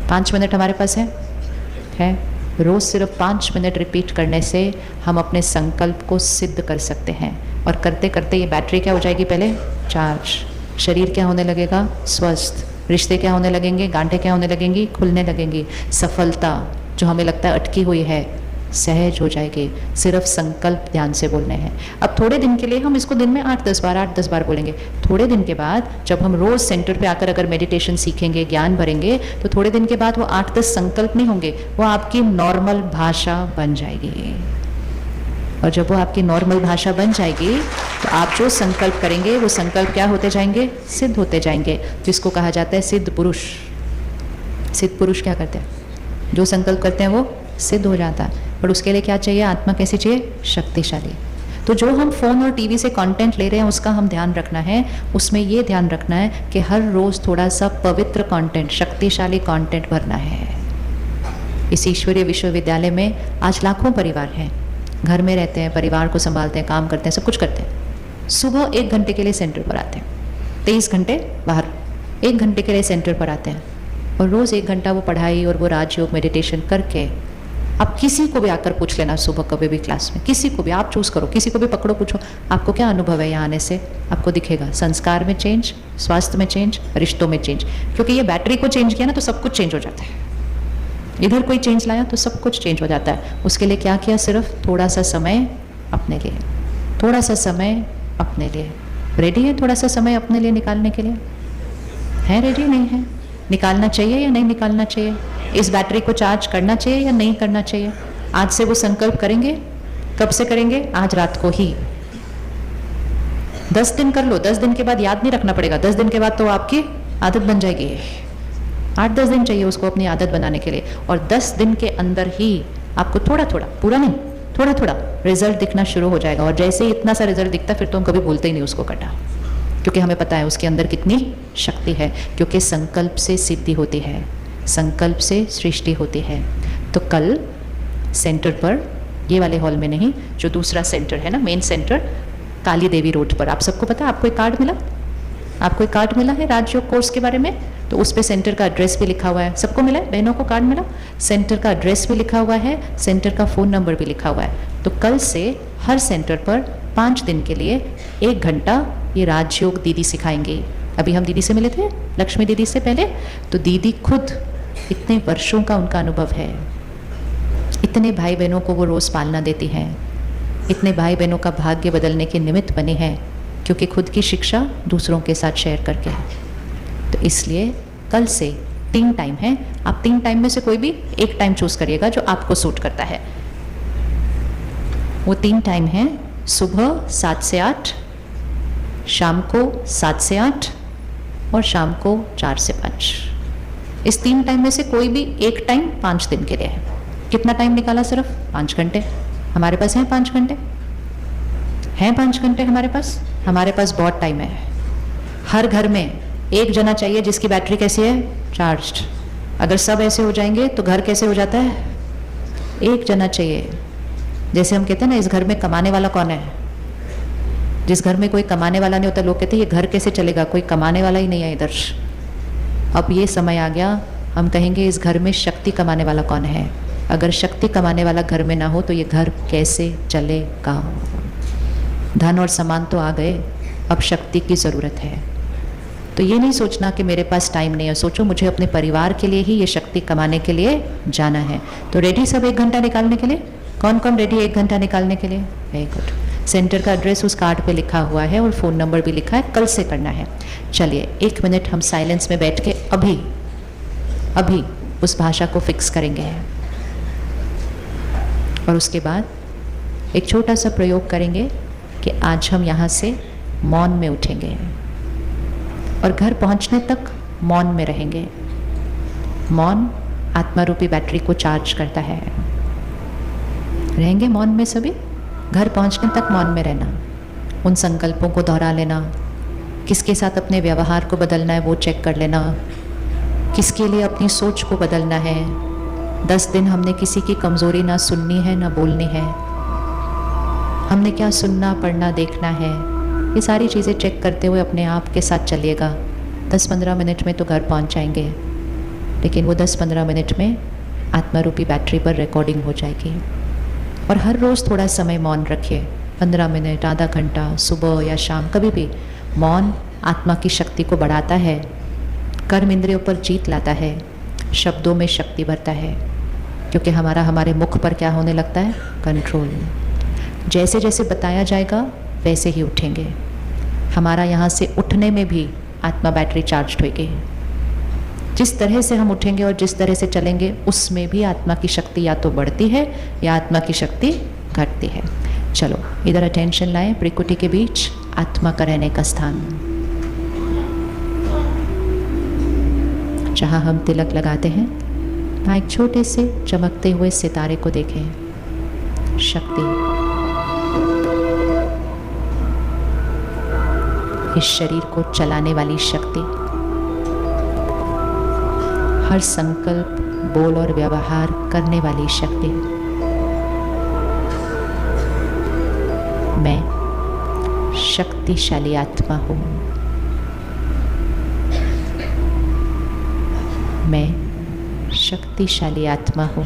5 मिनट हमारे पास है। रोज सिर्फ 5 मिनट रिपीट करने से हम अपने संकल्प को सिद्ध कर सकते हैं। और करते करते ये बैटरी क्या हो जाएगी, पहले चार्ज, शरीर क्या होने लगेगा, स्वस्थ, रिश्ते क्या होने लगेंगे, गांठें क्या होने लगेंगी, खुलने लगेंगी, सफलता जो हमें लगता है अटकी हुई है सहज हो जाएगी। सिर्फ संकल्प ध्यान से बोलने हैं। अब थोड़े दिन के लिए हम इसको दिन में 8-10 बार बोलेंगे। थोड़े दिन के बाद जब हम रोज सेंटर पे आकर अगर मेडिटेशन सीखेंगे, ज्ञान भरेंगे, तो थोड़े दिन के बाद वो 8-10 संकल्प नहीं होंगे, वो आपकी नॉर्मल भाषा बन जाएगी। और जब वो आपकी नॉर्मल भाषा बन जाएगी तो आप जो संकल्प करेंगे वो संकल्प क्या होते जाएंगे, सिद्ध होते जाएंगे, जिसको कहा जाता है सिद्ध पुरुष। सिद्ध पुरुष क्या करते हैं, जो संकल्प करते हैं वो सिद्ध हो जाता है। पर उसके लिए क्या चाहिए, आत्मा कैसी चाहिए, शक्तिशाली। तो जो हम फ़ोन और टीवी से कंटेंट ले रहे हैं उसका हम ध्यान रखना है। उसमें ये ध्यान रखना है कि हर रोज़ थोड़ा सा पवित्र कंटेंट, शक्तिशाली कंटेंट भरना है। इस ईश्वरीय विश्वविद्यालय में आज लाखों परिवार हैं, घर में रहते हैं, परिवार को संभालते हैं, काम करते हैं, सब कुछ करते हैं। सुबह 1 घंटे के लिए सेंटर पर आते हैं, 23 घंटे बाहर, 1 घंटे के लिए सेंटर पर आते हैं, और रोज़ 1 घंटा वो पढ़ाई और वो राजयोग मेडिटेशन करके। आप किसी को भी आकर पूछ लेना सुबह कभी भी क्लास में, किसी को भी आप चूज़ करो, किसी को भी पकड़ो, पूछो आपको क्या अनुभव है यहाँ आने से, आपको दिखेगा संस्कार में चेंज, स्वास्थ्य में चेंज, रिश्तों में चेंज। क्योंकि ये बैटरी को चेंज किया ना तो सब कुछ चेंज हो जाता है। इधर कोई चेंज लाया तो सब कुछ चेंज हो जाता है। उसके लिए क्या किया, सिर्फ थोड़ा सा समय अपने लिए, थोड़ा सा समय अपने लिए। रेडी है थोड़ा सा समय अपने लिए निकालने के लिए? है रेडी? नहीं है? निकालना चाहिए या नहीं निकालना चाहिए? इस बैटरी को चार्ज करना चाहिए या नहीं करना चाहिए? आज से वो संकल्प करेंगे। कब से करेंगे? आज रात को ही। 10 दिन कर लो, 10 दिन के बाद याद नहीं रखना पड़ेगा, 10 दिन के बाद तो आपकी आदत बन जाएगी। 8-10 दिन चाहिए उसको अपनी आदत बनाने के लिए, और 10 दिन के अंदर ही आपको थोड़ा थोड़ा, पूरा नहीं, थोड़ा थोड़ा रिजल्ट दिखना शुरू हो जाएगा। और जैसे ही इतना सा रिजल्ट दिखता फिर तो हम कभी भूलते ही नहीं उसको करना, क्योंकि हमें पता है उसके अंदर कितनी शक्ति है। क्योंकि संकल्प से सिद्धि होती है, संकल्प से सृष्टि होती है। तो कल सेंटर पर, ये वाले हॉल में नहीं, जो दूसरा सेंटर है ना, मेन सेंटर, काली देवी रोड पर। आप सबको पता है, आपको एक कार्ड मिला, आपको एक कार्ड मिला है राजयोग कोर्स के बारे में, तो उस पे सेंटर का एड्रेस भी लिखा हुआ है। सबको मिला है? बहनों को कार्ड मिला? सेंटर का एड्रेस भी लिखा हुआ है, सेंटर का फ़ोन नंबर भी लिखा हुआ है। तो कल से हर सेंटर पर 5 दिन के लिए 1 घंटा ये राजयोग दीदी सिखाएंगे। अभी हम दीदी से मिले थे, लक्ष्मी दीदी से पहले, तो दीदी खुद इतने वर्षों का उनका अनुभव है, इतने भाई बहनों को वो रोज़ पालना देती हैं, इतने भाई बहनों का भाग्य बदलने के निमित्त बने हैं, क्योंकि खुद की शिक्षा दूसरों के साथ शेयर करके है। तो इसलिए कल से 3 टाइम है, आप 3 टाइम में से कोई भी एक टाइम चूज करिएगा जो आपको सूट करता है। वो 3 टाइम है, सुबह 7 से 8, शाम को 7 से 8 और शाम को 4 से 5। इस 3 टाइम में से कोई भी एक टाइम 5 दिन के लिए है। कितना टाइम निकाला? सिर्फ 5 घंटे। हमारे पास हैं 5 घंटे, हैं 5 घंटे हमारे पास। हमारे पास बहुत टाइम है। हर घर में एक जना चाहिए जिसकी बैटरी कैसी है? चार्ज्ड। अगर सब ऐसे हो जाएंगे तो घर कैसे हो जाता है? एक जना चाहिए। जैसे हम कहते हैं ना, इस घर में कमाने वाला कौन है? जिस घर में कोई कमाने वाला नहीं होता, लोग कहते हैं ये घर कैसे चलेगा, कोई कमाने वाला ही नहीं है इधर। अब ये समय आ गया, हम कहेंगे इस घर में शक्ति कमाने वाला कौन है। अगर शक्ति कमाने वाला घर में ना हो तो ये घर कैसे चलेगा? धन और सामान तो आ गए, अब शक्ति की ज़रूरत है। तो ये नहीं सोचना कि मेरे पास टाइम नहीं है, सोचो मुझे अपने परिवार के लिए ही ये शक्ति कमाने के लिए जाना है। तो रेडी सब 1 घंटा निकालने के लिए? कौन कौन रेडी 1 घंटा निकालने के लिए? Very good. सेंटर का एड्रेस उस कार्ड पे लिखा हुआ है और फ़ोन नंबर भी लिखा है, कल से करना है। चलिए 1 मिनट हम साइलेंस में बैठ के अभी उस भाषा को फिक्स करेंगे, और उसके बाद एक छोटा सा प्रयोग करेंगे कि आज हम यहाँ से मौन में उठेंगे और घर पहुँचने तक मौन में रहेंगे। मौन आत्मा रूपी बैटरी को चार्ज करता है। रहेंगे मौन में सभी, घर पहुँचने तक मौन में रहना, उन संकल्पों को दोहरा लेना, किसके साथ अपने व्यवहार को बदलना है वो चेक कर लेना, किसके लिए अपनी सोच को बदलना है। 10 दिन हमने किसी की कमज़ोरी ना सुननी है ना बोलनी है। हमने क्या सुनना, पढ़ना, देखना है, ये सारी चीज़ें चेक करते हुए अपने आप के साथ चलिएगा। 10-15 मिनट में तो घर पहुंच जाएंगे, लेकिन वो 10-15 मिनट में आत्मा रूपी बैटरी पर रिकॉर्डिंग हो जाएगी। और हर रोज़ थोड़ा समय मौन रखिए, 15 मिनट, आधा घंटा, सुबह या शाम, कभी भी। मौन आत्मा की शक्ति को बढ़ाता है, कर्म इंद्रियों पर जीत लाता है, शब्दों में शक्ति भरता है, क्योंकि हमारे मुख पर क्या होने लगता है? कंट्रोल। जैसे जैसे बताया जाएगा वैसे ही उठेंगे। हमारा यहाँ से उठने में भी आत्मा बैटरी चार्ज होगी। जिस तरह से हम उठेंगे और जिस तरह से चलेंगे उसमें भी आत्मा की शक्ति या तो बढ़ती है या आत्मा की शक्ति घटती है। चलो इधर अटेंशन लाएं, प्रकृति के बीच आत्मा का रहने का स्थान, जहाँ हम तिलक लगाते हैं, वहाँ एक छोटे से चमकते हुए सितारे को देखें। शक्ति इस शरीर को चलाने वाली शक्ति, हर संकल्प, बोल और व्यवहार करने वाली शक्ति। मैं शक्तिशाली आत्मा हूँ। मैं शक्तिशाली आत्मा हूँ।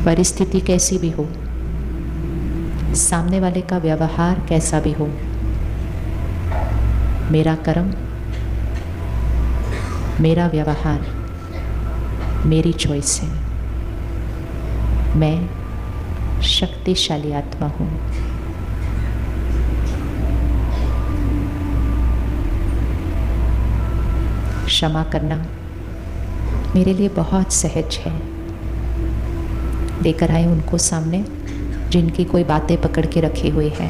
परिस्थिति कैसी भी हो, सामने वाले का व्यवहार कैसा भी हो, मेरा कर्म, मेरा व्यवहार, मेरी चॉइस है। मैं शक्तिशाली आत्मा हूँ। क्षमा करना मेरे लिए बहुत सहज है। लेकर आए उनको सामने जिनकी कोई बातें पकड़ के रखी हुई है,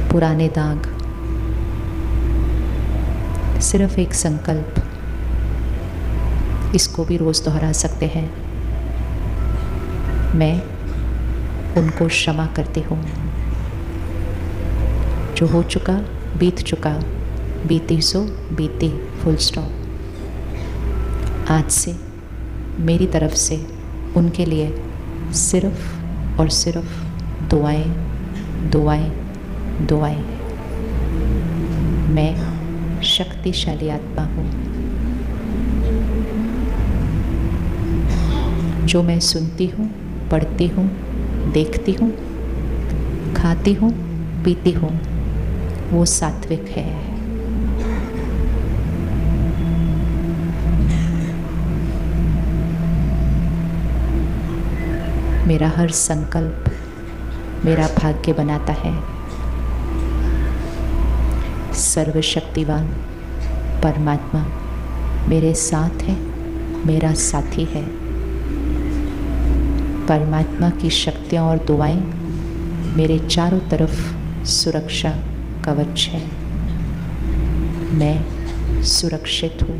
पुराने दाग। सिर्फ एक संकल्प, इसको भी रोज दोहरा सकते हैं। मैं उनको क्षमा करती हूँ। जो हो चुका बीत चुका, बीती सो बीती, फुल स्टॉप। आज से मेरी तरफ से उनके लिए सिर्फ और सिर्फ दुआएं, दुआएं, दुआएं। मैं शक्तिशाली आत्मा हूँ। जो मैं सुनती हूँ, पढ़ती हूँ, देखती हूँ, खाती हूँ, पीती हूँ, वो सात्विक है। मेरा हर संकल्प मेरा भाग्य बनाता है। सर्वशक्तिवान परमात्मा मेरे साथ है, मेरा साथी है। परमात्मा की शक्तियाँ और दुआएं मेरे चारों तरफ सुरक्षा कवच है। मैं सुरक्षित हूँ।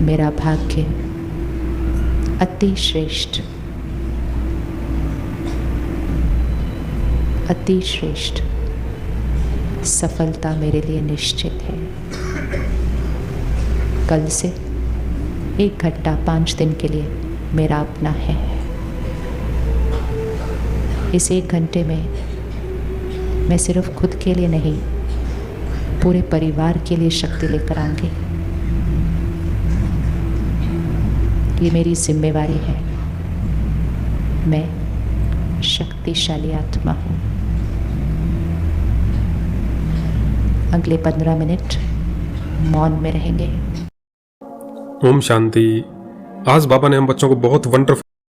मेरा भाग्य अति श्रेष्ठ, अति श्रेष्ठ। सफलता मेरे लिए निश्चित है। कल से 1 घंटा 5 दिन के लिए मेरा अपना है। इस 1 घंटे में मैं सिर्फ खुद के लिए नहीं, पूरे परिवार के लिए शक्ति लेकर आऊंगी। ये मेरी जिम्मेवारी है। मैं शक्तिशाली आत्मा हूँ। अगले 15 मिनट मौन में रहेंगे। ओम शांति। आज बाबा ने हम बच्चों को बहुत वंडरफुल